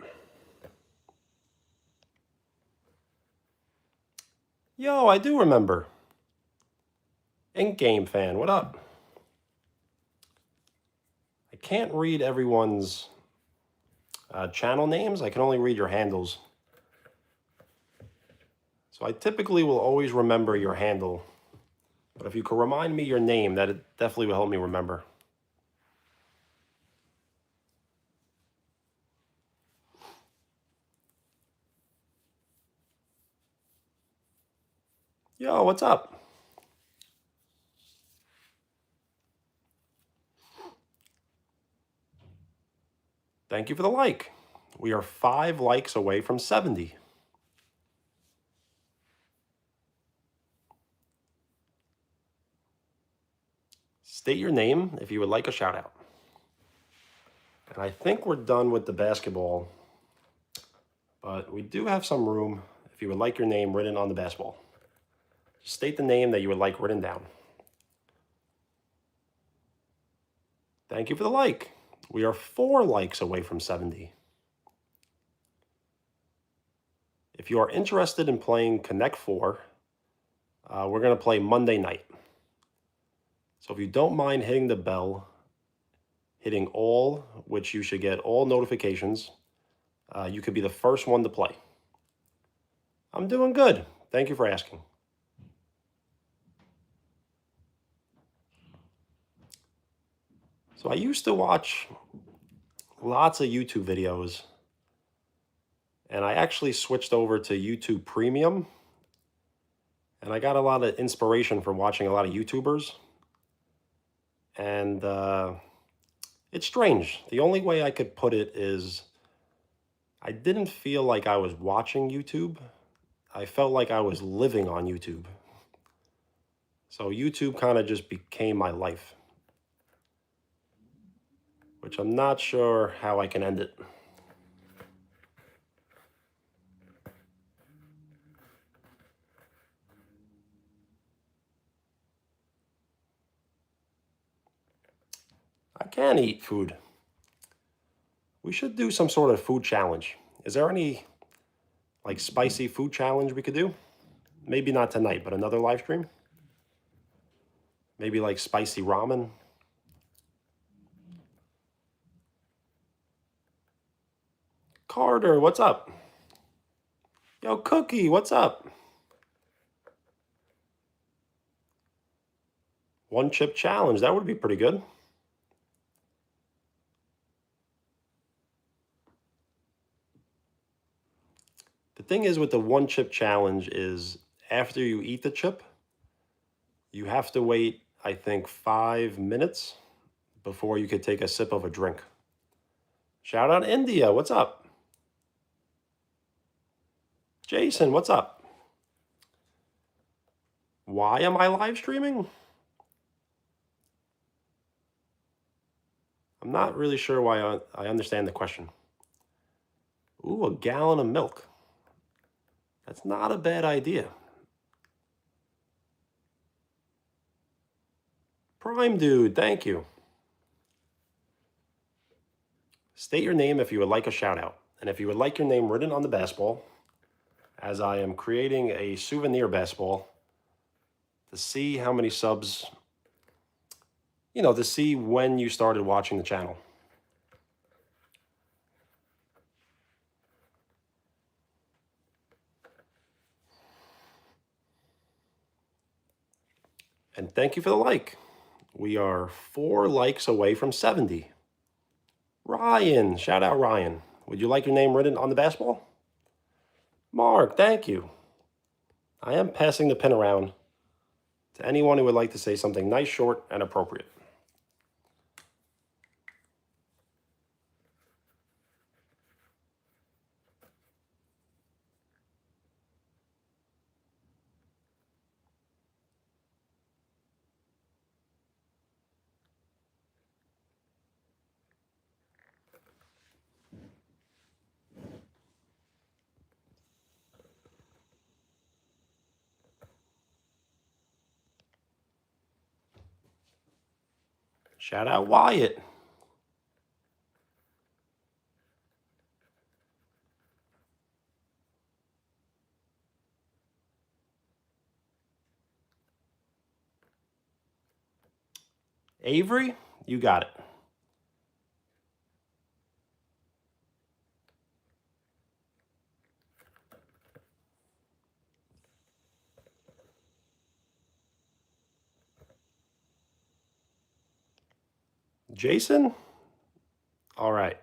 Yo, I do remember. Ink Game Fan, what up? I can't read everyone's channel names. I can only read your handles. So I typically will always remember your handle. But if you could remind me your name, that definitely will help me remember. Yo, what's up? Thank you for the like. We are 5 likes away from 70. State your name if you would like a shout out. And I think we're done with the basketball, but we do have some room if you would like your name written on the basketball. Just state the name that you would like written down. Thank you for the like. We are 4 likes away from 70. If you are interested in playing Connect 4, we're going to play Monday night. So if you don't mind hitting the bell, hitting all, which you should get all notifications, you could be the first one to play. I'm doing good. Thank you for asking. So I used to watch lots of YouTube videos, and I actually switched over to YouTube Premium, and I got a lot of inspiration from watching a lot of YouTubers. And it's strange. The only way I could put it is I didn't feel like I was watching YouTube. I felt like I was living on YouTube. So YouTube kind of just became my life, which I'm not sure how I can end it. I can eat food. We should do some sort of food challenge. Is there any like spicy food challenge we could do? Maybe not tonight, but another live stream? Maybe like spicy ramen? Carter, what's up? Yo, Cookie, what's up? One chip challenge, that would be pretty good. The thing is with the one chip challenge is after you eat the chip, you have to wait, I think, 5 minutes before you could take a sip of a drink. Shout out India, what's up? Jason, what's up? Why am I live streaming? I'm not really sure why I understand the question. Ooh, a gallon of milk. That's not a bad idea. Prime Dude, thank you. State your name if you would like a shout out. And if you would like your name written on the basketball, as I am creating a souvenir basketball to see how many subs, to see when you started watching the channel. And thank you for the like. We are 4 likes away from 70. Ryan, shout out Ryan. Would you like your name written on the basketball? Mark, thank you. I am passing the pin around to anyone who would like to say something nice, short, and appropriate. Shout out Wyatt. Avery, you got it. Jason? All right.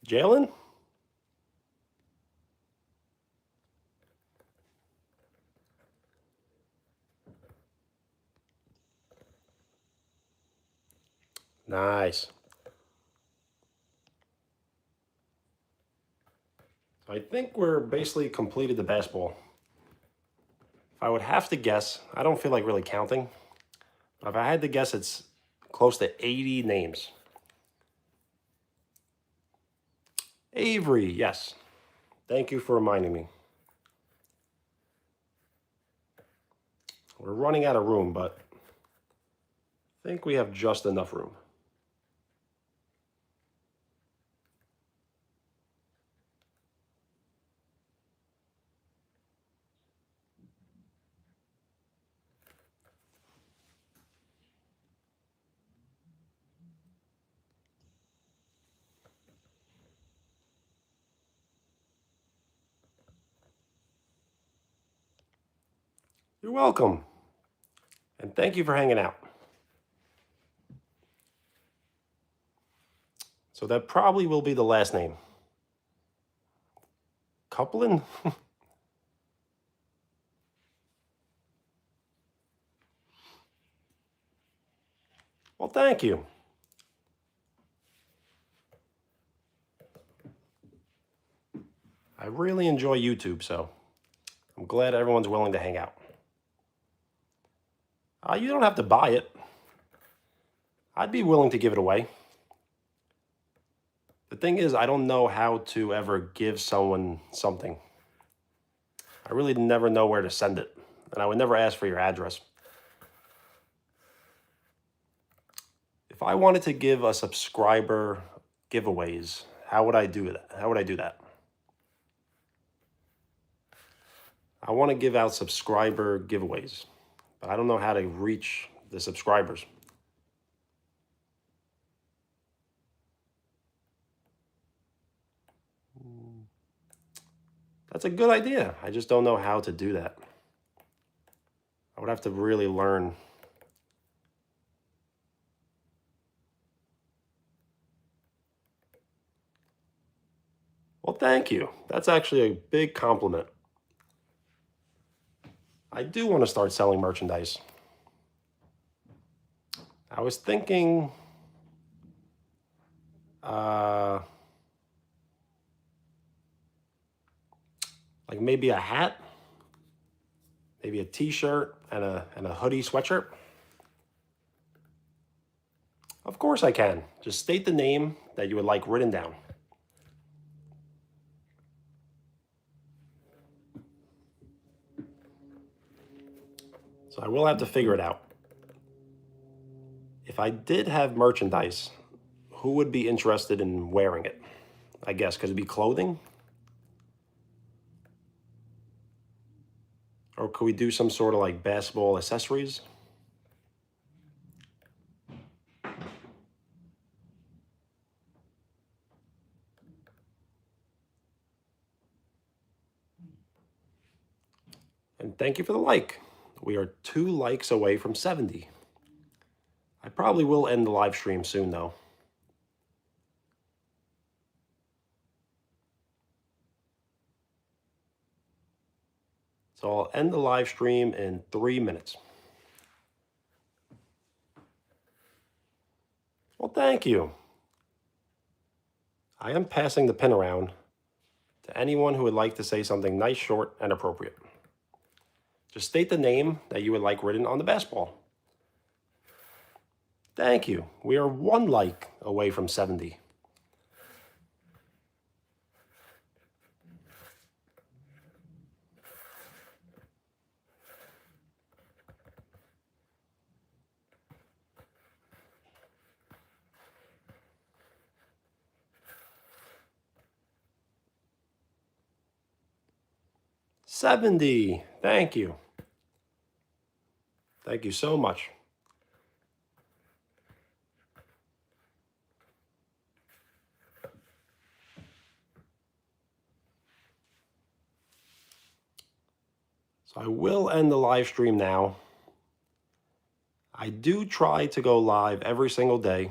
Jalen? Nice. I think we're basically completed the basketball. If I would have to guess, I don't feel like really counting, but if I had to guess, it's close to 80 names. Avery, yes. Thank you for reminding me. We're running out of room, but I think we have just enough room. You're welcome. And thank you for hanging out. So that probably will be the last name. Couplin? Well, thank you. I really enjoy YouTube, so I'm glad everyone's willing to hang out. You don't have to buy it. I'd be willing to give it away. The thing is, I don't know how to ever give someone something. I really never know where to send it, and I would never ask for your address. If I wanted to give a subscriber giveaways, how would I do that? How would I do that? I want to give out subscriber giveaways, but I don't know how to reach the subscribers. That's a good idea. I just don't know how to do that. I would have to really learn. Well, thank you. That's actually a big compliment. I do want to start selling merchandise. I was thinking like maybe a hat, maybe a t-shirt and a hoodie sweatshirt. Of course I can. Just state the name that you would like written down. So I will have to figure it out. If I did have merchandise, who would be interested in wearing it? I guess because it'd be clothing. Or could we do some sort of like basketball accessories? And thank you for the like. We are 2 likes away from 70. I probably will end the live stream soon though. So I'll end the live stream in 3 minutes. Well, thank you. I am passing the pin around to anyone who would like to say something nice, short, and appropriate. Just state the name that you would like written on the basketball. Thank you. We are 1 like away from 70. 70. Thank you. Thank you so much. So I will end the live stream now. I do try to go live every single day.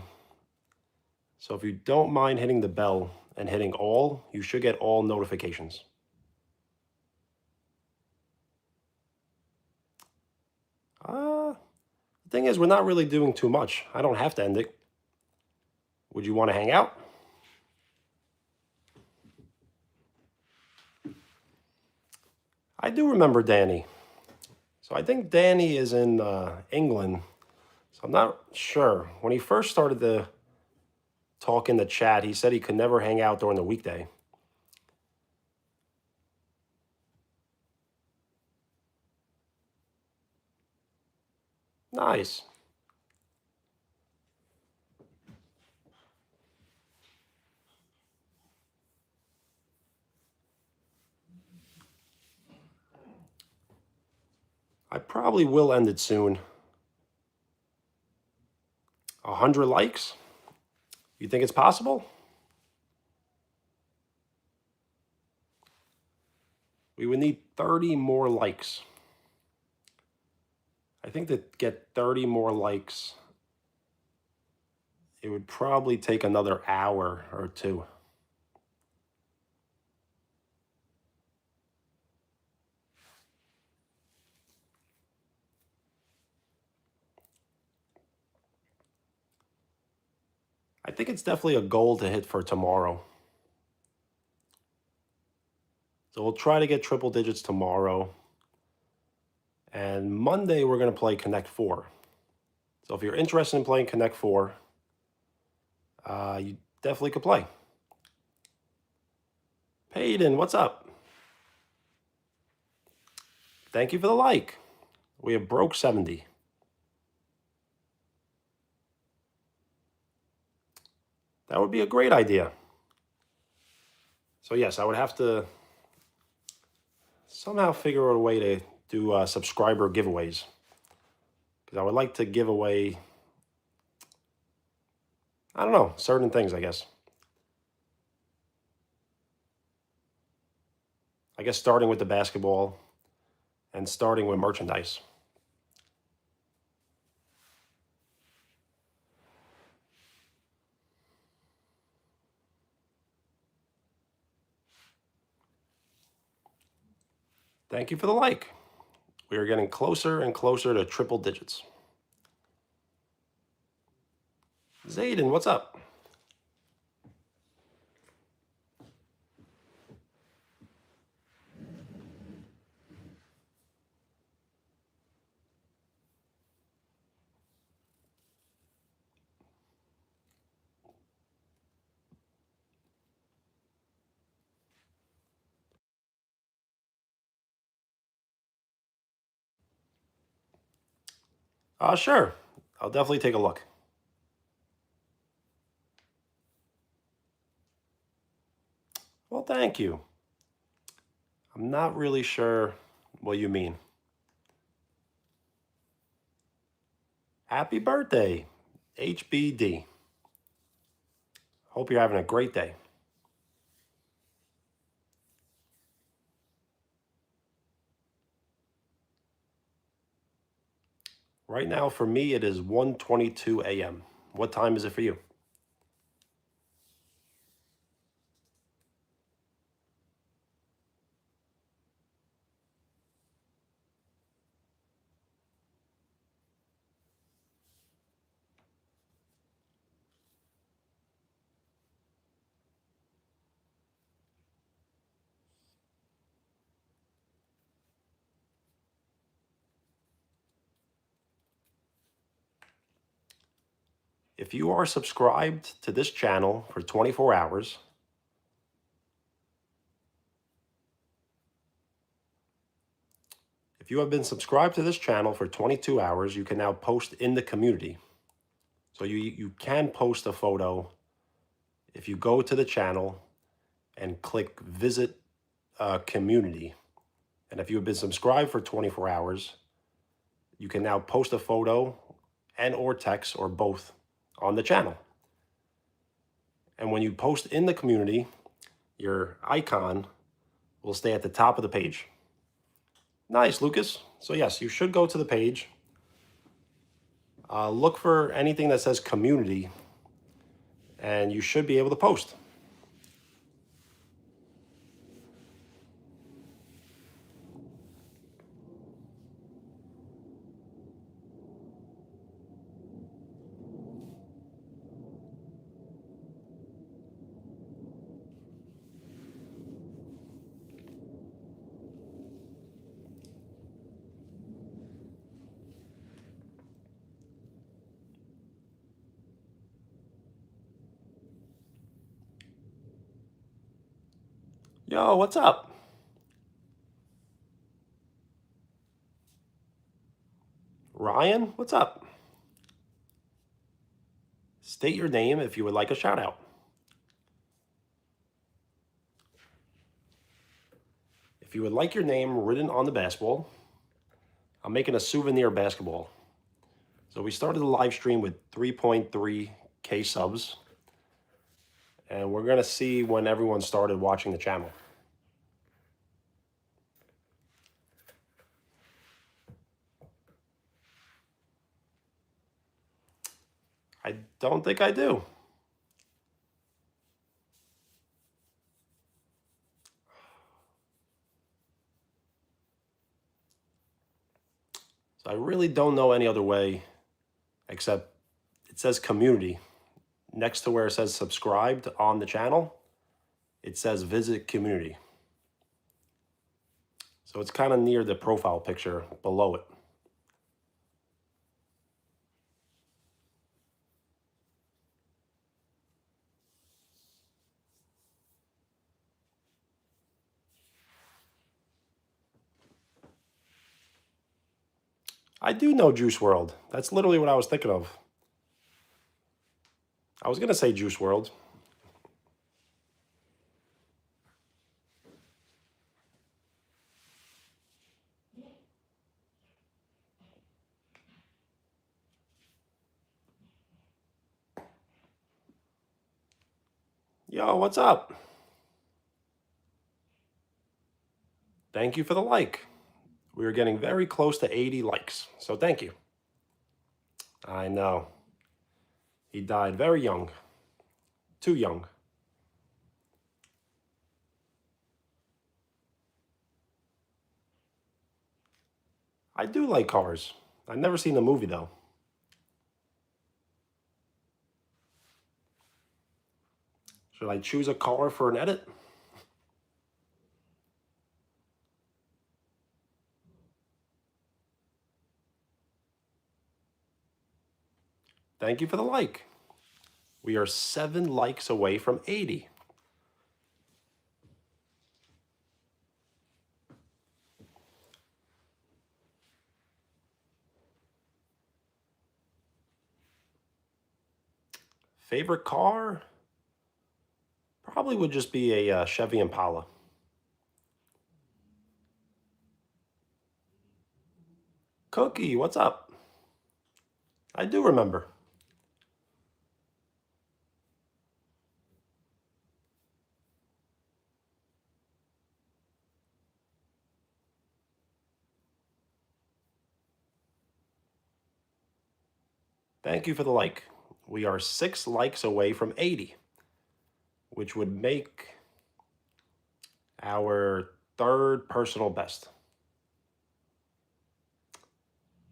So if you don't mind hitting the bell and hitting all, you should get all notifications. The thing is, we're not really doing too much. I don't have to end it. Would you want to hang out? I do remember Danny. So I think Danny is in England. So I'm not sure. When he first started to talk in the chat, he said he could never hang out during the weekday. Nice. I probably will end it soon. 100 likes? You think it's possible? We would need 30 more likes. I think to get 30 more likes, it would probably take another hour or two. I think it's definitely a goal to hit for tomorrow. So we'll try to get triple digits tomorrow. And Monday, we're going to play Connect 4. So if you're interested in playing Connect 4, you definitely could play. Payden, what's up? Thank you for the like. We have broke 70. That would be a great idea. So yes, I would have to somehow figure out a way to do subscriber giveaways. Because I would like to give away, I don't know, certain things, I guess. I guess starting with the basketball and starting with merchandise. Thank you for the like. We are getting closer and closer to triple digits. Zayden, what's up? Sure. I'll definitely take a look. Well, thank you. I'm not really sure what you mean. Happy birthday, HBD. Hope you're having a great day. Right now, for me, it is 1:22 a.m. What time is it for you? If you are subscribed to this channel for 24 hours, if you have been subscribed to this channel for 22 hours, you can now post in the community. So you can post a photo if you go to the channel and click visit community And if you have been subscribed for 24 hours, you can now post a photo and or text or both on the channel. And when you post in the community, your icon will stay at the top of the page. Nice, Lucas. So yes, you should go to the page. Look for anything that says community, and you should be able to post. Yo, what's up? Ryan, what's up? State your name if you would like a shout out. If you would like your name written on the basketball, I'm making a souvenir basketball. So we started the live stream with 3.3K subs, and we're going to see when everyone started watching the channel. I don't think I do. So I really don't know any other way except it says community. Next to where it says subscribed on the channel, it says visit community. So it's kind of near the profile picture below it. I do know Juice WRLD. That's literally what I was thinking of. I was going to say Juice WRLD. Yo, what's up? Thank you for the like. We are getting very close to 80 likes, so thank you. I know. He died very young. Too young. I do like cars. I've never seen the movie, though. Should I choose a car for an edit? Thank you for the like. We are 7 likes away from 80. Favorite car? Probably would just be a Chevy Impala. Cookie, what's up? I do remember. Thank you for the like. We are 6 likes away from 80, which would make our 3rd personal best.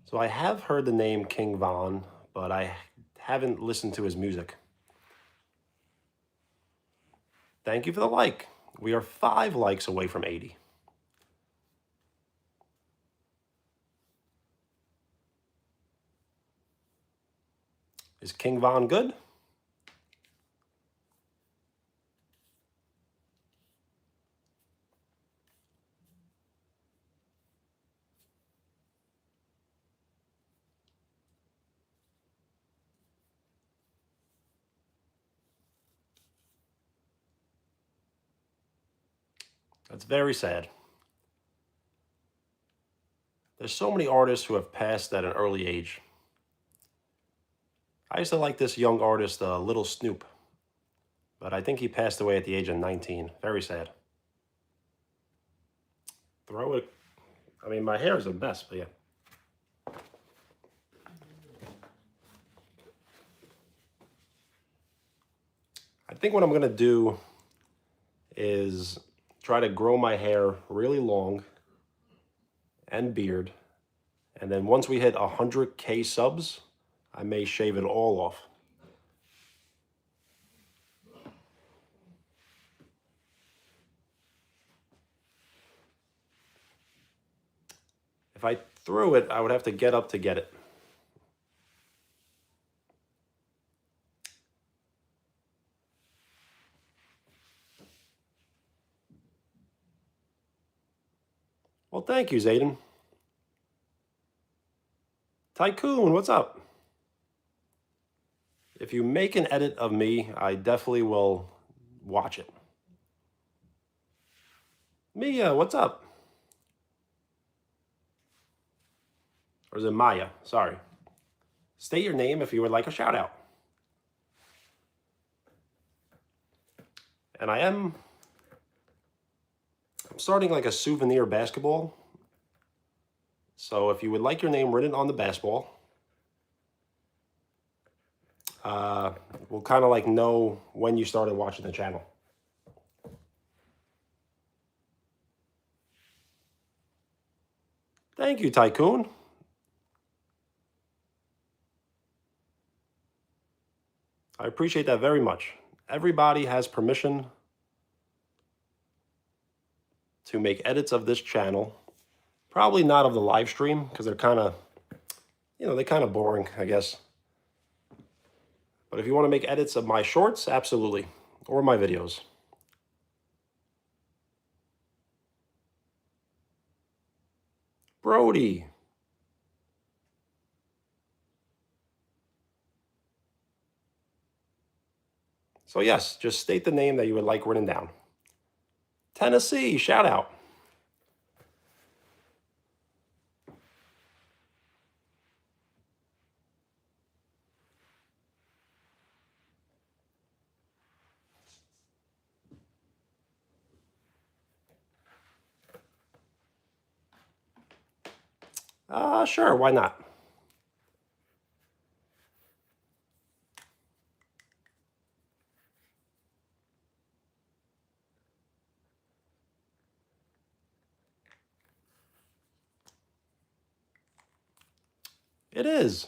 So I have heard the name King Von, but I haven't listened to his music. Thank you for the like. We are 5 likes away from 80. Is King Von good? That's very sad. There's so many artists who have passed at an early age. I used to like this young artist, Little Snoop, but I think he passed away at the age of 19. Very sad. Throw it. I mean, my hair is a mess, but yeah. I think what I'm going to do is try to grow my hair really long and beard. And then once we hit 100K subs, I may shave it all off. If I threw it, I would have to get up to get it. Well, thank you, Zayden. Tycoon, what's up? If you make an edit of me, I definitely will watch it. Mia, what's up? Or is it Maya? Sorry. State your name if you would like a shout out. And I'm starting like a souvenir basketball. So if you would like your name written on the basketball, we'll kind of like know when you started watching the channel. Thank you, Tycoon. I appreciate that very much. Everybody has permission to make edits of this channel. Probably not of the live stream because they're kind of, they're kind of boring, I guess. But if you want to make edits of my shorts, absolutely. Or my videos. Brody. So yes, just state the name that you would like written down. Tennessee, shout out. Sure, why not? It is.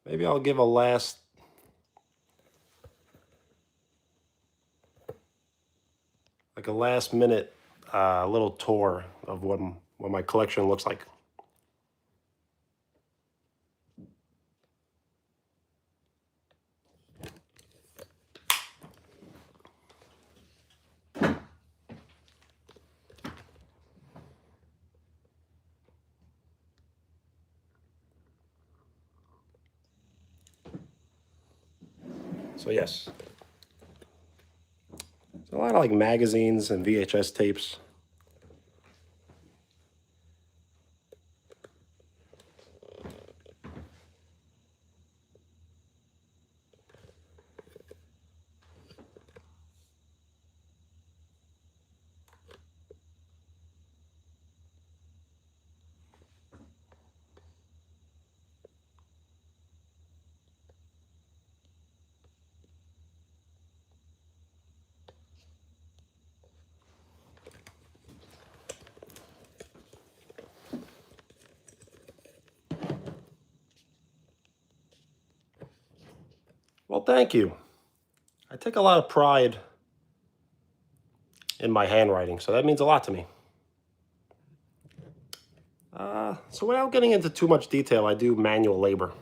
Maybe I'll give a last minute little tour of what my collection looks like. So yes, there's a lot of like magazines and VHS tapes. Well, thank you. I take a lot of pride in my handwriting, so that means a lot to me. So without getting into too much detail, I do manual labor.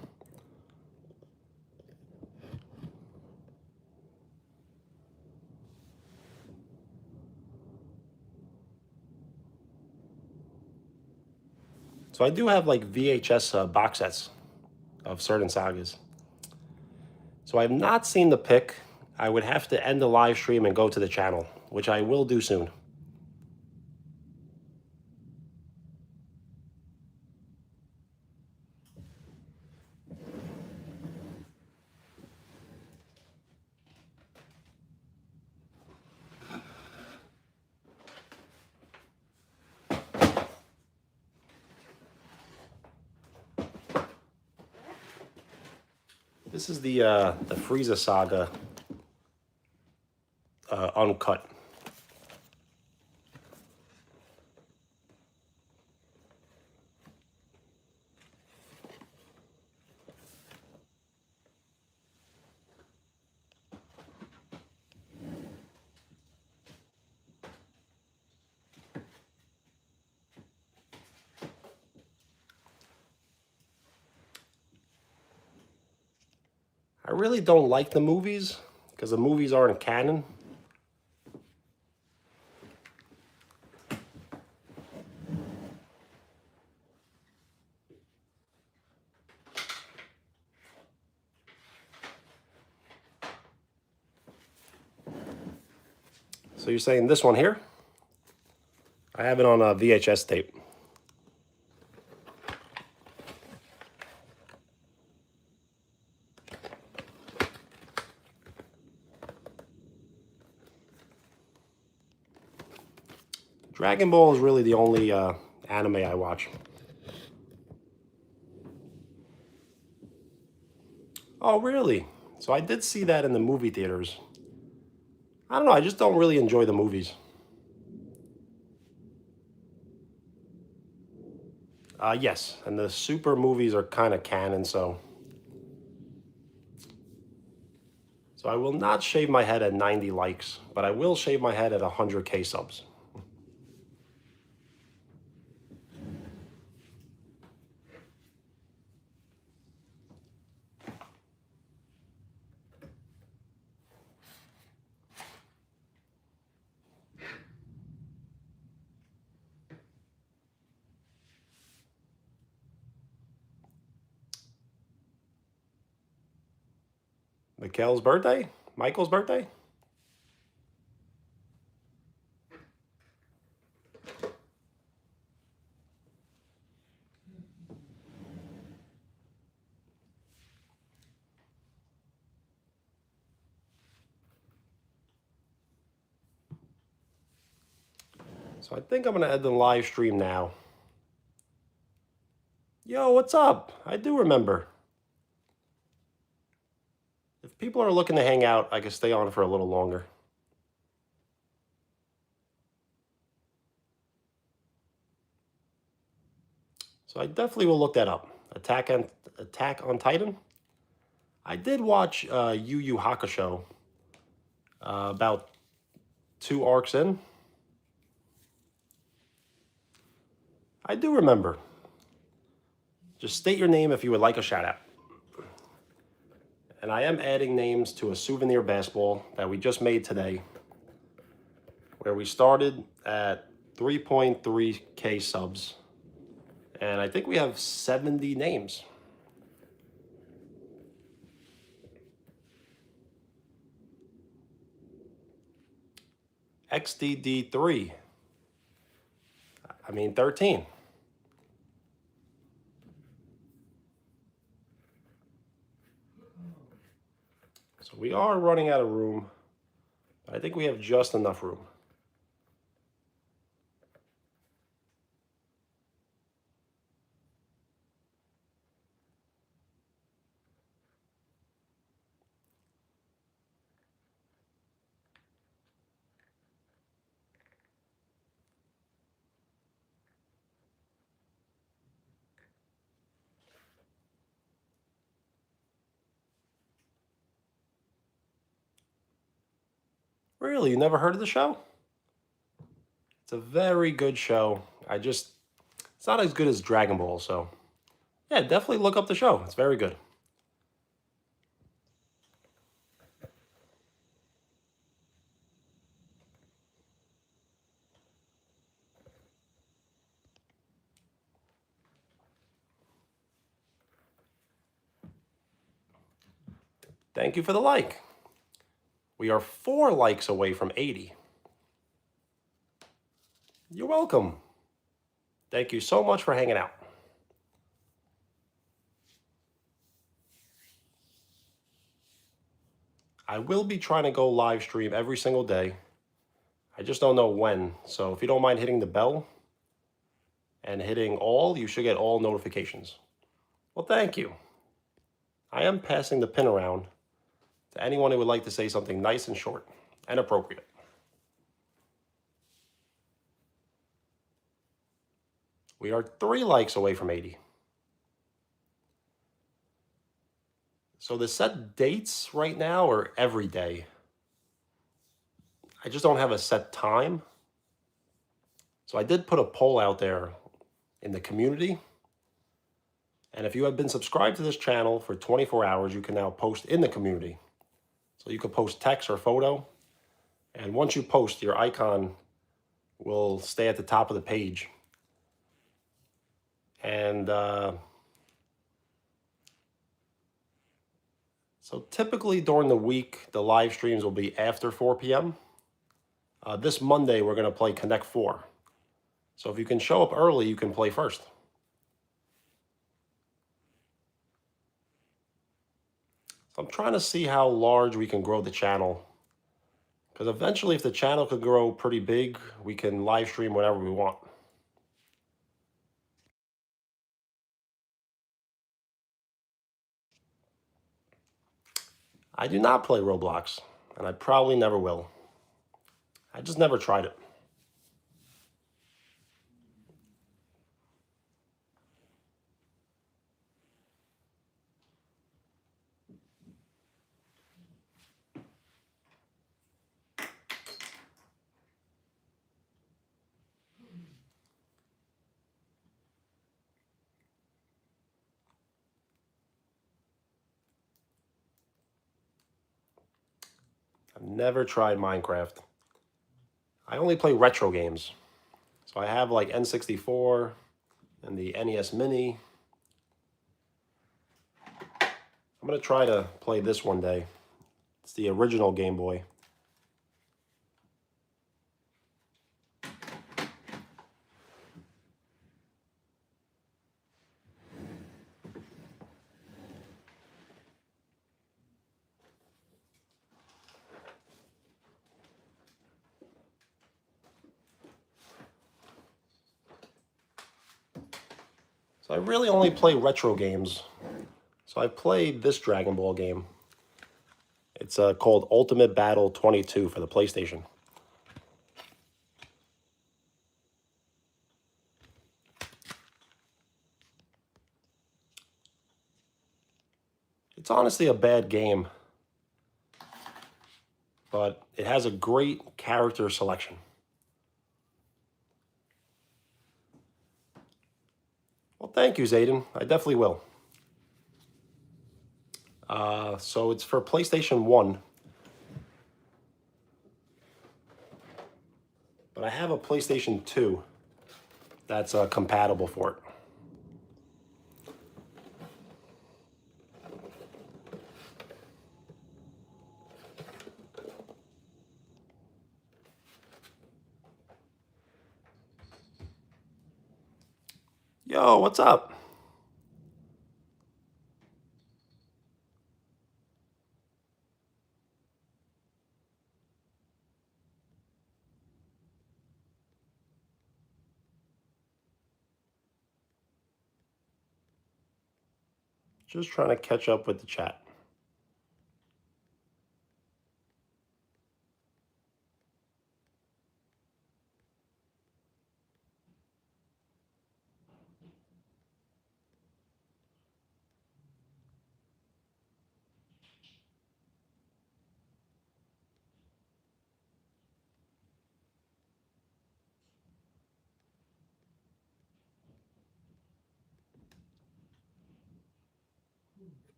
So I do have like VHS box sets of certain sagas. So I have not seen the pick. I would have to end the live stream and go to the channel, which I will do soon. This is the Frieza Saga uncut. I really don't like the movies because the movies aren't canon. So you're saying this one here? I have it on a VHS tape. Dragon Ball is really the only anime I watch. Oh, really? So I did see that in the movie theaters. I don't know, I just don't really enjoy the movies. Yes, and the Super movies are kind of canon, so I will not shave my head at 90 likes, but I will shave my head at 100K subs. Mikhail's birthday? Michael's birthday? So I think I'm going to end the live stream now. Yo, what's up? I do remember. If people are looking to hang out, I can stay on for a little longer. So I definitely will look that up. Attack on Titan. I did watch Yu Yu Hakusho about 2 arcs in. I do remember. Just state your name if you would like a shout out. And I am adding names to a souvenir basketball that we just made today, where we started at 3.3K subs. And I think we have 70 names. XDD3. I mean 13. So we are running out of room. I think we have just enough room. Really? You never heard of the show? It's a very good show. It's not as good as Dragon Ball, so yeah, definitely look up the show. It's very good. Thank you for the like. We are 4 likes away from 80. You're welcome. Thank you so much for hanging out. I will be trying to go live stream every single day. I just don't know when. So if you don't mind hitting the bell and hitting all, you should get all notifications. Well, thank you. I am passing the pin around to anyone who would like to say something nice and short and appropriate. We are 3 likes away from 80. So the set dates right now are every day. I just don't have a set time. So I did put a poll out there in the community. And if you have been subscribed to this channel for 24 hours, you can now post in the community. So you can post text or photo. And once you post, your icon will stay at the top of the page. And so typically during the week, the live streams will be after 4 p.m. This Monday, we're going to play Connect 4. So if you can show up early, you can play first. So I'm trying to see how large we can grow the channel. Because eventually, if the channel could grow pretty big, we can live stream whenever we want. I do not play Roblox, and I probably never will. I just never tried it. I've never tried Minecraft. I only play retro games. So I have like N64 and the NES Mini. I'm going to try to play this one day. It's the original Game Boy. So I really only play retro games. So I played this Dragon Ball game. It's called Ultimate Battle 22 for the PlayStation. It's honestly a bad game, but it has a great character selection. Well, thank you, Zayden. I definitely will. So it's for PlayStation 1. But I have a PlayStation 2 that's compatible for it. Yo, what's up? Just trying to catch up with the chat.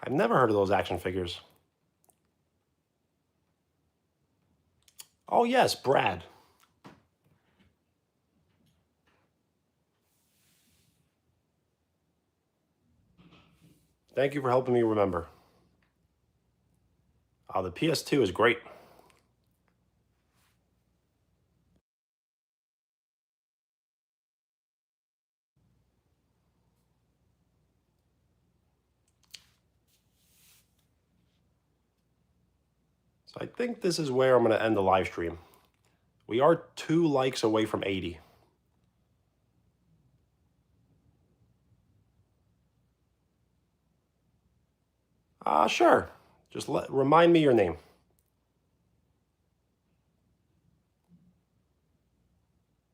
I've never heard of those action figures. Oh, yes, Brad. Thank you for helping me remember. The PS2 is great. So I think this is where I'm going to end the live stream. We are 2 likes away from 80. Sure. Just remind me your name.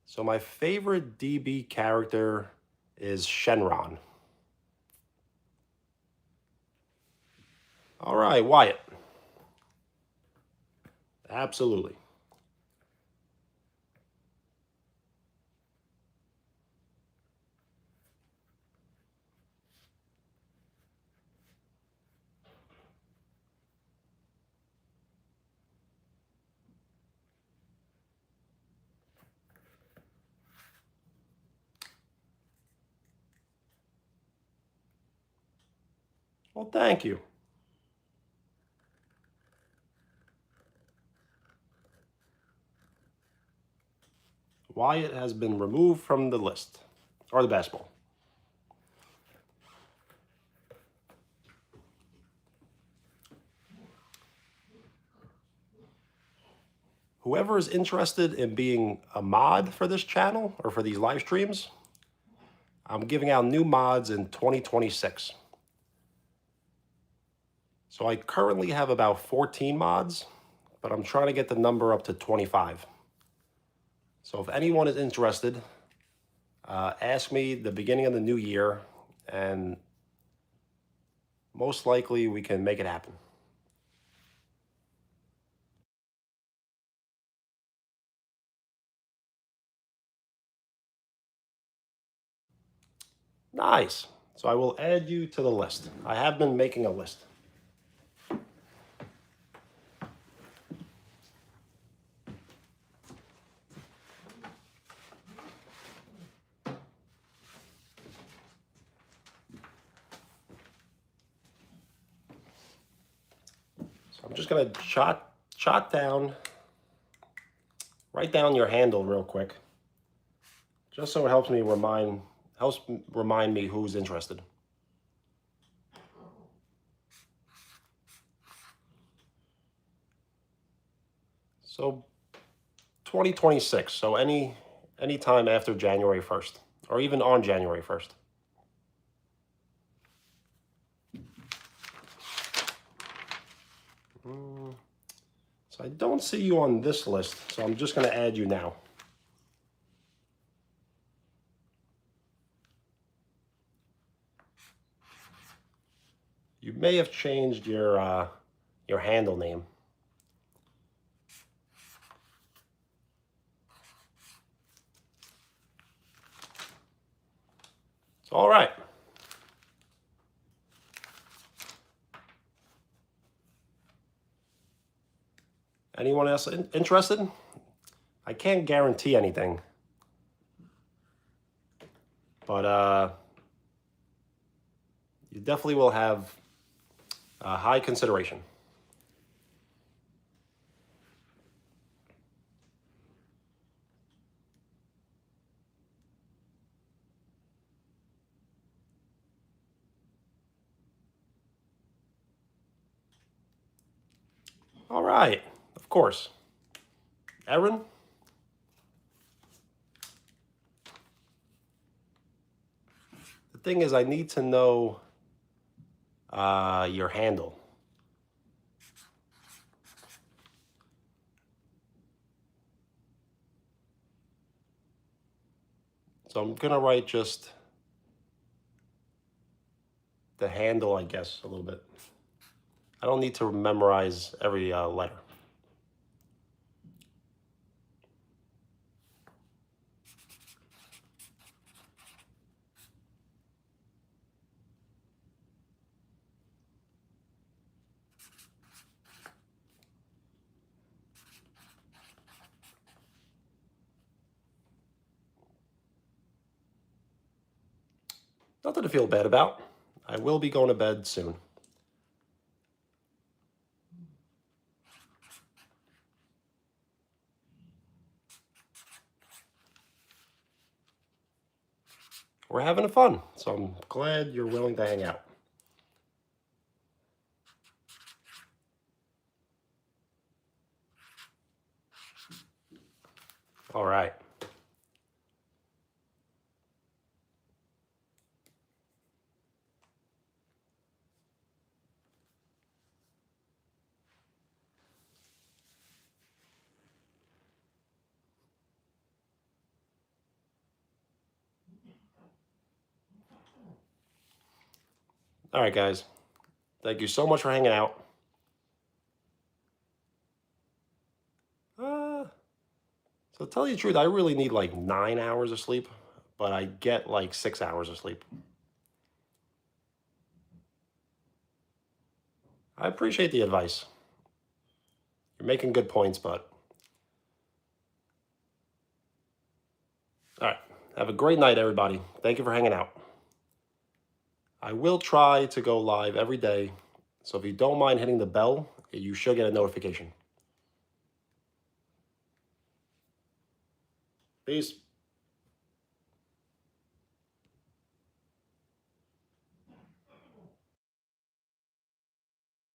So my favorite DB character is Shenron. All right, Wyatt. Absolutely. Well, thank you. Wyatt has been removed from the list, or the basketball. Whoever is interested in being a mod for this channel or for these live streams, I'm giving out new mods in 2026. So I currently have about 14 mods, but I'm trying to get the number up to 25. So if anyone is interested, ask me the beginning of the new year, and most likely we can make it happen. Nice. So I will add you to the list. I have been making a list. So I'm just gonna write down your handle real quick, just so it helps remind me who's interested. So 2026. So any time after January 1st, or even on January 1st. So I don't see you on this list, so I'm just going to add you now. You may have changed your handle name. It's all right. Anyone else interested? I can't guarantee anything, but you definitely will have high consideration. All right, of course. Erin? The thing is, I need to know your handle. So I'm going to write just the handle, I guess, a little bit. I don't need to memorize every letter. Nothing to feel bad about. I will be going to bed soon. We're having fun, so I'm glad you're willing to hang out. All right. All right, guys. Thank you so much for hanging out. So to tell you the truth, I really need like 9 hours of sleep, but I get like 6 hours of sleep. I appreciate the advice. You're making good points, but all right. Have a great night, everybody. Thank you for hanging out. I will try to go live every day, so if you don't mind hitting the bell, you should get a notification. Peace.